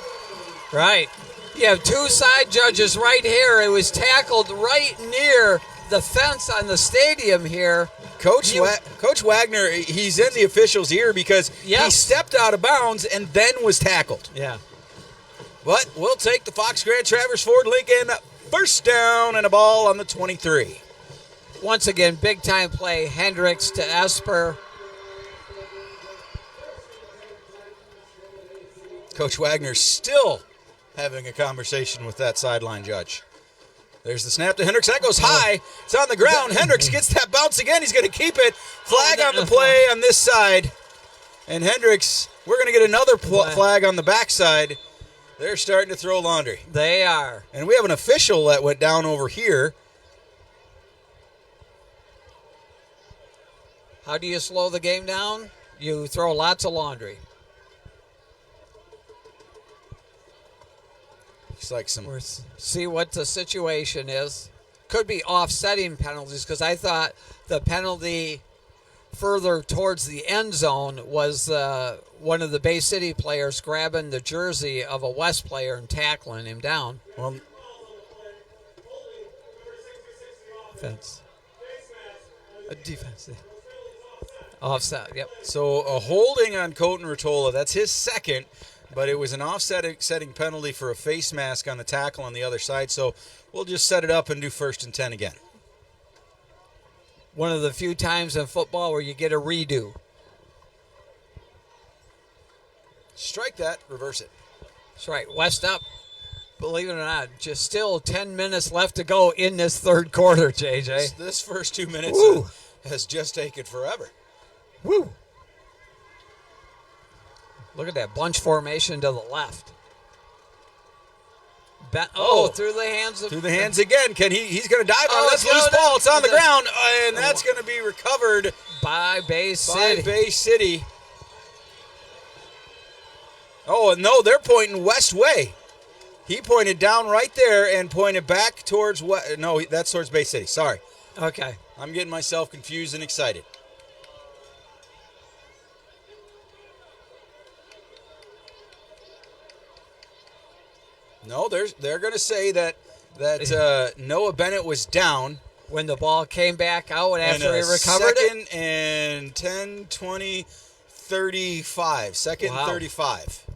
Right. You have two side judges right here. It was tackled right near the fence on the stadium here. Coach Wagner, he's in the official's ear because he stepped out of bounds and then was tackled. Yeah. But we'll take the Fox Grand Traverse Ford Lincoln first down and a ball on the 23. Once again, big-time play. Hendricks to Coach Wagner still having a conversation with that sideline judge. There's the snap to Hendricks. That goes high. It's on the ground. Hendricks gets that bounce again. He's going to keep it. Flag on the play on this side. And Hendricks, we're going to get another flag on the backside. They're starting to throw laundry. They are. And we have an official that went down over here. How do you slow the game down? You throw lots of laundry. Looks like some. See what the situation is. Could be offsetting penalties because I thought the penalty further towards the end zone was one of the Bay City players grabbing the jersey of a West player and tackling him down. Well, defense. A defense. Offset, yep. So a holding on Colton Rottola. That's his second, but it was an offsetting penalty for a face mask on the tackle on the other side. So we'll just set it up and do 1st and 10 again. One of the few times in football where you get a redo. Strike that, reverse it. That's right, West up. Believe it or not, just still 10 minutes left to go in this third quarter, JJ. This first 2 minutes has just taken forever. Woo! Look at that bunch formation to the left. Through the hands of... Through the hands again. He's going to dive on this loose ball. It's on the ground, and that's going to be recovered by Bay City. Oh, no, they're pointing west way. He pointed down right there and pointed back towards what? No, that's towards Bay City. Sorry. Okay. I'm getting myself confused and excited. No, they're going to say that Noah Bennett was down when the ball came back out after he recovered it. Second and 10, 20, 35. Second and 35.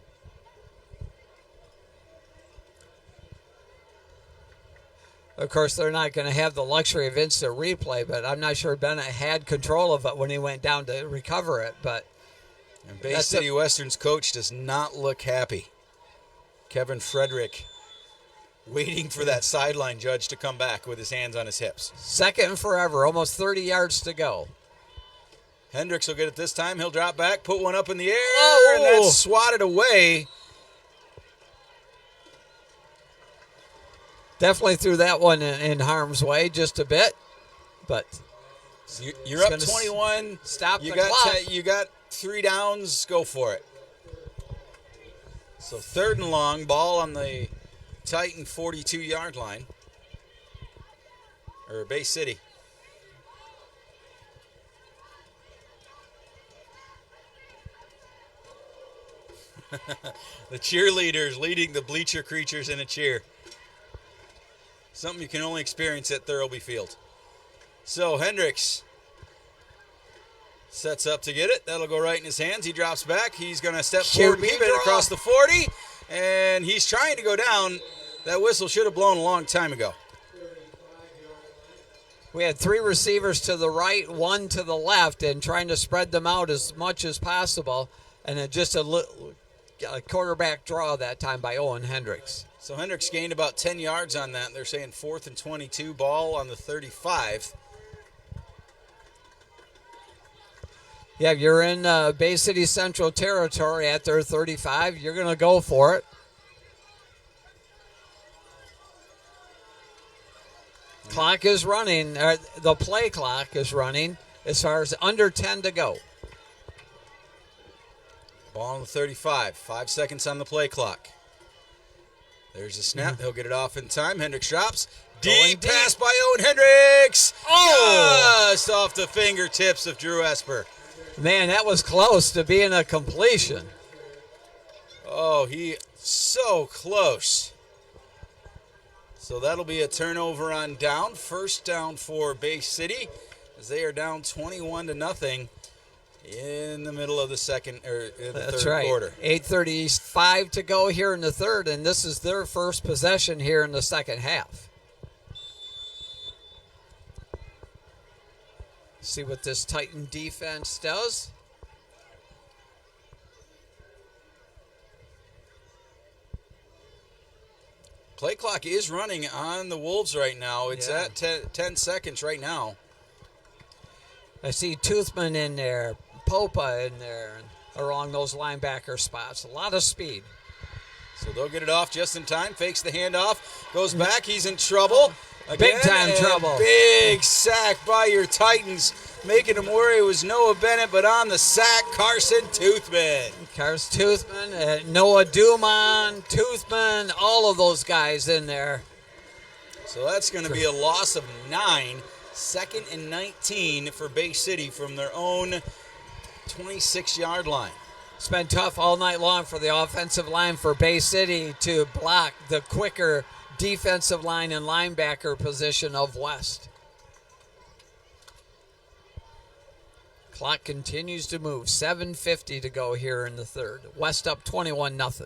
Of course, they're not going to have the luxury of instant replay, but I'm not sure Bennett had control of it when he went down to recover it. But and Bay City Western's coach does not look happy. Kevin Frederick waiting for that sideline judge to come back with his hands on his hips. Second and forever, almost 30 yards to go. Hendricks will get it this time. He'll drop back, put one up in the air, and that's swatted away. Definitely threw that one in harm's way just a bit, but you're up 21. Stop the clock. You got 3 downs. Go for it. So 3rd and long, ball on the Titan 42-yard line, or Bay City. The cheerleaders leading the bleacher creatures in a cheer. Something you can only experience at Thurlby Field. So Hendricks sets up to get it. That'll go right in his hands. He drops back. He's going to step forward, keep it across the 40, and he's trying to go down. That whistle should have blown a long time ago. We had 3 receivers to the right, 1 to the left, and trying to spread them out as much as possible, and then just a quarterback draw that time by Owen Hendricks. So Hendricks gained about 10 yards on that. They're saying 4th and 22, ball on the 35. Yeah, you're in Bay City Central territory at their 35. You're going to go for it. Clock is running. The play clock is running as far as under 10 to go. Ball on the 35. 5 seconds on the play clock. There's a snap. He'll get it off in time. Hendricks drops. Deep pass by Owen Hendricks. Just off the fingertips of Drew Esper. Man, that was close to being a completion. Oh, he so close. So that'll be a turnover on down. 1st down for Bay City as they are down 21-0 in the middle of the third quarter. 8:35 to go here in the third, and this is their first possession here in the second half. See what this Titan defense does. Play clock is running on the Wolves right now. It's at 10 seconds right now. I see Toothman in there, Popa in there, along those linebacker spots. A lot of speed. So they'll get it off just in time. Fakes the handoff. Goes back. He's in trouble. Again, Big time trouble. Big sack by your Titans. Making him worry was Noah Bennett, but on the sack, Carson Toothman. Carson Toothman, Noah Dumont, Toothman, all of those guys in there. So that's going to be a loss of 9. 2nd and 19 for Bay City from their own 26-yard line. It's been tough all night long for the offensive line for Bay City to block the quicker defensive line and linebacker position of West. Clock continues to move. 7:50 to go here in the third. West up 21-0.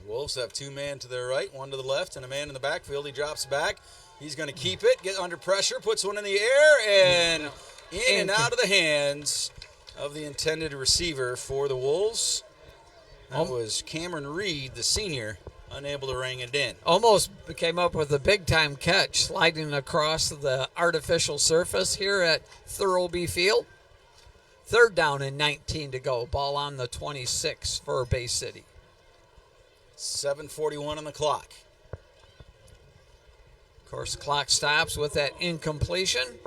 Wolves have 2 men to their right, 1 to the left, and a man in the backfield. He drops back. He's going to keep it, get under pressure, puts one in the air, and in and out of the hands of the intended receiver for the Wolves. That was Cameron Reed, the senior, unable to ring it in. Almost came up with a big-time catch, sliding across the artificial surface here at Thurlby Field. 3rd down and 19 to go. Ball on the 26 for Bay City. 7:41 on the clock. Of course, the clock stops with that incompletion.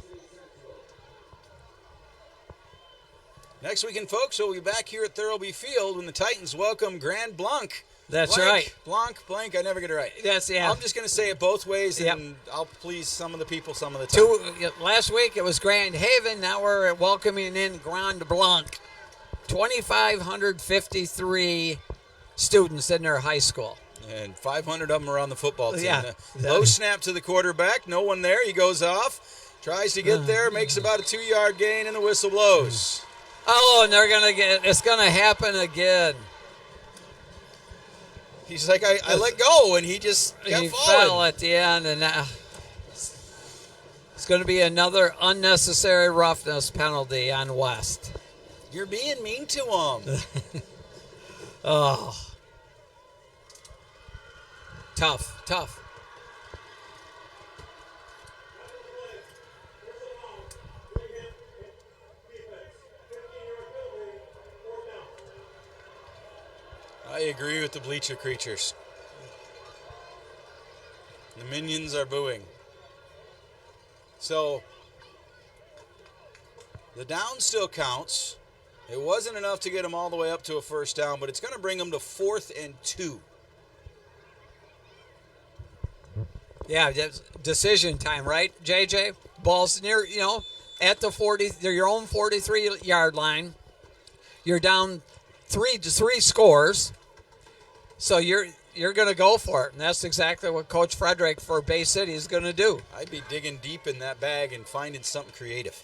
Next weekend, folks, we'll be back here at Thurlby Field when the Titans welcome Grand Blanc. That's right. Blanc, I never get it right. Yes, yeah. I'm just going to say it both ways, and I'll please some of the people some of the time. Last week it was Grand Haven. Now we're welcoming in Grand Blanc. 2,553 students in their high school. And 500 of them are on the football team. Yeah. Low snap to the quarterback. No one there. He goes off. Tries to get there. Makes about a 2-yard gain, and the whistle blows. Oh, and it's going to happen again. He's like, I let go, and he just kept falling. Fell at the end, and it's going to be another unnecessary roughness penalty on West. You're being mean to him. Oh. Tough. I agree with the bleacher creatures. The minions are booing. So, the down still counts. It wasn't enough to get them all the way up to a 1st down, but it's going to bring them to 4th and 2. Yeah, decision time, right, JJ? Ball's near, at the 40, your own 43-yard line. You're down three scores, so you're going to go for it, and that's exactly what Coach Frederick for Bay City is going to do. I'd be digging deep in that bag and finding something creative.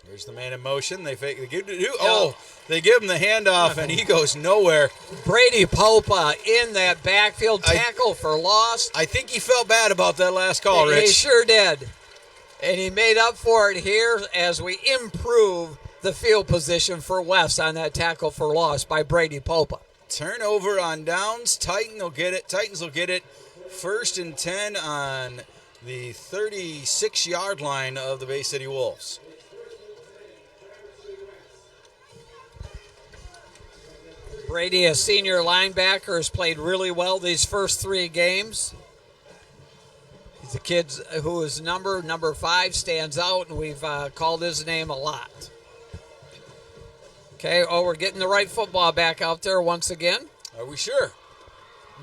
Here's the man in motion. They give him the handoff, and he goes nowhere. Brady Popa in that backfield tackle for loss. I think he felt bad about that last call, Rich. He sure did. And he made up for it here as we improve the field position for West on that tackle for loss by Brady Popa. Turnover on downs. Titans will get it. 1st and 10 on the 36-yard line of the Bay City Wolves. Brady, a senior linebacker, has played really well these first 3 games. He's a kid who is number 5, stands out, and we've called his name a lot. Okay, we're getting the right football back out there once again. Are we sure?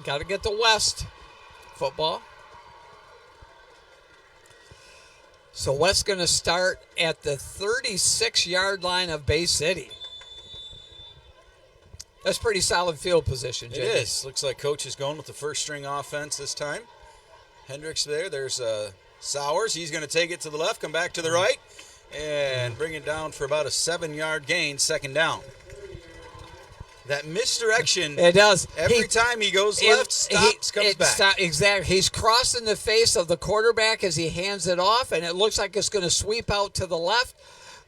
Got to get the West football. So West's going to start at the 36-yard line of Bay City. That's pretty solid field position, JJ. It is. Looks like Coach is going with the first-string offense this time. Hendricks there. There's Sowers. He's going to take it to the left, come back to the right, and bring it down for about a 7-yard gain, 2nd down. That misdirection. It does. Every time he goes left, stops, comes back. Exactly. He's crossing the face of the quarterback as he hands it off, and it looks like it's going to sweep out to the left.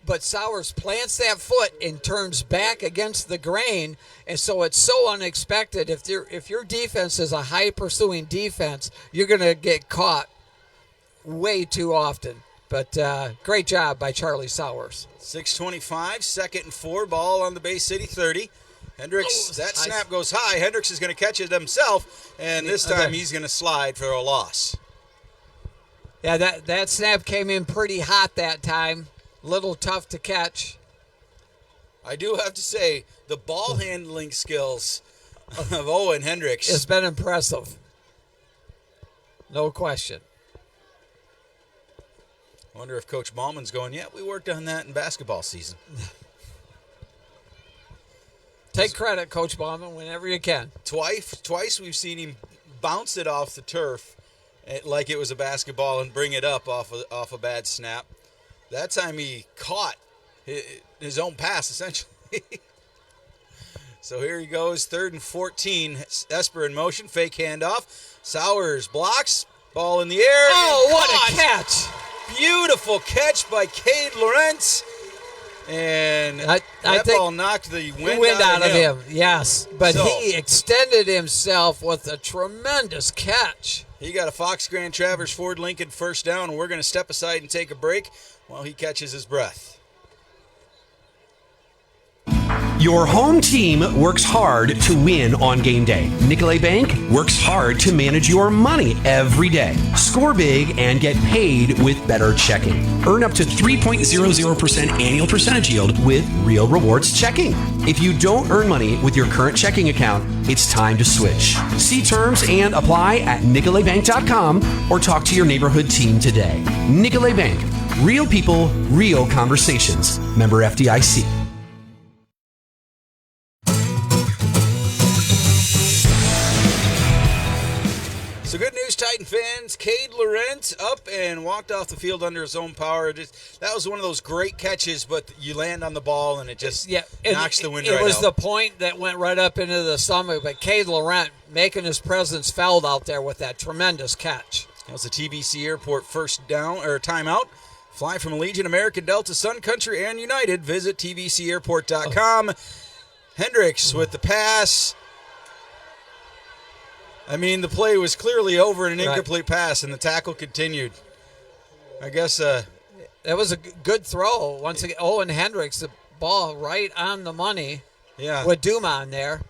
but Sowers plants that foot and turns back against the grain, and so it's so unexpected. If your defense is a high pursuing defense, you're going to get caught way too often. But great job by Charlie Sowers. 6:25, 2nd and 4, ball on the Bay City 30. Hendricks, that snap goes high. Hendricks is going to catch it himself, and this time he's going to slide for a loss. Yeah, that snap came in pretty hot that time. Little tough to catch. I do have to say, the ball handling skills of Owen Hendricks. It's been impressive. No question. I wonder if Coach Ballman's going, yeah, we worked on that in basketball season. Take credit, Coach Ballman, whenever you can. Twice we've seen him bounce it off the turf like it was a basketball and bring it up off a bad snap. That time he caught his own pass, essentially. So here he goes, 3rd and 14. Esper in motion, fake handoff. Sowers blocks, ball in the air. Oh, what a catch! Beautiful catch by Cade Lawrence. And I that think ball knocked the wind out of him. Yes, but So, he extended himself with a tremendous catch. he got a Fox Grand Traverse Ford Lincoln first down, and we're going to step aside and take a break while he catches his breath. Your home team works hard to win on game day. Nicolet Bank works hard to manage your money every day. Score big and get paid with better checking. Earn up to 3.00% annual percentage yield with Real Rewards checking. If you don't earn money with your current checking account, it's time to switch. See terms and apply at nicoletbank.com or talk to your neighborhood team today. Nicolet Bank. Real people, real conversations. Member FDIC. So good news, Titan fans. Cade Laurent up and walked off the field under his own power. That was one of those great catches, but you land on the ball and it just knocks the wind right out. It was the point that went right up into the stomach, but Cade Laurent making his presence felt out there with that tremendous catch. That was the TBC Airport first down or timeout. Fly from Allegiant, American, Delta, Sun Country, and United. Visit tvcairport.com. Hendricks with the pass. I mean, the play was clearly over an incomplete pass, and the tackle continued. I guess that was a good throw. Once again, Owen Hendricks, the ball right on the money. Yeah, with Duman there.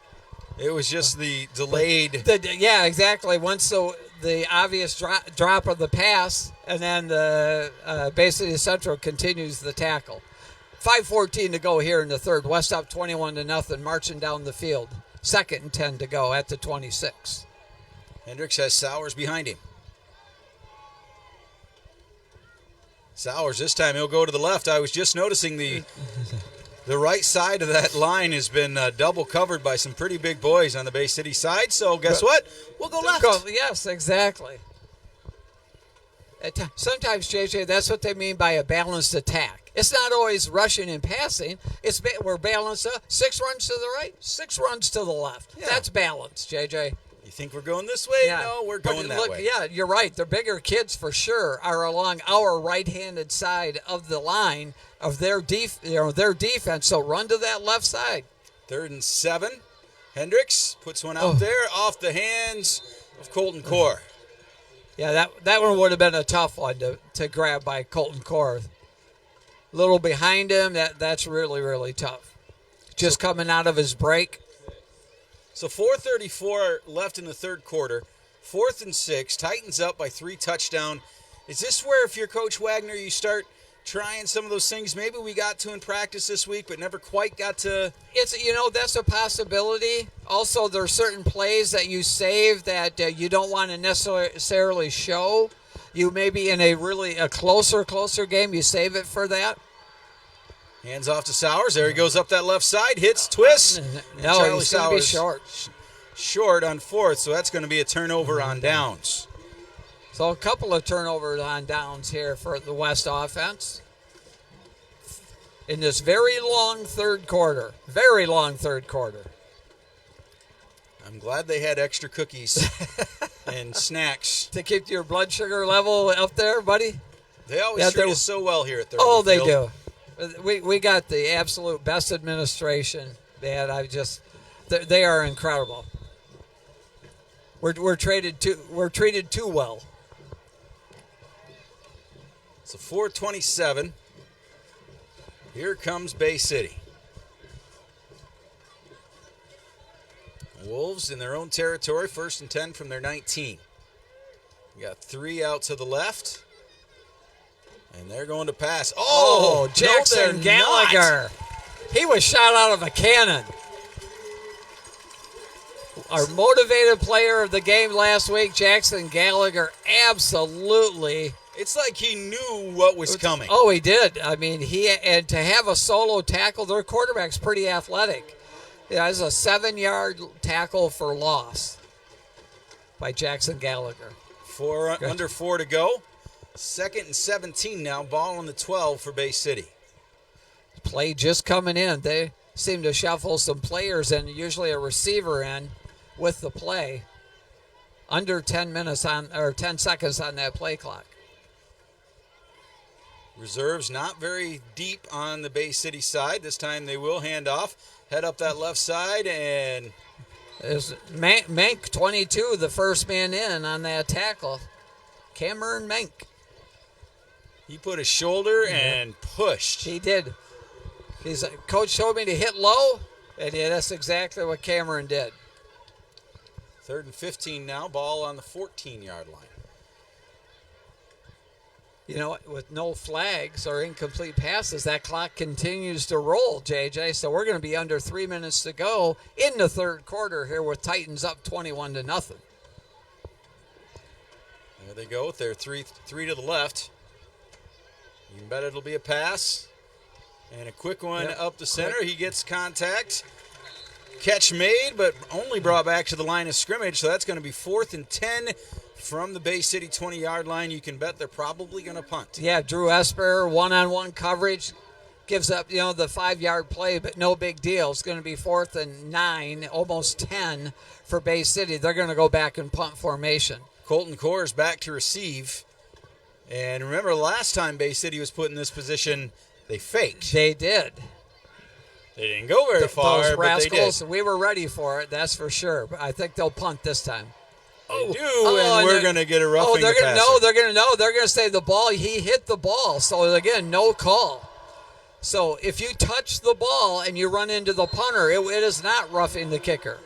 It was just the delayed. Yeah, exactly. Once the obvious drop of the pass, and then the basically Central continues the tackle. 5:14 to go here in the third. West up 21-0, marching down the field. 2nd and 10 to go at the 26. Hendricks has Sowers behind him. Sowers, this time he'll go to the left. I was just noticing the right side of that line has been double covered by some pretty big boys on the Bay City side. So guess what? We'll go left. Yes, exactly. Sometimes, JJ, that's what they mean by a balanced attack. It's not always rushing and passing. We're balanced. 6 runs to the right, 6 runs to the left. Yeah. That's balance, JJ. You think we're going this way? Yeah. No, we're going that way. Yeah, you're right. The bigger kids, for sure, are along our right-handed side of the line of their defense. So run to that left side. 3rd and 7. Hendricks puts one out there off the hands of Colton Core. Yeah, that one would have been a tough one to grab by Colton Core. A little behind him, that's really, really tough. Just coming out of his break. So 4:34 left in the third quarter. 4th and 6. Titans up by 3 touchdowns. Is this where, if you're Coach Wagner, you start trying some of those things maybe we got to in practice this week but never quite got to? That's a possibility. Also, there are certain plays that you save that you don't want to necessarily show. You may be in a closer game. You save it for that. Hands off to Sowers. There he goes up that left side. Hits, twists. No, he's going to be short. Short on 4th, so that's going to be a turnover on downs. So a couple of turnovers on downs here for the West offense in this very long third quarter. Very long third quarter. I'm glad they had extra cookies and snacks. To keep your blood sugar level up there, buddy? They always treat us so well here at Third. Oh, they do. We got the absolute best administration, man. They are incredible. We're treated too well. It's a 4:27. Here comes Bay City. Wolves in their own territory, 1st and 10 from their 19. We got 3 out to the left. And they're going to pass. Oh, Jackson Gallagher. He was shot out of a cannon. Our motivated player of the game last week, Jackson Gallagher, absolutely. It's like he knew what was coming. Oh, he did. I mean, and to have a solo tackle, their quarterback's pretty athletic. Yeah, it's a 7-yard tackle for loss by Jackson Gallagher. Under 4 to go. 2nd and 17 now. Ball on the 12 for Bay City. Play just coming in. They seem to shuffle some players and usually a receiver in with the play. Under 10 seconds on that play clock. Reserves not very deep on the Bay City side. This time they will hand off. Head up that left side, and there's Mank, 22, the first man in on that tackle. Cameron Mank. He put his shoulder and pushed. He did. Coach told me to hit low, and that's exactly what Cameron did. 3rd and 15 now. Ball on the 14-yard line. You know, with no flags or incomplete passes, that clock continues to roll, JJ. So we're going to be under 3 minutes to go in the 3rd quarter here with Titans up 21-0. There they go with their three to the left. You can bet it'll be a pass. And a quick one up the center. He gets contact. Catch made, but only brought back to the line of scrimmage. So that's going to be 4th and 10 from the Bay City 20-yard line. You can bet they're probably going to punt. Yeah, Drew Esper, one-on-one coverage, gives up, the 5-yard play, but no big deal. It's going to be 4th and 9, almost 10 for Bay City. They're going to go back in punt formation. Colton Coors back to receive. And remember, last time Bay City was put in this position, they faked. They did. They didn't go very far, those rascals, but they did. We were ready for it, that's for sure. But I think they'll punt this time. They do, and we're going to get a roughing they're the going to passer. know. They're going to know. They're going to say the ball, he hit the ball. So, again, no call. So, if you touch the ball and you run into the punter, it is not roughing the kicker.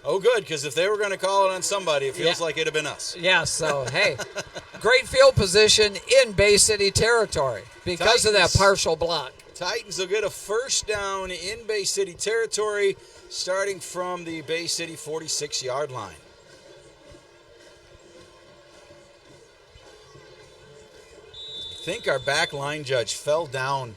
Oh, good, because if they were going to call it on somebody, it feels like it would have been us. Yeah, so, hey, great field position in Bay City territory because of that partial block. Titans will get a first down in Bay City territory starting from the Bay City 46-yard line. I think our back line judge fell down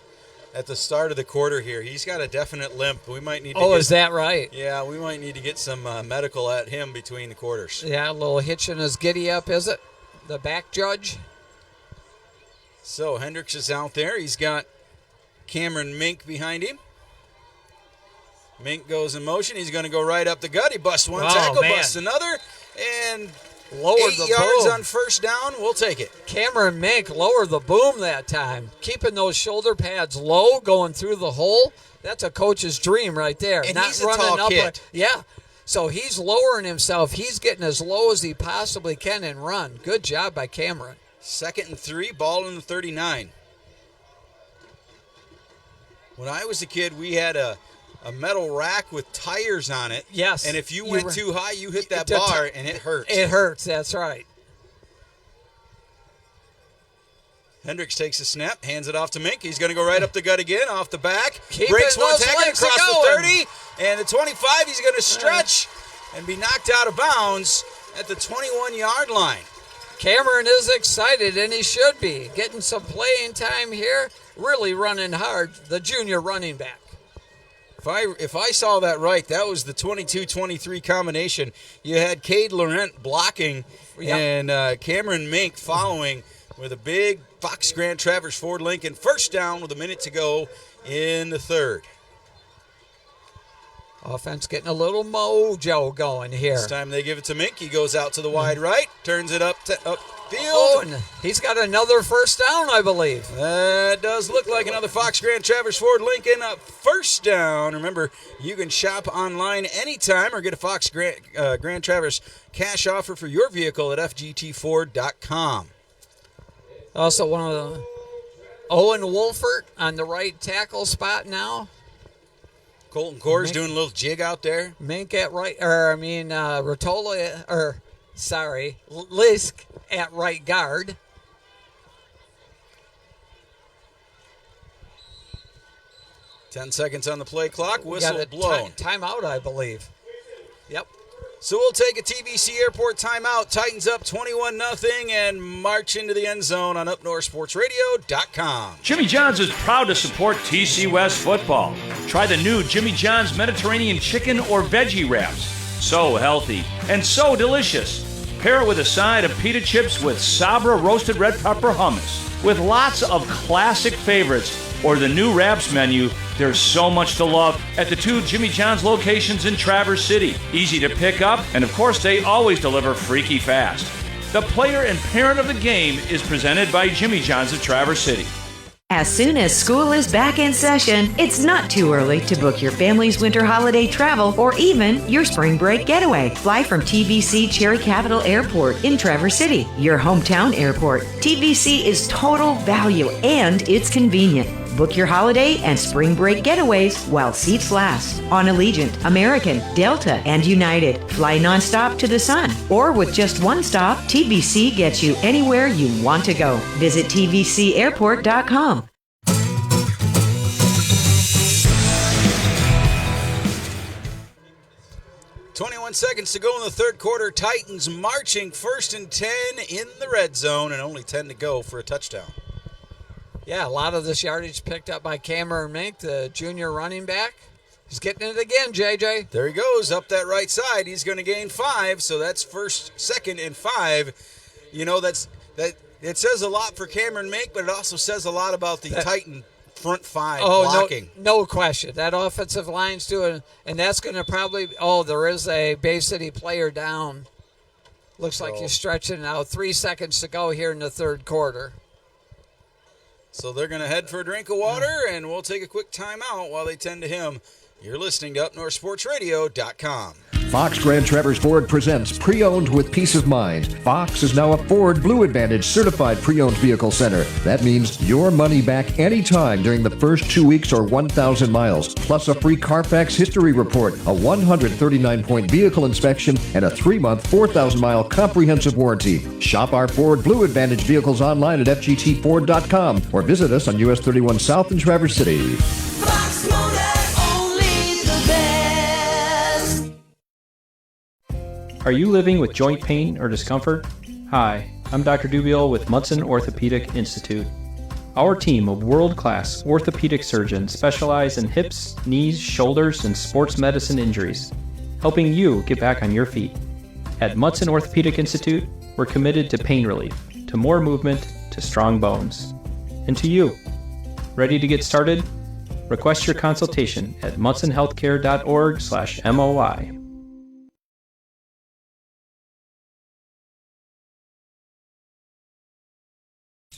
at the start of the quarter here. He's got a definite limp. We might need to is that right? Yeah, we might need to get some medical at him between the quarters. Yeah, a little hitch in his giddy up, is it? The back judge. So Hendricks is out there. He's got Cameron Mink behind him. Mink goes in motion. He's going to go right up the gut. He busts one tackle, busts another, and lowered 8 the yards boom on first down. We'll take it. Cameron Mink lowered the boom that time, keeping those shoulder pads low, going through the hole. That's a coach's dream right there. And not he's a running tall up. kid. Yeah. So he's lowering himself. He's getting as low as he possibly can and run. Good job by Cameron. 2nd and 3, ball in the 39. When I was a kid, we had a metal rack with tires on it. Yes. And if you went too high, you hit that bar, and it hurts. It hurts, that's right. Hendricks takes a snap, hands it off to Mink. He's going to go right up the gut again, off the back. Keeping breaks one those tackle legs across the going. 30, and the 25. He's going to stretch and be knocked out of bounds at the 21-yard line. Cameron is excited, and he should be. Getting some playing time here, really running hard, the junior running back. If I saw that right, that was the 22-23 combination. You had Cade Laurent blocking and Cameron Mink following with a big Fox Grand Traverse Ford Lincoln first down with a minute to go in the 3rd. Offense getting a little mojo going here. This time they give it to Mink. He goes out to the wide right, turns it up field. Oh, and he's got another first down, I believe. That does look like another Fox Grand Traverse Ford Lincoln first down. Remember, you can shop online anytime or get a Fox Grand Traverse cash offer for your vehicle at fgtford.com. Also, one of the Owen Wolfert on the right tackle spot now. Colton Core's doing a little jig out there. Mink at right, Lisk at right guard. Ten seconds on the play clock. Whistle blown. Timeout, I believe. Yep. So we'll take a TVC Airport timeout. Titans up 21-0 and march into the end zone on UpNorthSportsRadio.com. Jimmy John's is proud to support TC West football. Try the new Jimmy John's Mediterranean chicken or veggie wraps. So healthy and so delicious. Pair it with a side of pita chips with Sabra roasted red pepper hummus. With lots of classic favorites or the new wraps menu, there's so much to love at the 2 Jimmy John's locations in Traverse City. Easy to pick up, and of course, they always deliver freaky fast. The player and parent of the game is presented by Jimmy John's of Traverse City. As soon as school is back in session, it's not too early to book your family's winter holiday travel or even your spring break getaway. Fly from TVC Cherry Capital Airport in Traverse City, your hometown airport. TVC is total value and it's convenient. Book your holiday and spring break getaways while seats last on Allegiant, American, Delta, and United. Fly nonstop to the sun. Or with just one stop, TVC gets you anywhere you want to go. Visit tvcairport.com. Seconds to go in the third quarter. Titans marching 1st and 10 in the red zone and only 10 to go for a touchdown. Yeah, a lot of this yardage picked up by Cameron Mink, the junior running back. He's getting it again, JJ. There he goes, up that right side. He's going to gain 5, so that's 2nd and 5. You know, that it says a lot for Cameron Mink, but it also says a lot about the Titan front 5 blocking. No question. That offensive line's doing, and that's going to probably, there is a Bay City player down. Looks like he's stretching out. 3 seconds to go here in the third quarter. So they're going to head for a drink of water, and we'll take a quick timeout while they tend to him. You're listening to UpNorthSportsRadio.com. Fox Grand Traverse Ford presents Pre-Owned with Peace of Mind. Fox is now a Ford Blue Advantage certified pre-owned vehicle center. That means your money back anytime during the first 2 weeks or 1,000 miles, plus a free Carfax history report, a 139-point vehicle inspection, and a 3-month, 4,000-mile comprehensive warranty. Shop our Ford Blue Advantage vehicles online at fgtford.com or visit us on US 31 South in Traverse City. Fox Motor, only the best. Are you living with joint pain or discomfort? Hi, I'm Dr. Dubiel with Mudson Orthopedic Institute. Our team of world-class orthopedic surgeons specialize in hips, knees, shoulders, and sports medicine injuries, helping you get back on your feet. At Mudson Orthopedic Institute, we're committed to pain relief, to more movement, to strong bones. And to you. Ready to get started? Request your consultation at mudsonhealthcare.org/MOI.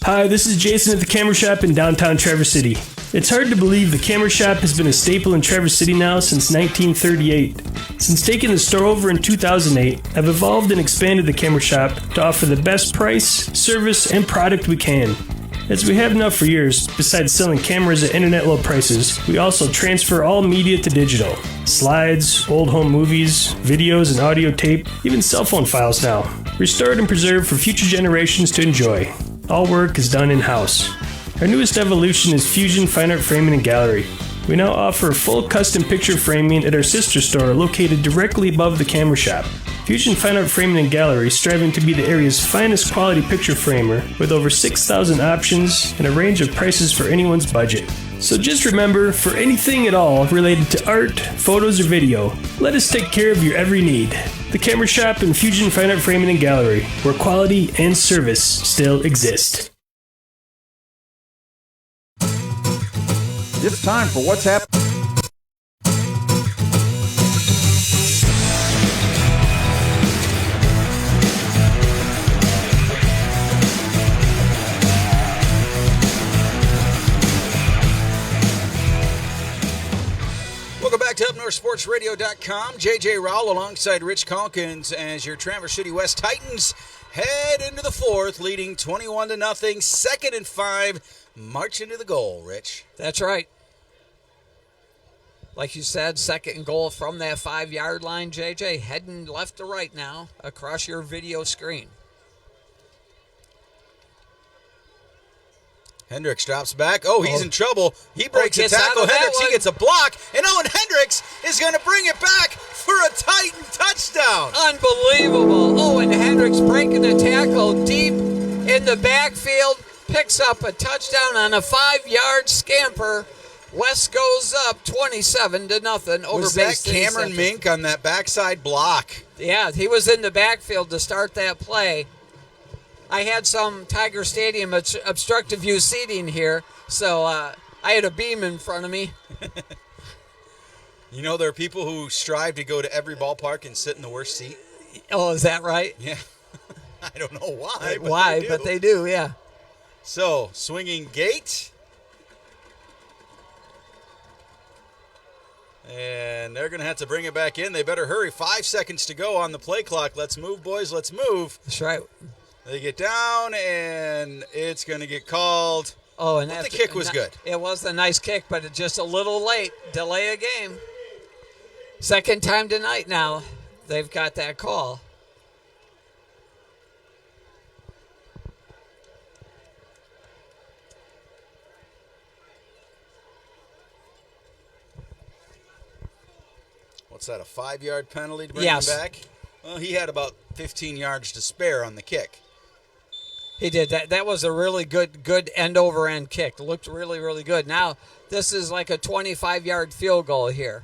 Hi, this is Jason at the Camera Shop in downtown Traverse City. It's hard to believe the Camera Shop has been a staple in Traverse City now since 1938. Since taking the store over in 2008, I've evolved and expanded the Camera Shop to offer the best price, service, and product we can. As we have now for years, besides selling cameras at internet low prices, we also transfer all media to digital. Slides, old home movies, videos and audio tape, even cell phone files now. Restored and preserved for future generations to enjoy. All work is done in-house. Our newest evolution is Fusion Fine Art Framing and Gallery. We now offer full custom picture framing at our sister store located directly above the Camera Shop. Fusion Fine Art Framing and Gallery striving to be the area's finest quality picture framer with over 6,000 options and a range of prices for anyone's budget. So just remember, for anything at all related to art, photos, or video, let us take care of your every need. The Camera Shop and Fusion Fine Art Framing and Gallery, where quality and service still exist. It's time for What's Happening. UpNorthSportsRadio.com. JJ Rowell alongside Rich Calkins as your Traverse City West Titans head into the fourth, leading 21-0. 2nd and 5, march into the goal, Rich. That's right. Like you said, 2nd and goal from that 5-yard line, JJ. Heading left to right now across your video screen. Hendricks drops back. Oh, he's in trouble. He breaks a tackle. Hendricks, he gets a block. And Owen Hendricks is going to bring it back for a Titan touchdown. Unbelievable. Owen Hendricks breaking the tackle deep in the backfield. Picks up a touchdown on a 5-yard scamper. West goes up 27-0 over Was Bay that City Cameron Central. Mink on that backside block? Yeah, he was in the backfield to start that play. I had some Tiger Stadium obstructive view seating here, so I had a beam in front of me. You know, there are people who strive to go to every ballpark and sit in the worst seat. Oh, is that right? Yeah. I don't know why. But they do, yeah. So, swinging gate. And they're going to have to bring it back in. They better hurry. 5 seconds to go on the play clock. Let's move, boys. Let's move. That's right. They get down, and it's going to get called. Oh, and but the kick was good. It was a nice kick, but it's just a little late. Delay a game. 2nd time tonight now. They've got that call. What's that, a 5-yard penalty to bring Yes. him back? Well, he had about 15 yards to spare on the kick. He did. That was a really good end-over-end kick. Looked really, really good. Now, this is like a 25-yard field goal here.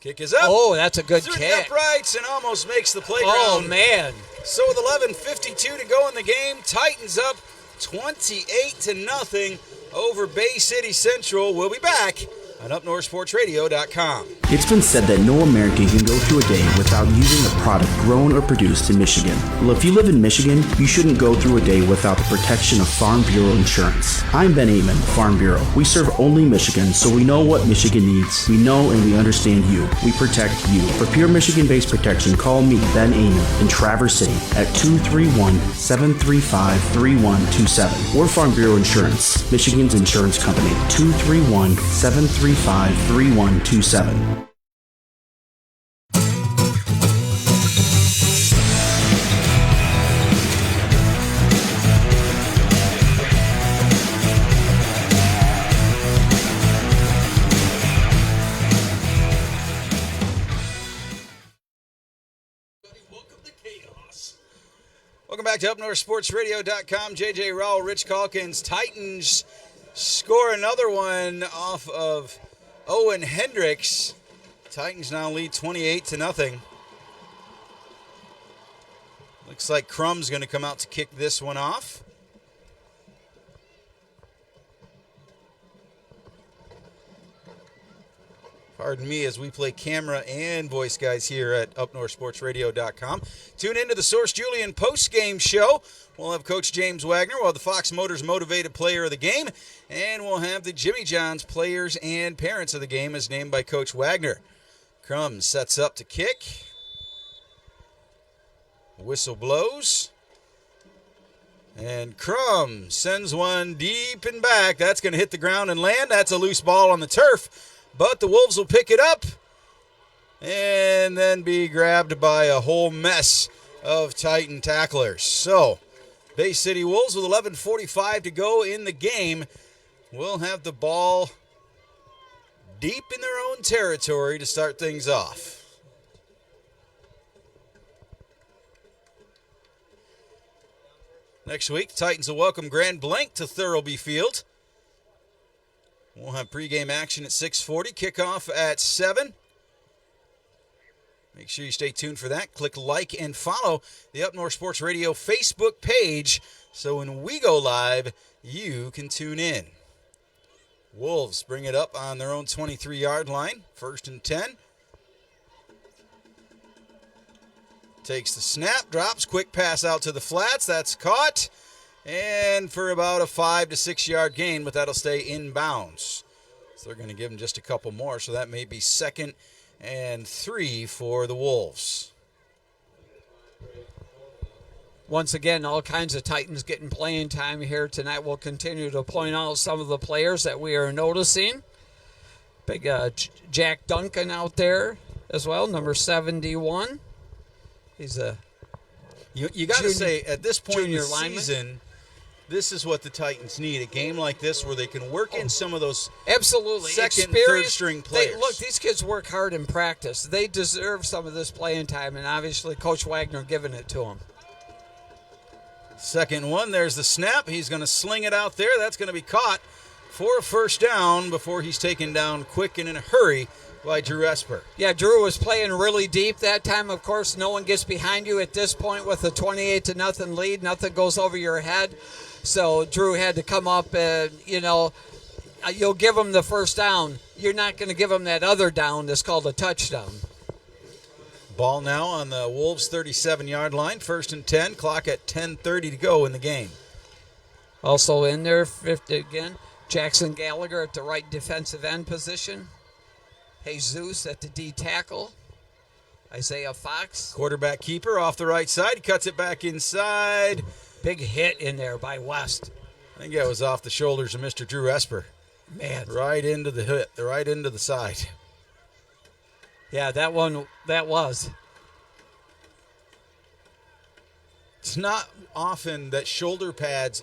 Kick is up. Oh, that's a good Through kick. the uprights and almost makes the playground. Oh, man. So with 11:52 to go in the game, Titans up 28-0 over Bay City Central. We'll be back on UpNorthSportsRadio.com. It's been said that no American can go through a day without using a product grown or produced in Michigan. Well, if you live in Michigan, you shouldn't go through a day without the protection of Farm Bureau insurance. I'm Ben Amon, Farm Bureau. We serve only Michigan, so we know what Michigan needs. We know and we understand you. We protect you. For pure Michigan-based protection, call me, Ben Amon, in Traverse City at 231-735-3127. Or Farm Bureau Insurance, Michigan's insurance company, 231-735-3127. Welcome back to UpNorthSportsRadio.com. JJ Rowell, Rich Calkins. Titans score another one off of Owen Hendricks. Titans now lead 28-0. Looks like Crumb's going to come out to kick this one off. Pardon me as we play camera and voice guys here at UpNorthSportsRadio.com. Tune into the Source Julian post-game show. We'll have Coach James Wagner. We'll have the Fox Motors Motivated Player of the Game. And we'll have the Jimmy John's Players and Parents of the Game as named by Coach Wagner. Crum sets up to kick. Whistle blows. And Crum sends one deep and back. That's going to hit the ground and land. That's a loose ball on the turf. But the Wolves will pick it up and then be grabbed by a whole mess of Titan tacklers. So, Bay City Wolves with 11:45 to go in the game will have the ball deep in their own territory to start things off. Next week, the Titans will welcome Grand Blanc to Thurlby Field. We'll have pregame action at 6:40, kickoff at 7. Make sure you stay tuned for that. Click like and follow the Up North Sports Radio Facebook page so when we go live, you can tune in. Wolves bring it up on their own 23-yard line, 1st and 10. Takes the snap, drops, quick pass out to the flats. That's caught. And for about a 5 to 6 yard gain, but that'll stay in bounds. So they're going to give him just a couple more. So that may be 2nd and 3 for the Wolves. Once again, all kinds of Titans getting playing time here tonight. We'll continue to point out some of the players that we are noticing. Big Jack Duncan out there as well, number 71. He's a You got to say, at this point in the lineman. season, this is what the Titans need, a game like this where they can work in some of those absolutely second and experienced third-string players. Look, these kids work hard in practice. They deserve some of this playing time, and obviously Coach Wagner giving it to them. 2nd 1, there's the snap. He's going to sling it out there. That's going to be caught for a first down before he's taken down quick and in a hurry by Drew Esper. Yeah, Drew was playing really deep that time. Of course, no one gets behind you at this point with a 28-0 lead. Nothing goes over your head. So Drew had to come up and, you'll give him the first down. You're not going to give him that other down that's called a touchdown. Ball now on the Wolves' 37-yard line. 1st and 10. Clock at 10:30 to go in the game. Also in there, 50 again, Jackson Gallagher at the right defensive end position. Jesus at the D tackle. Isaiah Fox. Quarterback keeper off the right side. He cuts it back inside. Big hit in there by West. I think that was off the shoulders of Mr. Drew Esper. Man. Right into the hit, right into the side. Yeah, that was. It's not often that shoulder pads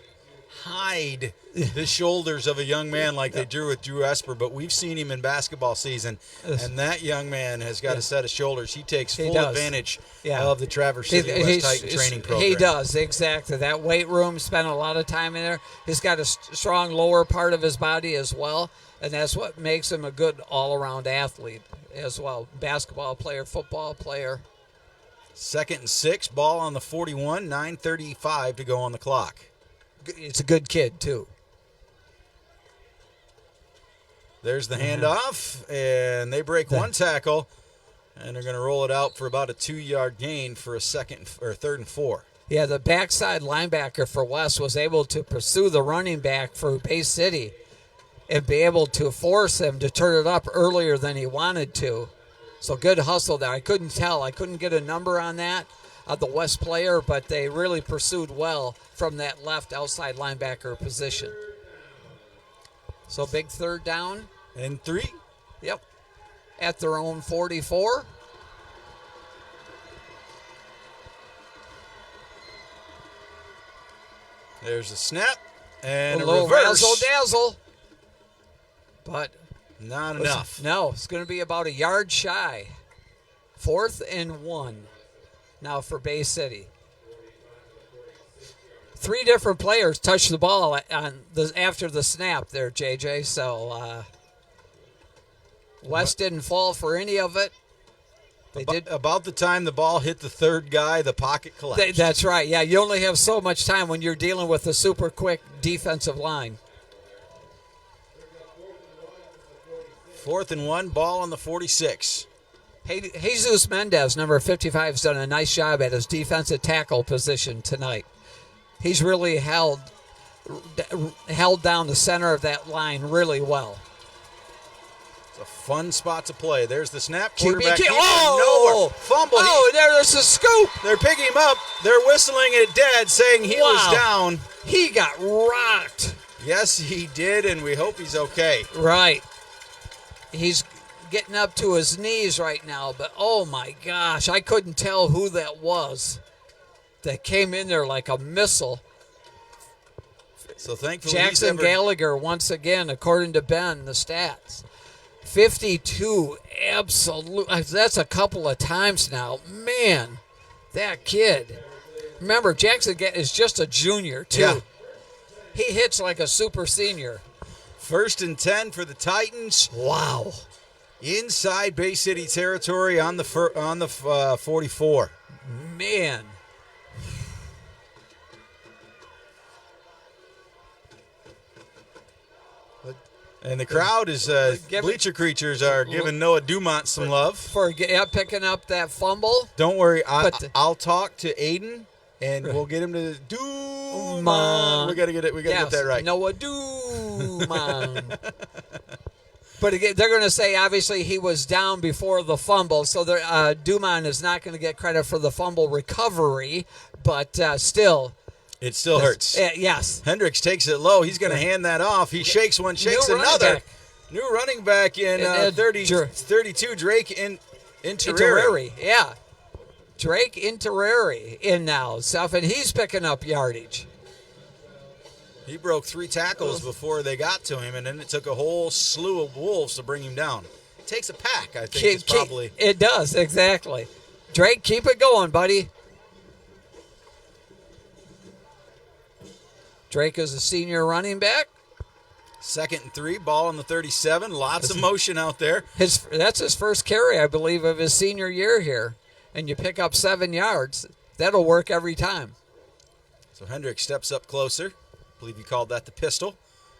hide the shoulders of a young man like they do with Drew Esper, but we've seen him in basketball season, and that young man has got a set of shoulders. He takes full advantage of the Traverse City West Titan training program. He does, exactly. That weight room, spent a lot of time in there. He's got a strong lower part of his body as well, and that's what makes him a good all-around athlete as well. Basketball player, football player. 2nd and 6, ball on the 41, 9:35 to go on the clock. It's a good kid, too. There's the handoff, and they break one tackle, and they're going to roll it out for about a 2-yard gain for a 3rd and 4. Yeah, the backside linebacker for West was able to pursue the running back for Bay City and be able to force him to turn it up earlier than he wanted to. So good hustle there. I couldn't tell. I couldn't get a number on that of the West player, but they really pursued well from that left outside linebacker position. So big 3rd down. And 3. Yep. At their own 44. There's a snap and a a little reverse. razzle-dazzle. But not enough. No, it's going to be about a yard shy. 4th and 1 now for Bay City. 3 different players touched the ball after the snap there, JJ. So West didn't fall for any of it. About the time the ball hit the 3rd guy, the pocket collapsed. That's right. Yeah, you only have so much time when you're dealing with a super quick defensive line. 4th and 1, ball on the 46. Jesus Mendez, number 55, has done a nice job at his defensive tackle position tonight. He's really held down the center of that line really well. It's a fun spot to play. There's the snap. QB Quarterback kick. nowhere. Fumble. There's a scoop. They're picking him up. They're whistling it dead, saying he was down. He got rocked. Yes, he did, and we hope he's okay. Right. He's getting up to his knees right now, but oh my gosh, I couldn't tell who that was that came in there like a missile. So thankfully Jackson Gallagher, once again, according to Ben, the stats. 52, absolute. That's a couple of times now. Man, that kid. Remember, Jackson is just a junior, too. Yeah. He hits like a super senior. 1st and 10 for the Titans. Wow. Inside Bay City territory on the 44. Man. And the crowd is, Bleacher Creatures are giving Noah Dumont some love. For picking up that fumble. Don't worry, I'll talk to Aiden, and we'll get him to Dumont. We got to get it. We got to get that right. Noah Dumont. But again, they're going to say, obviously, he was down before the fumble, so Dumont is not going to get credit for the fumble recovery, but still. It still hurts. Yes. Hendricks takes it low. He's going to hand that off. He shakes one, shakes another. New running back in 32, Drake Intereri. Yeah. Drake Intereri in now. And he's picking up yardage. He broke 3 tackles before they got to him, and then it took a whole slew of wolves to bring him down. It takes a pack, I think, is probably. It does, exactly. Drake, keep it going, buddy. Drake is a senior running back. 2nd and 3, ball on the 37. Lots of motion out there. That's his first carry, I believe, of his senior year here. And you pick up 7 yards. That'll work every time. So Hendricks steps up closer. I believe you called that the pistol.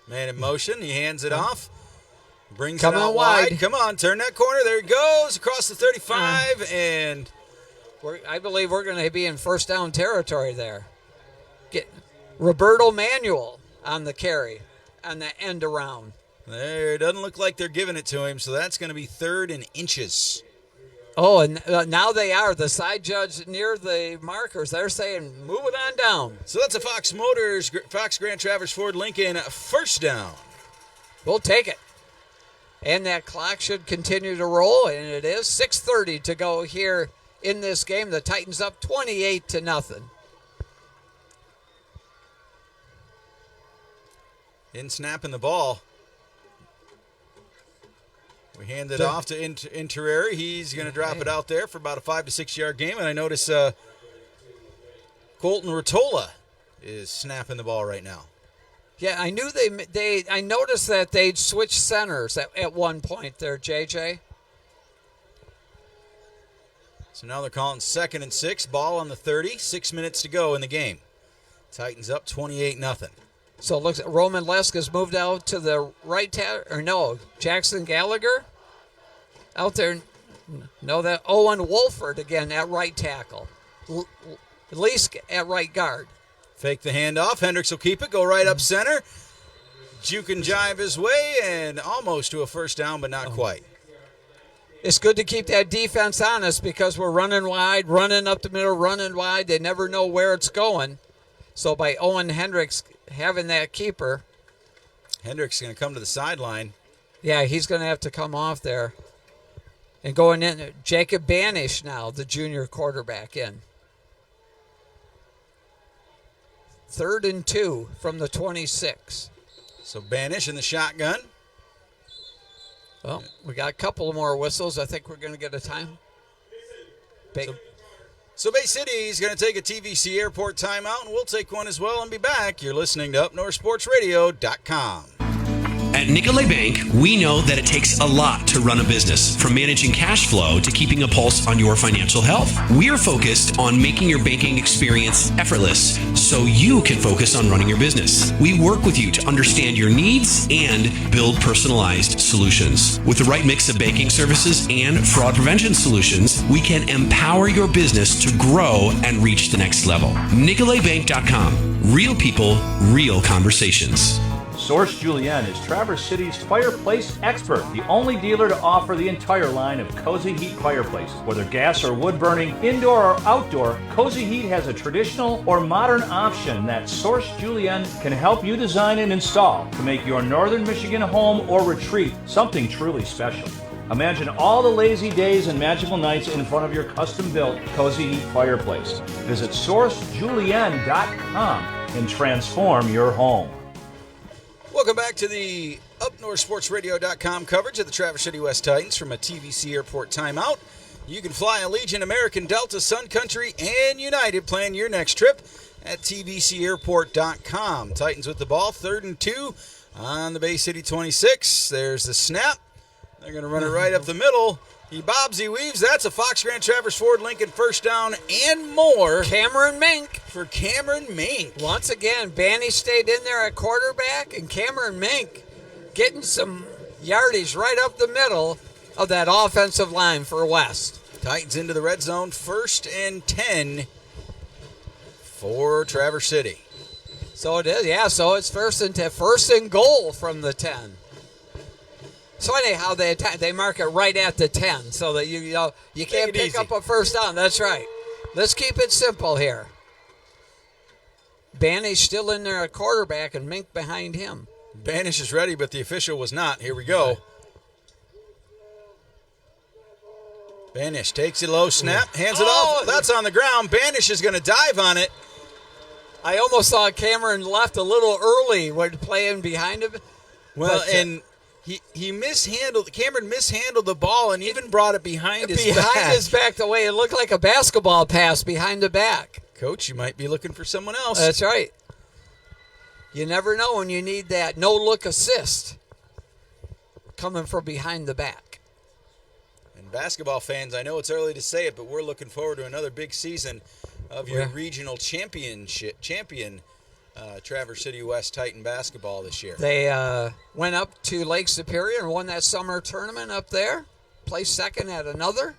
Man in motion. He hands it off. Brings it out wide. Come on, turn that corner. There he goes across the 35. And I believe we're going to be in first down territory there. Get Roberto Manuel on the carry, on the end around. There, it doesn't look like they're giving it to him, so that's going to be 3rd and inches. Oh, and now they are. The side judge near the markers, they're saying, move it on down. So that's a Fox Motors, Fox Grand Traverse Ford Lincoln first down. We'll take it. And that clock should continue to roll, and it is 6:30 to go here in this game. The Titans up 28-0. In snapping the ball. We hand it off to Intereri. He's going to drop it out there for about a 5 to 6 yard game. And I notice Colton Rotola is snapping the ball right now. Yeah, I knew I noticed that they'd switch centers at one point there, JJ. So now they're calling 2nd and 6. Ball on the 30. 6 minutes to go in the game. Titans up 28-0. So it looks like Roman Lesk has moved out to the right Jackson Gallagher out there. No, that Owen Wolford again at right tackle. Lesk at right guard. Fake the handoff. Hendricks will keep it. Go right up center. Juke and jive his way and almost to a first down, but not quite. It's good to keep that defense honest because we're running wide, running up the middle, running wide. They never know where it's going. So by Owen Hendricks having that keeper. Hendricks is going to come to the sideline. Yeah, he's going to have to come off there. And going in, Jacob Banish now, the junior quarterback in. 3rd and 2 from the 26. So Banish in the shotgun. Well, we got a couple more whistles. I think we're going to get a time. So Bay City is going to take a TVC Airport timeout, and we'll take one as well and be back. You're listening to UpNorthSportsRadio.com. At Nicolay Bank, we know that it takes a lot to run a business, from managing cash flow to keeping a pulse on your financial health. We're focused on making your banking experience effortless so you can focus on running your business. We work with you to understand your needs and build personalized solutions. With the right mix of banking services and fraud prevention solutions, we can empower your business to grow and reach the next level. NicolayBank.com. Real people, real conversations. Source Julienne is Traverse City's fireplace expert, the only dealer to offer the entire line of Cozy Heat fireplaces. Whether gas or wood burning, indoor or outdoor, Cozy Heat has a traditional or modern option that Source Julienne can help you design and install to make your northern Michigan home or retreat something truly special. Imagine all the lazy days and magical nights in front of your custom-built Cozy Heat fireplace. Visit SourceJulienne.com and transform your home. Welcome back to the UpNorthSportsRadio.com coverage of the Traverse City West Titans from a TVC Airport timeout. You can fly Allegiant, American, Delta, Sun Country, and United. Plan your next trip at TVCAirport.com. Titans with the ball, 3rd and 2 on the Bay City 26. There's the snap. They're going to run it right up the middle. He bobs, he weaves. That's a Fox Grand Traverse Ford Lincoln first down and more. Cameron Mink. For Cameron Mink. Once again, Banny stayed in there at quarterback, and Cameron Mink getting some yardage right up the middle of that offensive line for West. Titans into the red zone, 1st and 10 for Traverse City. So it is, yeah. So it's first and goal from the 10. It's funny how they mark it right at the 10, so that you can't pick up a first down. That's right. Let's keep it simple here. Banish still in there at quarterback, and Mink behind him. Banish is ready, but the official was not. Here we go. Banish takes it low, snap, hands it off. That's on the ground. Banish is going to dive on it. I almost saw Cameron left a little early when playing behind him. Well, and he mishandled. Cameron mishandled the ball and even brought it behind his back. Behind his back, the way it looked like a basketball pass behind the back. Coach, you might be looking for someone else. That's right. You never know when you need that no-look assist coming from behind the back. And basketball fans, I know it's early to say it, but we're looking forward to another big season of your regional champion Traverse City West Titan basketball this year. They went up to Lake Superior and won that summer tournament up there. Placed second at another.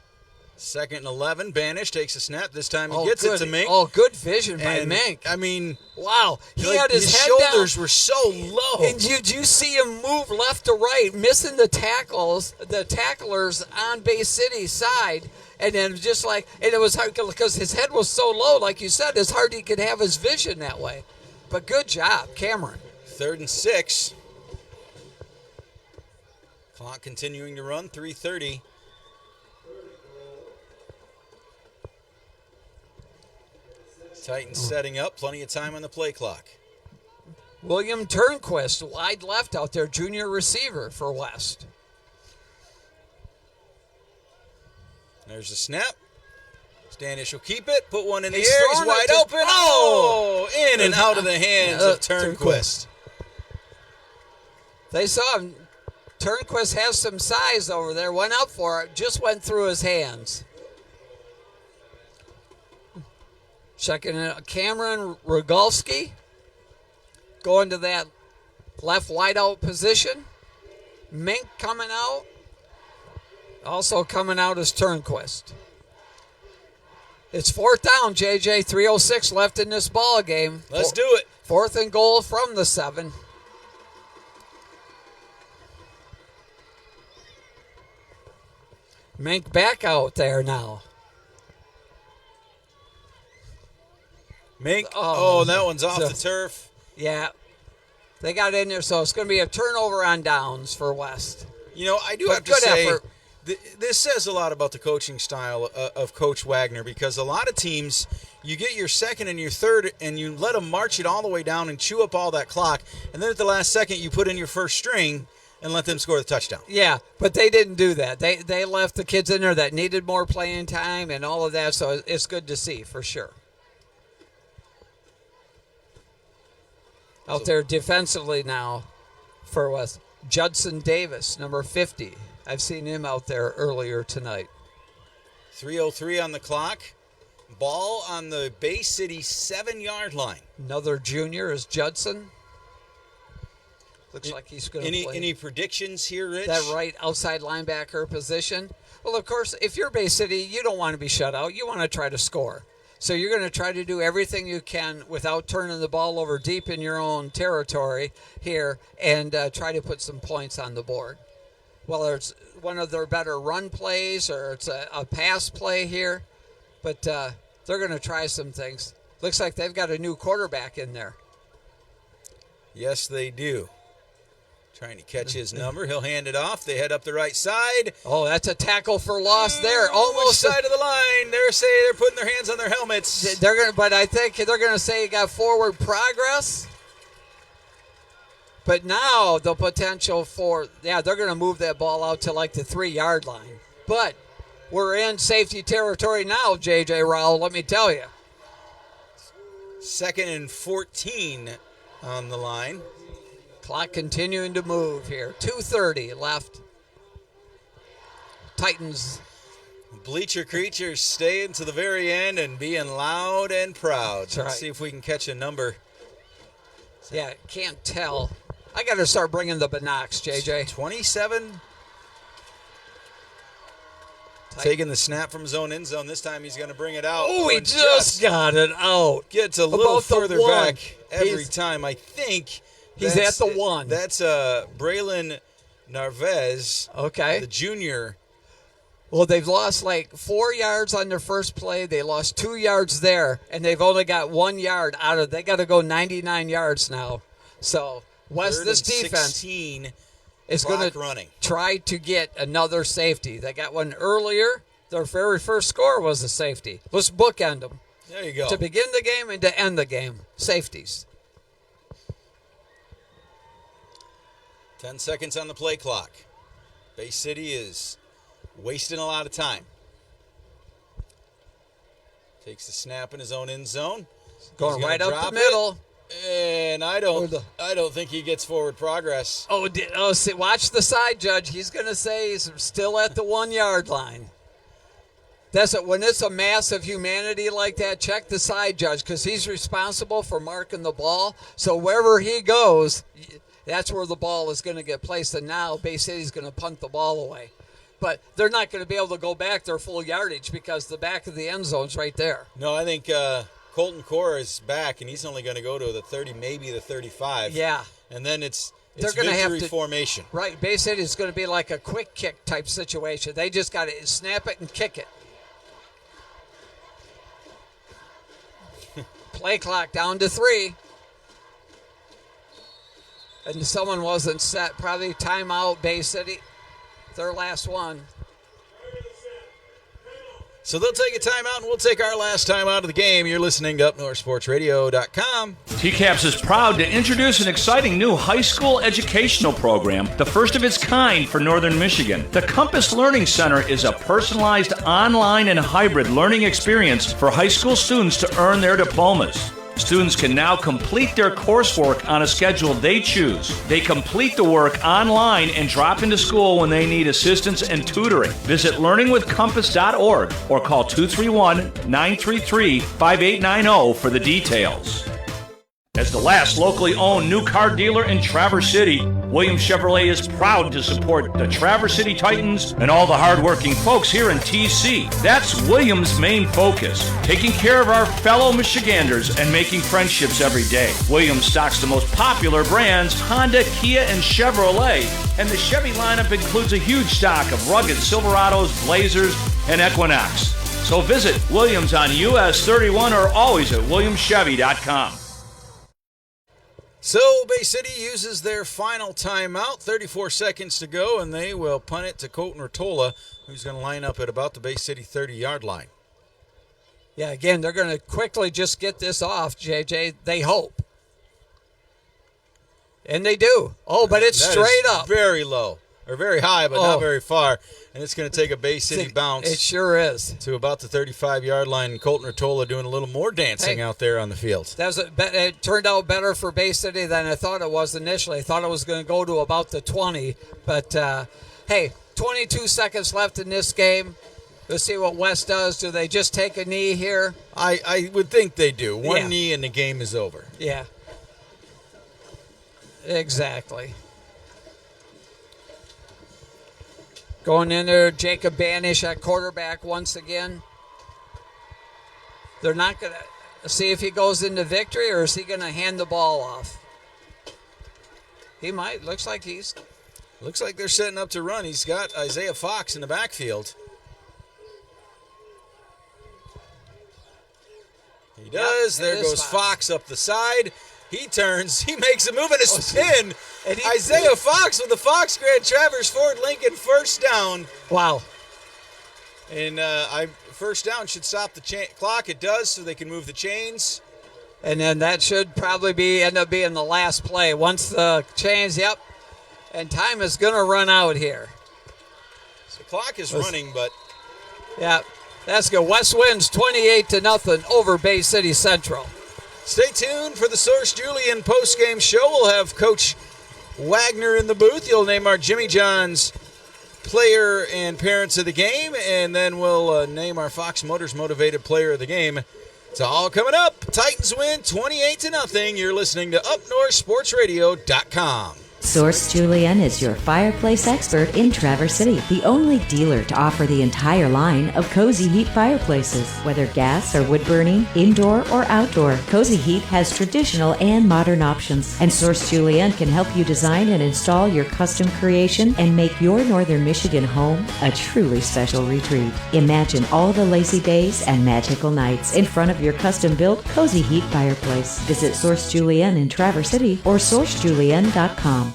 2nd and 11. Banish takes a snap. This time he gets it to Mink. Oh, good vision by Mink. I mean, wow. He had his head shoulders down, were so low. And did you see him move left to right, missing the tacklers on Bay City's side. And then just like, and it was hard because his head was so low, like you said, it's hard he could have his vision that way. But good job, Cameron. 3rd and 6. Clock continuing to run, 3:30. Titans setting up, plenty of time on the play clock. William Turnquist, wide left out there, junior receiver for West. There's the snap. Standish will keep it, put one in the air, he's wide open. In and out of the hands of Turnquist. They saw him. Turnquist has some size over there, went up for it, just went through his hands. Checking it, Cameron Rogalski going to that left wideout position. Mink coming out. Also coming out is Turnquist. It's 4th down, JJ. 3:06 left in this ball game. Let's do it. 4th and goal from the 7. Mink back out there now. Mink. Oh, that one's off the turf. Yeah. They got in there, so it's going to be a turnover on downs for West. You know, I do have to say, this says a lot about the coaching style of Coach Wagner, because a lot of teams, you get your 2nd and your 3rd, and you let them march it all the way down and chew up all that clock, and then at the last second, you put in your first string and let them score the touchdown. Yeah, but they didn't do that. They left the kids in there that needed more playing time and all of that, so it's good to see for sure. Out there defensively now for West. Judson Davis, number 50. I've seen him out there earlier tonight. 3:03 on the clock. Ball on the Bay City 7-yard line. Another junior is Judson. Looks like he's going to play. Any predictions here, Rich? That right outside linebacker position. Well, of course, if you're Bay City, you don't want to be shut out. You want to try to score. So you're going to try to do everything you can without turning the ball over deep in your own territory here and try to put some points on the board. Whether it's one of their better run plays or it's a pass play here. But they're going to try some things. Looks like they've got a new quarterback in there. Yes, they do. Trying to catch his number. He'll hand it off. They head up the right side. Oh, that's a tackle for loss there. Almost side of the line. They're putting their hands on their helmets. But I think they're going to say he got forward progress. But now the potential for, they're going to move that ball out to like the 3-yard line. But we're in safety territory now, J.J. Rowell, let me tell you. 2nd and 14 on the line. Clock continuing to move here. 2:30 left. Titans. Bleacher creatures staying to the very end and being loud and proud. That's Let's right. see if we can catch a number. Yeah, can't tell. I got to start bringing the binocs, JJ. 27. Taking the snap from his own end zone. This time he's going to bring it out. Oh, he just got it out. Gets a little further back every He's time. I think he's at the 1. That's Braylon Narvaez, Okay. the junior. Well, they've lost like 4 yards on their first play. They lost 2 yards there, and they've only got 1 yard out of. They got to go 99 yards now. So this defense 16, is going to try to get another safety. They got one earlier. Their very first score was a safety. Let's bookend them. There you go. To begin the game and to end the game. Safeties. 10 seconds on the play clock. Bay City is wasting a lot of time. Takes the snap in his own end zone. Going right up the middle. And I don't think he gets forward progress. See, watch the side judge. He's going to say he's still at the 1 yard line. That's it. When it's a mass of humanity like that, check the side judge because he's responsible for marking the ball. So wherever he goes, that's where the ball is going to get placed. And now Bay City's going to punt the ball away. But they're not going to be able to go back their full yardage because the back of the end zone's right there. No, I think Colton Core is back, and he's only going to go to the 30, maybe the 35. Yeah. And then it's They're going to have victory formation. Right. Bay City's going to be like a quick kick type situation. They just got to snap it and kick it. Play clock down to 3. And someone wasn't set. Probably timeout, Bay City. Their last one. So they'll take a timeout, and we'll take our last time out of the game. You're listening to UpNorthSportsRadio.com. TCAPS is proud to introduce an exciting new high school educational program, the first of its kind for Northern Michigan. The Compass Learning Center is a personalized online and hybrid learning experience for high school students to earn their diplomas. Students can now complete their coursework on a schedule they choose. They complete the work online and drop into school when they need assistance and tutoring. Visit learningwithcompass.org or call 231-933-5890 for the details. As the last locally owned new car dealer in Traverse City, Williams Chevrolet is proud to support the Traverse City Titans and all the hardworking folks here in TC. That's Williams' main focus, taking care of our fellow Michiganders and making friendships every day. Williams stocks the most popular brands, Honda, Kia, and Chevrolet, and the Chevy lineup includes a huge stock of rugged Silverados, Blazers, and Equinox. So visit Williams on US 31 or always at williamschevy.com. So Bay City uses their final timeout, 34 seconds to go, and they will punt it to Colton Rottola, who's going to line up at about the Bay City 30-yard line. Yeah, again, they're going to quickly just get this off, JJ. They hope. And they do. Oh, but it's that straight up. Very low, or very high, but not very far. And it's going to take a Bay City bounce. It sure is. To about the 35-yard line. And Colton Rottola doing a little more dancing out there on the field. It turned out better for Bay City than I thought it was initially. I thought it was going to go to about the 20. But, hey, 22 seconds left in this game. Let's see what West does. Do they just take a knee here? I would think they do. One knee and the game is over. Yeah. Exactly. Going in there, Jacob Banish at quarterback once again. They're not going to see if he goes into victory, or is he going to hand the ball off? He might. Looks like they're setting up to run. He's got Isaiah Fox in the backfield. He does. There goes Fox up the side. He turns. He makes a move and a spin. And Isaiah Fox with the Fox Grand Traverse Ford Lincoln first down. Wow. And first down should stop the clock. It does, so they can move the chains. And then that should probably end up being the last play. Once the chains, and time is going to run out here. So the clock is running, but... Yeah, that's good. West wins 28-0 over Bay City Central. Stay tuned for the Source Julian postgame show. We'll have Coach Wagner in the booth. You'll name our Jimmy John's player and parents of the game, and then we'll name our Fox Motors motivated player of the game. It's all coming up. Titans win 28-0. You're listening to UpNorthSportsRadio.com. Source Julian is your fireplace expert in Traverse City, the only dealer to offer the entire line of Cozy Heat fireplaces. Whether gas or wood burning, indoor or outdoor, Cozy Heat has traditional and modern options, and Source Julian can help you design and install your custom creation and make your Northern Michigan home a truly special retreat. Imagine all the lazy days and magical nights in front of your custom-built Cozy Heat fireplace. Visit Source Julian in Traverse City or sourcejulian.com.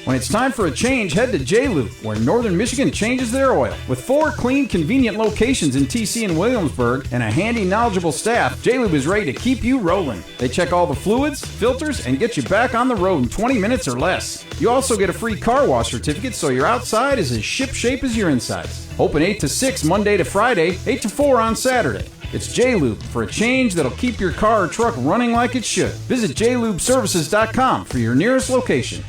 When it's time for a change, head to J-Lube, where Northern Michigan changes their oil. With 4 clean, convenient locations in TC and Williamsburg and a handy, knowledgeable staff, J-Lube is ready to keep you rolling. They check all the fluids, filters, and get you back on the road in 20 minutes or less. You also get a free car wash certificate, so your outside is as ship-shape as your insides. Open 8 to 6 Monday to Friday, 8 to 4 on Saturday. It's J-Lube for a change that'll keep your car or truck running like it should. Visit jlubeservices.com for your nearest location.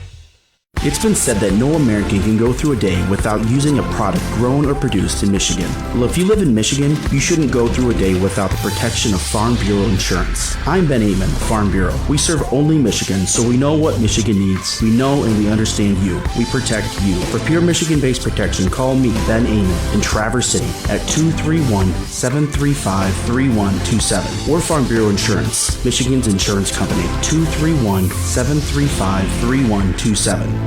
It's been said that no American can go through a day without using a product grown or produced in Michigan. Well, if you live in Michigan, you shouldn't go through a day without the protection of Farm Bureau insurance. I'm Ben Amon, Farm Bureau. We serve only Michigan, so we know what Michigan needs. We know and we understand you. We protect you. For pure Michigan-based protection, call me, Ben Amon, in Traverse City at 231-735-3127. Or Farm Bureau Insurance, Michigan's insurance company, 231-735-3127.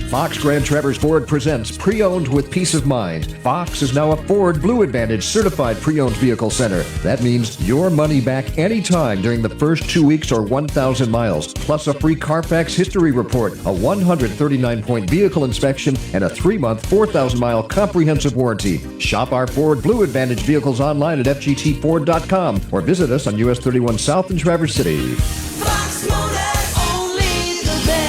Fox Grand Traverse Ford presents Pre-Owned with Peace of Mind. Fox is now a Ford Blue Advantage certified pre-owned vehicle center. That means your money back anytime during the first 2 weeks or 1,000 miles, plus a free Carfax history report, a 139-point vehicle inspection, and a 3-month, 4,000-mile comprehensive warranty. Shop our Ford Blue Advantage vehicles online at fgtford.com or visit us on US 31 South in Traverse City. Fox Motor, only the best.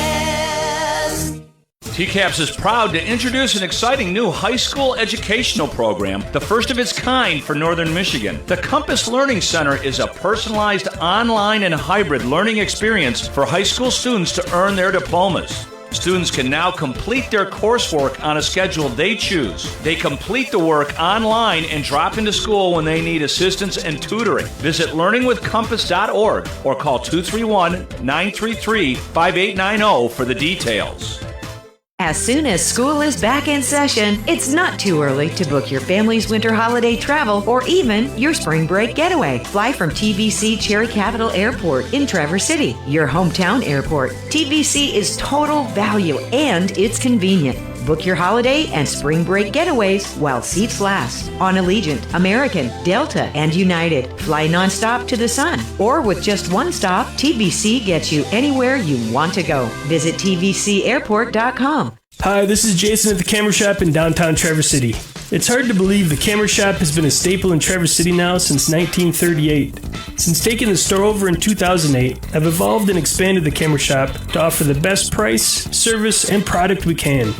TCAPS is proud to introduce an exciting new high school educational program, the first of its kind for Northern Michigan. The Compass Learning Center is a personalized online and hybrid learning experience for high school students to earn their diplomas. Students can now complete their coursework on a schedule they choose. They complete the work online and drop into school when they need assistance and tutoring. Visit learningwithcompass.org or call 231-933-5890 for the details. As soon as school is back in session, it's not too early to book your family's winter holiday travel or even your spring break getaway. Fly from TVC Cherry Capital Airport in Traverse City, your hometown airport. TVC is total value and it's convenient. Book your holiday and spring break getaways while seats last on Allegiant, American, Delta, and United. Fly nonstop to the sun. Or with just one stop, TVC gets you anywhere you want to go. Visit tvcairport.com. Hi, this is Jason at the Camera Shop in downtown Traverse City. It's hard to believe the Camera Shop has been a staple in Traverse City now since 1938. Since taking the store over in 2008, I've evolved and expanded the Camera Shop to offer the best price, service, and product we can.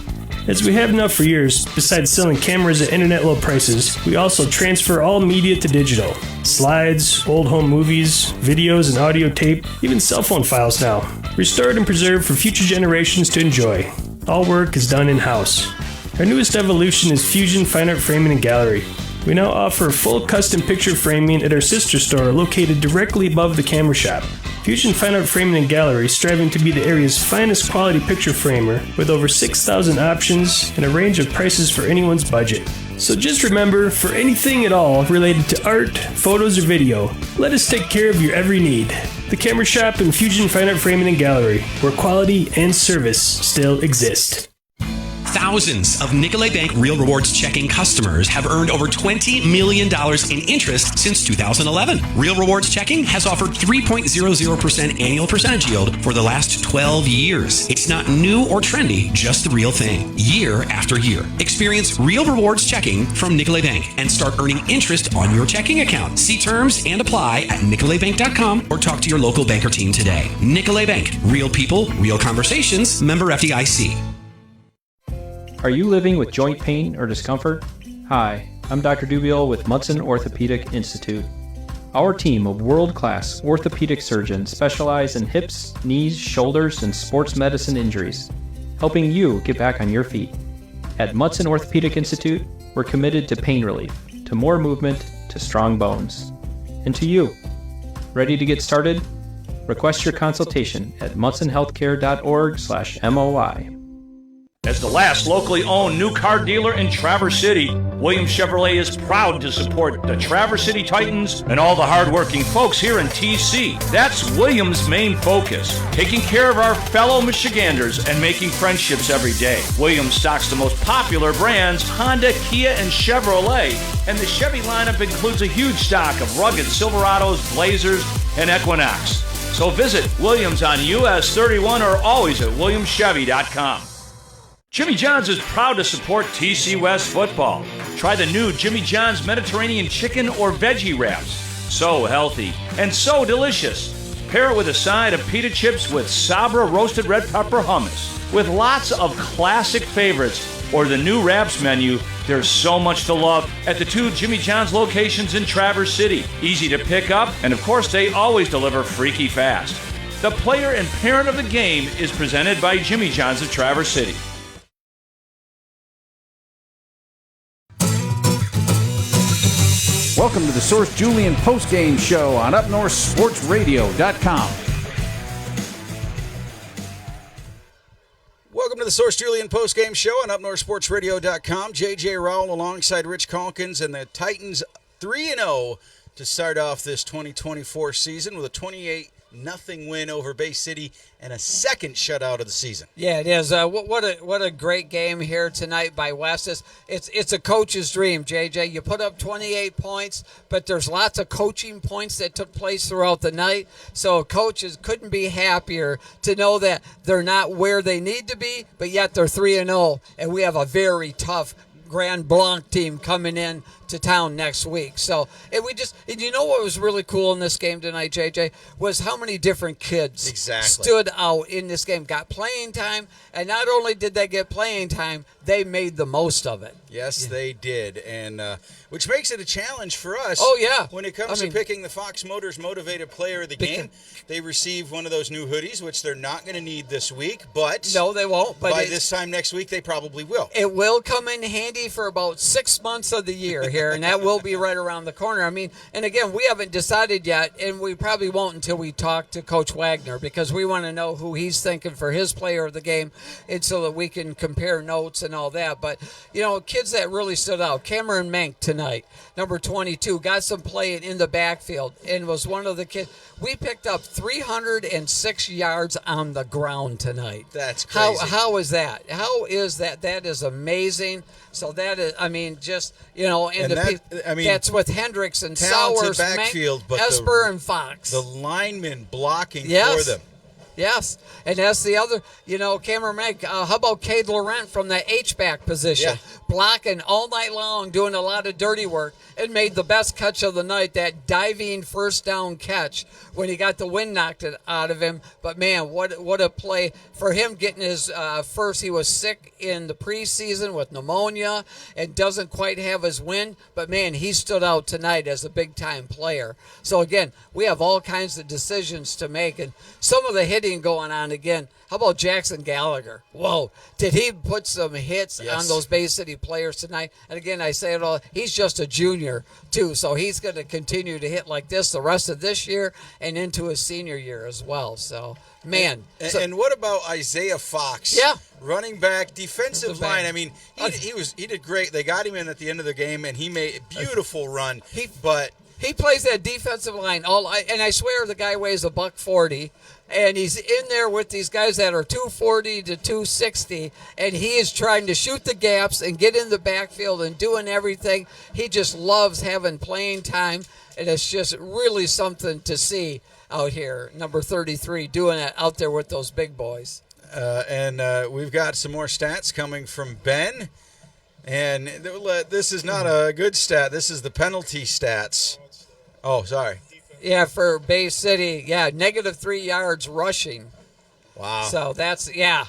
As we have now for years, besides selling cameras at internet low prices, we also transfer all media to digital. Slides, old home movies, videos and audio tape, even cell phone files now. Restored and preserved for future generations to enjoy. All work is done in-house. Our newest evolution is Fusion Fine Art Framing and Gallery. We now offer full custom picture framing at our sister store located directly above the Camera Shop. Fusion Fine Art Framing and Gallery, striving to be the area's finest quality picture framer with over 6,000 options and a range of prices for anyone's budget. So just remember, for anything at all related to art, photos, or video, let us take care of your every need. The Camera Shop and Fusion Fine Art Framing and Gallery, where quality and service still exist. Thousands of Nicolay Bank Real Rewards checking customers have earned over $20 million in interest since 2011. Real Rewards checking has offered 3.00% annual percentage yield for the last 12 years. It's not new or trendy, just the real thing, year after year. Experience Real Rewards checking from Nicolay Bank and start earning interest on your checking account. See terms and apply at nicolaybank.com or talk to your local banker team today. Nicolay Bank, real people, real conversations, member FDIC. Are you living with joint pain or discomfort? Hi, I'm Dr. Dubiel with Mudson Orthopedic Institute. Our team of world-class orthopedic surgeons specialize in hips, knees, shoulders, and sports medicine injuries, helping you get back on your feet. At Mudson Orthopedic Institute, we're committed to pain relief, to more movement, to strong bones. And to you. Ready to get started? Request your consultation at mudsonhealthcare.org/MOI. As the last locally owned new car dealer in Traverse City, Williams Chevrolet is proud to support the Traverse City Titans and all the hardworking folks here in TC. That's Williams' main focus, taking care of our fellow Michiganders and making friendships every day. Williams stocks the most popular brands, Honda, Kia, and Chevrolet, and the Chevy lineup includes a huge stock of rugged Silverados, Blazers, and Equinox. So visit Williams on US 31 or always at williamschevy.com. Jimmy John's is proud to support TC West football. Try the new Jimmy John's Mediterranean chicken or veggie wraps. So healthy and so delicious. Pair it with a side of pita chips with Sabra roasted red pepper hummus. With lots of classic favorites or the new wraps menu, there's so much to love at the 2 Jimmy John's locations in Traverse City. Easy to pick up, and of course they always deliver freaky fast. The player and parent of the game is presented by Jimmy John's of Traverse City. Welcome to the Source Julian postgame show on UpNorthSportsRadio.com. Welcome to the Source Julian postgame show on UpNorthSportsRadio.com. J.J. Rowell alongside Rich Calkins, and the Titans 3-0 to start off this 2024 season with a 28-0 win over Bay City and a second shutout of the season. Yeah, it is. What a great game here tonight by West. It's a coach's dream, JJ. You put up 28 points, but there's lots of coaching points that took place throughout the night. So coaches couldn't be happier to know that they're not where they need to be, but yet they're 3-0, and we have a very tough Grand Blanc team coming in to town next week. So, and you know what was really cool in this game tonight, JJ, was how many different kids stood out in this game, got playing time, and not only did they get playing time, they made the most of it. Yes, they did, and which makes it a challenge for us. Oh, yeah. When it comes to picking the Fox Motors Motivated Player of the Game, they receive one of those new hoodies, which they're not going to need this week, but no, they won't. But by this time next week, they probably will. It will come in handy for about 6 months of the year here, and that will be right around the corner. I mean, and again, we haven't decided yet, and we probably won't until we talk to Coach Wagner, because we want to know who he's thinking for his player of the game, and so that we can compare notes and all that. But, you know, kids that really stood out. Cameron Mank tonight, number 22, got some play in the backfield and was one of the kids. We picked up 306 yards on the ground tonight. That's crazy. How is that? How is that? That is amazing. So that is, I mean, just, you know, and that's with Hendricks and Sowers, backfield, Mank, but Esper and Fox. The linemen blocking for them. Yes, and that's the other, you know, Cameron Mank. How about Cade Laurent from the H-back position? Yeah. Blocking all night long, doing a lot of dirty work, and made the best catch of the night, that diving first down catch when he got the wind knocked out of him. But, man, what a play for him getting his first. He was sick in the preseason with pneumonia and doesn't quite have his wind. But, man, he stood out tonight as a big-time player. So, again, we have all kinds of decisions to make, and some of the hitting going on again. How about Jackson Gallagher? Whoa, did he put some hits on those Bay City players tonight? And again, I say it all, he's just a junior too, so he's going to continue to hit like this the rest of this year and into his senior year as well. So, man. And what about Isaiah Fox? Yeah. Running back, defensive line. I mean, he did great. They got him in at the end of the game, and he made a beautiful run. He plays that defensive line and I swear the guy weighs $140, and he's in there with these guys that are 240 to 260, and he is trying to shoot the gaps and get in the backfield and doing everything. He just loves having playing time, and it's just really something to see out here. Number 33 doing it out there with those big boys. And we've got some more stats coming from Ben. And this is not a good stat. This is the penalty stats. Oh, sorry. Yeah, for Bay City, -3 yards rushing. Wow. So that's, yep.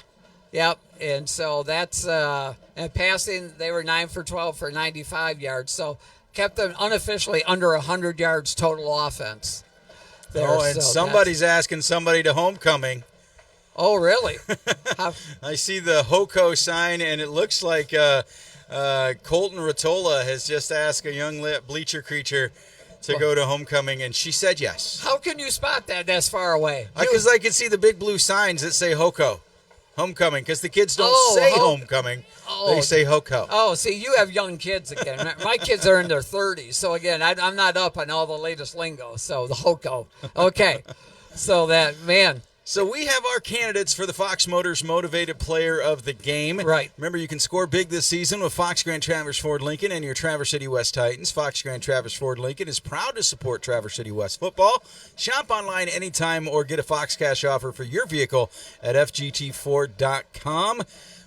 And so that's, and passing, they were 9 for 12 for 95 yards. So kept them unofficially under 100 yards total offense. And somebody's asking somebody to homecoming. Oh, really? I see the HOCO sign, and it looks like Colton Rotola has just asked a young bleacher creature to go to homecoming, and she said yes. How can you spot that that's far away? Because I can see the big blue signs that say HOCO, homecoming, because the kids don't say homecoming. They say HOCO. Oh, see, you have young kids again. My kids are in their 30s. So, again, I'm not up on all the latest lingo. So, the HOCO. Okay. So, So we have our candidates for the Fox Motors Motivated Player of the Game. Right. Remember, you can score big this season with Fox Grand Traverse Ford Lincoln and your Traverse City West Titans. Fox Grand Traverse Ford Lincoln is proud to support Traverse City West football. Shop online anytime or get a Fox Cash offer for your vehicle at FGTFord.com.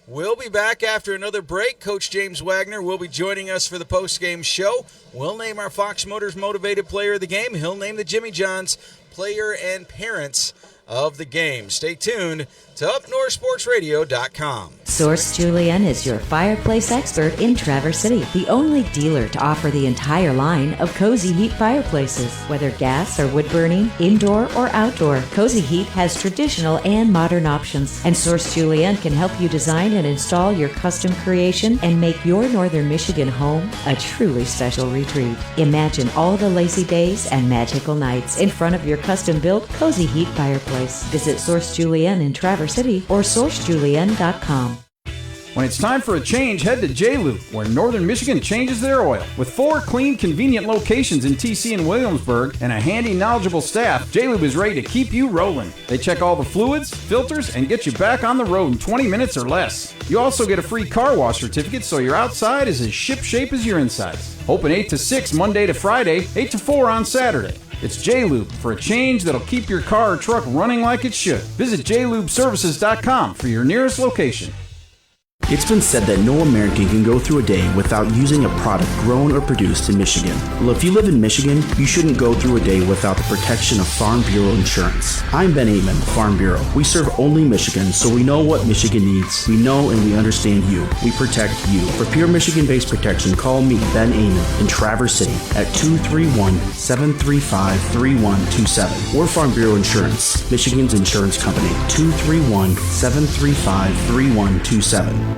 We'll be back after another break. Coach James Wagner will be joining us for the post-game show. We'll name our Fox Motors Motivated Player of the Game. He'll name the Jimmy John's player and parents of the game. Stay tuned to UpNorthSportsRadio.com. Source Julian is your fireplace expert in Traverse City, the only dealer to offer the entire line of Cozy Heat fireplaces. Whether gas or wood burning, indoor or outdoor, Cozy Heat has traditional and modern options, and Source Julian can help you design and install your custom creation and make your Northern Michigan home a truly special retreat. Imagine all the lazy days and magical nights in front of your custom-built Cozy Heat fireplace. Visit Source Julian in Traverse City or SourceJulian.com. When it's time for a change, head to J-Lube, where Northern Michigan changes their oil. With 4 clean, convenient locations in TC and Williamsburg and a handy, knowledgeable staff, J-Lube is ready to keep you rolling. They check all the fluids, filters, and get you back on the road in 20 minutes or less. You also get a free car wash certificate, so your outside is as ship-shape as your insides. Open 8 to 6 Monday to Friday, 8 to 4 on Saturday. It's J-Lube for a change that'll keep your car or truck running like it should. Visit jlubeservices.com for your nearest location. It's been said that no American can go through a day without using a product grown or produced in Michigan. Well, if you live in Michigan, you shouldn't go through a day without the protection of Farm Bureau insurance. I'm Ben Amon, Farm Bureau. We serve only Michigan, so we know what Michigan needs. We know and we understand you. We protect you. For pure Michigan-based protection, call me, Ben Amon, in Traverse City at 231-735-3127. Or Farm Bureau Insurance, Michigan's insurance company, 231-735-3127.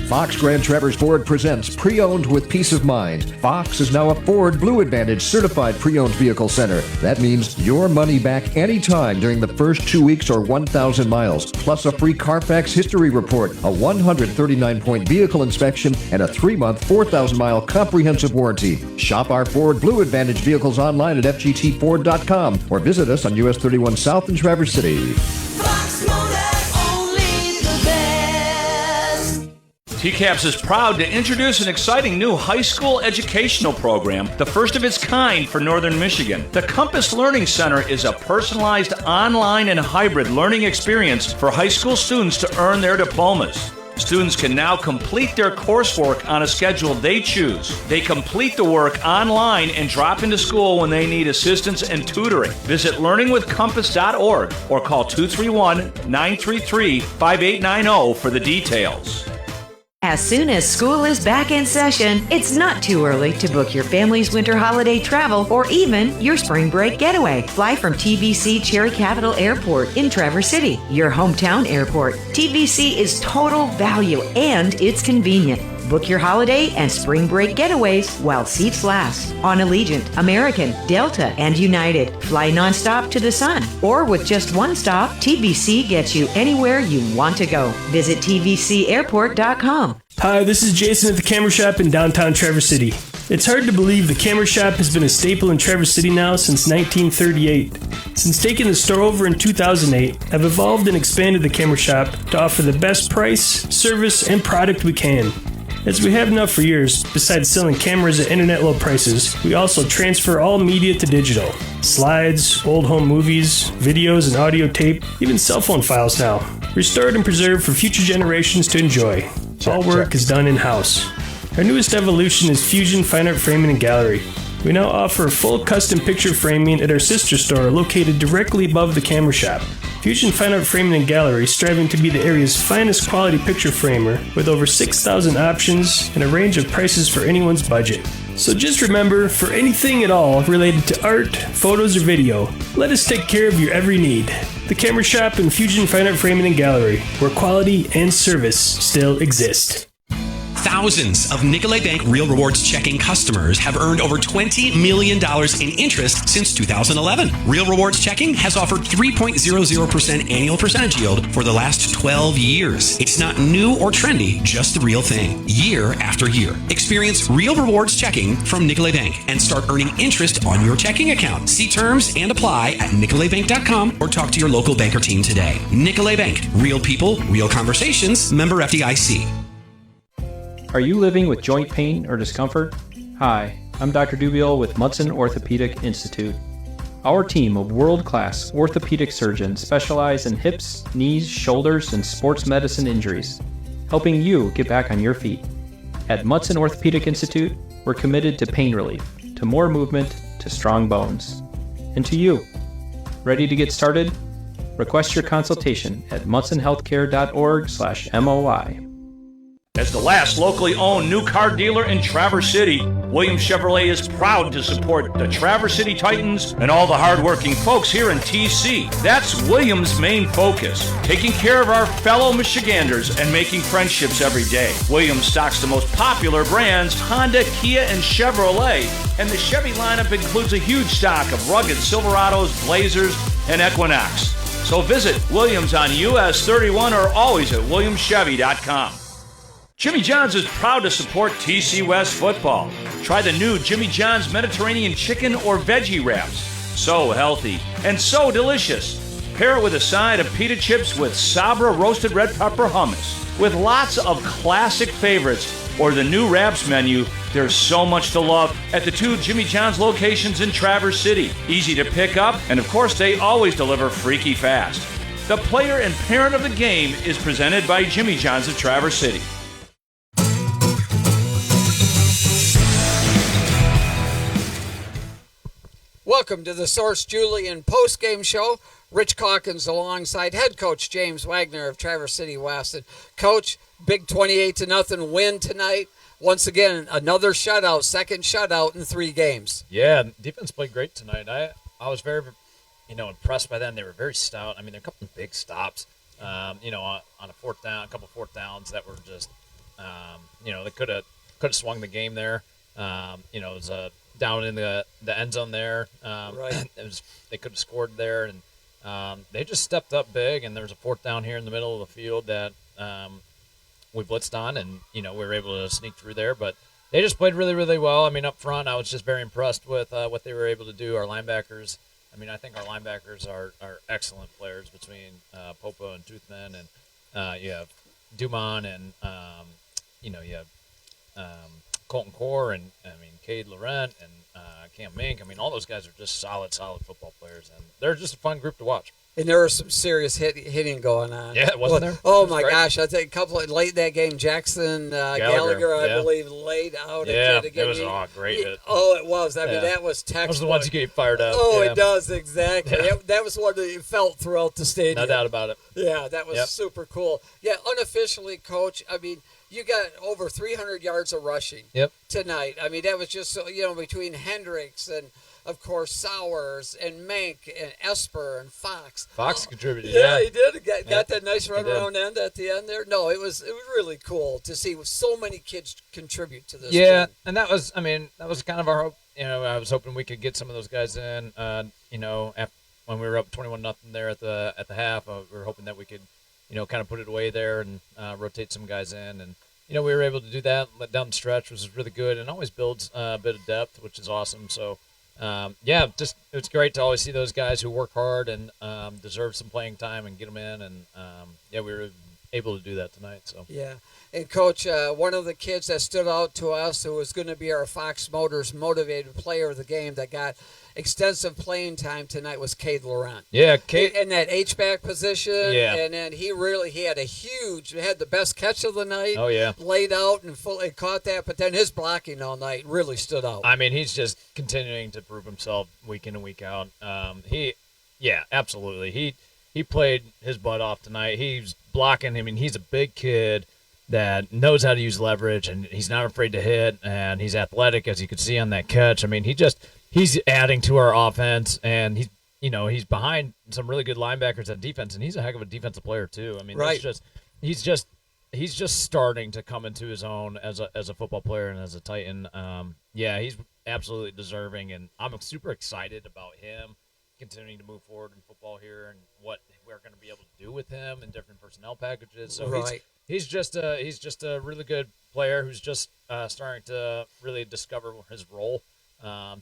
Fox Grand Traverse Ford presents Pre-Owned with Peace of Mind. Fox is now a Ford Blue Advantage certified pre-owned vehicle center. That means your money back anytime during the first 2 weeks or 1,000 miles, plus a free Carfax history report, a 139-point vehicle inspection, and a 3-month, 4,000-mile comprehensive warranty. Shop our Ford Blue Advantage vehicles online at FGTFord.com or visit us on US 31 South in Traverse City. TCAPS is proud to introduce an exciting new high school educational program, the first of its kind for Northern Michigan. The Compass Learning Center is a personalized online and hybrid learning experience for high school students to earn their diplomas. Students can now complete their coursework on a schedule they choose. They complete the work online and drop into school when they need assistance and tutoring. Visit learningwithcompass.org or call 231-933-5890 for the details. As soon as school is back in session, it's not too early to book your family's winter holiday travel or even your spring break getaway. Fly from TVC Cherry Capital Airport in Traverse City, your hometown airport. TVC is total value and it's convenient. Book your holiday and spring break getaways while seats last on Allegiant, American, Delta, and United. Fly nonstop to the sun. Or with just one stop, TVC gets you anywhere you want to go. Visit tvcairport.com. Hi, this is Jason at the Camera Shop in downtown Traverse City. It's hard to believe the Camera Shop has been a staple in Traverse City now since 1938. Since taking the store over in 2008, I've evolved and expanded the Camera Shop to offer the best price, service, and product we can. As we have now for years, besides selling cameras at internet low prices, we also transfer all media to digital. Slides, old home movies, videos and audio tape, even cell phone files now. Restored and preserved for future generations to enjoy. All work is done in-house. Our newest evolution is Fusion Fine Art Framing and Gallery. We now offer full custom picture framing at our sister store located directly above the Camera Shop. Fusion Fine Art Framing and Gallery, striving to be the area's finest quality picture framer with over 6,000 options and a range of prices for anyone's budget. So just remember, for anything at all related to art, photos, or video, let us take care of your every need. The Camera Shop and Fusion Fine Art Framing and Gallery, where quality and service still exist. Thousands of Nicolet Bank Real Rewards checking customers have earned over $20 million in interest since 2011. Real Rewards checking has offered 3.00% annual percentage yield for the last 12 years. It's not new or trendy, just the real thing, year after year. Experience Real Rewards checking from Nicolet Bank and start earning interest on your checking account. See terms and apply at nicoletbank.com or talk to your local banker team today. Nicolet Bank, real people, real conversations, member FDIC. Are you living with joint pain or discomfort? Hi, I'm Dr. Dubiel with Mudson Orthopedic Institute. Our team of world-class orthopedic surgeons specialize in hips, knees, shoulders, and sports medicine injuries, helping you get back on your feet. At Mudson Orthopedic Institute, we're committed to pain relief, to more movement, to strong bones. And to you. Ready to get started? Request your consultation at mudsonhealthcare.org/MOI. As the last locally owned new car dealer in Traverse City, Williams Chevrolet is proud to support the Traverse City Titans and all the hardworking folks here in TC. That's Williams' main focus, taking care of our fellow Michiganders and making friendships every day. Williams stocks the most popular brands, Honda, Kia, and Chevrolet, and the Chevy lineup includes a huge stock of rugged Silverados, Blazers, and Equinox. So visit Williams on US 31 or always at williamschevy.com. Jimmy John's is proud to support TC West football. Try the new Jimmy John's Mediterranean chicken or veggie wraps. So healthy and so delicious. Pair it with a side of pita chips with Sabra roasted red pepper hummus. With lots of classic favorites or the new wraps menu, there's so much to love at the 2 Jimmy John's locations in Traverse City. Easy to pick up, and of course they always deliver freaky fast. The player and parent of the game is presented by Jimmy John's of Traverse City. Welcome to the Source Julian post-game show. Rich Calkins alongside head coach James Wagner of Traverse City West. And Coach, big 28-0 win tonight. Once again, another shutout, second shutout in 3 games. Yeah, defense played great tonight. I was very, impressed by them. They were very stout. I mean, there were a couple of big stops, on a fourth down, a couple of fourth downs that were just, they could have swung the game there. It was down in the end zone there. Right. They could have scored there, and they just stepped up big. And there was a fourth down here in the middle of the field that we blitzed on, and we were able to sneak through there. But they just played really, really well. I mean, up front, I was just very impressed with what they were able to do. Our linebackers. I mean, I think our linebackers are excellent players between Popo and Toothman, and you have Dumont, and you have Colton Core, and Cade Laurent, and Cam Mink. I mean, all those guys are just solid football players, and they're just a fun group to watch. And there was some serious hitting going on. Yeah, wasn't there? Oh, my gosh. I think a couple of late that game, Jackson Gallagher, I believe, laid out. Yeah, it was a great hit. Oh, it was. I mean, that was textbook. Those are the ones you get fired up. Oh, it does, exactly. Yeah. That was what you felt throughout the stadium. No doubt about it. Yeah, that was super cool. Yeah, unofficially, Coach, I mean, you got over 300 yards of rushing tonight. I mean, that was just, between Hendricks and, of course, Sowers and Mank and Esper and Fox. Fox contributed, yeah. He did. Got that nice run around end at the end there. No, it was really cool to see so many kids contribute to this. Yeah, game. and that was kind of our hope. I was hoping we could get some of those guys in. When we were up 21-0 there at the half, we were hoping that we could, kind of put it away there and rotate some guys in. And, we were able to do that down the stretch, which was really good, and always builds a bit of depth, which is awesome. So, it's great to always see those guys who work hard and deserve some playing time and get them in. And, we were able to do that tonight. So yeah. And, Coach, one of the kids that stood out to us who was going to be our Fox Motors motivated player of the game that got extensive playing time tonight was Cade Laurent. Yeah, Cade. In that H-back position. Yeah. And then he had had the best catch of the night. Oh, yeah. Laid out and fully caught that. But then his blocking all night really stood out. I mean, he's just continuing to prove himself week in and week out. Absolutely. He played his butt off tonight. He's blocking. I mean, he's a big kid that knows how to use leverage, and he's not afraid to hit, and he's athletic, as you could see on that catch. I mean, he's adding to our offense, and he's behind some really good linebackers on defense, and he's a heck of a defensive player too. I mean, right. he's just he's just starting to come into his own as a football player and as a Titan. Yeah, he's absolutely deserving, and I'm super excited about him continuing to move forward in football here and what we're going to be able to do with him in different personnel packages. So he's just a really good player who's just starting to really discover his role.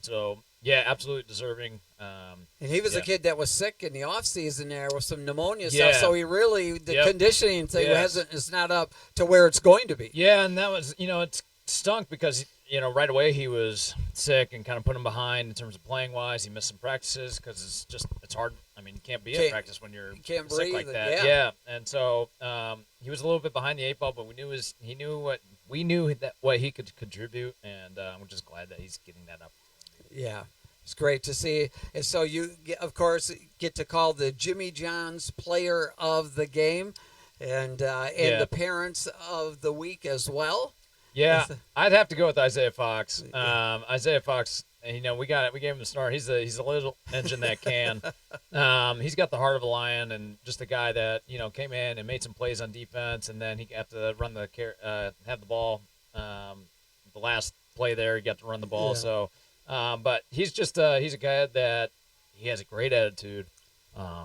So yeah, absolutely deserving. And he was a kid that was sick in the off season there with some pneumonia Yeah. stuff. So he really the conditioning thing is not up to where it's going to be. Yeah, and that was it stunk because right away he was sick and kind of put him behind in terms of playing wise. He missed some practices because it's hard. I mean, you can't be at practice when you're can't sick breathe like that. and- Yeah, and so he was a little bit behind the eight ball, but we knew what he could contribute, and we're just glad that he's getting that up. Yeah, it's great to see. And so you, of course, get to call the Jimmy John's Player of the Game, and the Parents of the Week as well. Yeah, I'd have to go with Isaiah Fox. Isaiah Fox, we gave him the start. He's a little engine that can. He's got the heart of a lion, and just a guy that came in and made some plays on defense, and then he got to run have the ball. The last play there, he got to run the ball. Yeah. So, but he's just he's a guy that he has a great attitude.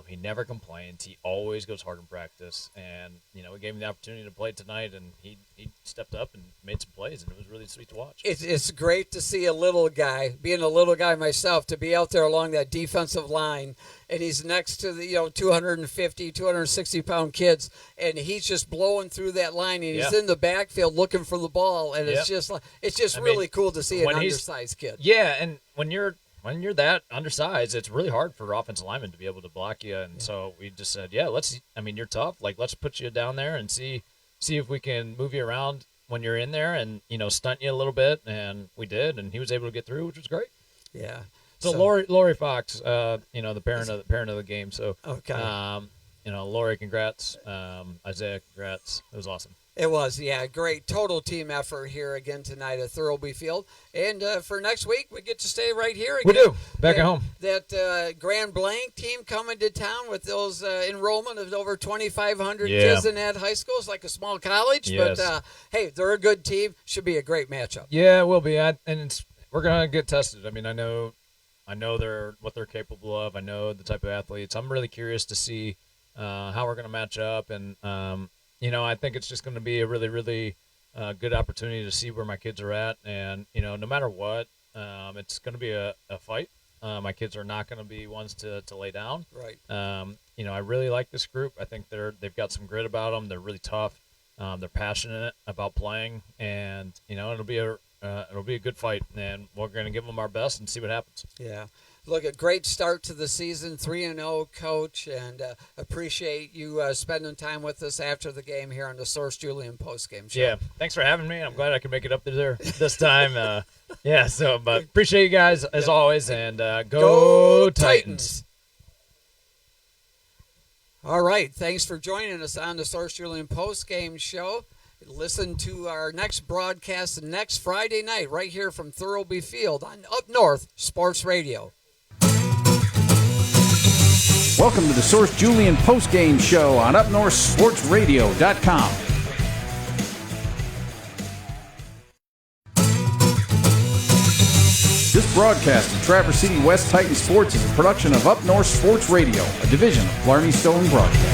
He never complains. He always goes hard in practice, and we gave him the opportunity to play tonight, and he stepped up and made some plays, and it was really sweet to watch. It's great to see a little guy, being a little guy myself, to be out there along that defensive line, and he's next to the 250, 260-pound kids, and he's just blowing through that line, and he's in the backfield looking for the ball, and it's just really cool to see an undersized kid. Yeah, and when you're that undersized, it's really hard for offensive linemen to be able to block you. And so we just said, you're tough. Like, let's put you down there and see if we can move you around when you're in there and, stunt you a little bit. And we did, and he was able to get through, which was great. Yeah. So Lori Fox, the parent of the game. So, okay. Lori, congrats. Isaiah, congrats. It was awesome. It was, great total team effort here again tonight at Thurlby Field. And for next week, we get to stay right here again. We do, back at home. That Grand Blanc team coming to town with those enrollment of over 2,500 kids in that high school. It's like a small college, but hey, they're a good team. Should be a great matchup. Yeah, it will be. We're going to get tested. I mean, I know what they're capable of. I know the type of athletes. I'm really curious to see how we're going to match up, and I think it's just going to be a really, really good opportunity to see where my kids are at. And, no matter what, it's going to be a fight. My kids are not going to be ones to lay down. Right. I really like this group. I think they've got some grit about them. They're really tough. They're passionate about playing. And, it'll be a good fight. And we're going to give them our best and see what happens. Yeah. Look, a great start to the season, 3-0, Coach, and appreciate you spending time with us after the game here on the Source Julian postgame show. Yeah, thanks for having me. I'm glad I could make it up there this time. But appreciate you guys as always, and go Titans. All right, thanks for joining us on the Source Julian postgame show. Listen to our next broadcast next Friday night right here from Thurlby Field on Up North Sports Radio. Welcome to the Source Julian postgame show on UpNorthSportsRadio.com. This broadcast of Traverse City West Titan Sports is a production of Up North Sports Radio, a division of Blarney Stone Broadcast.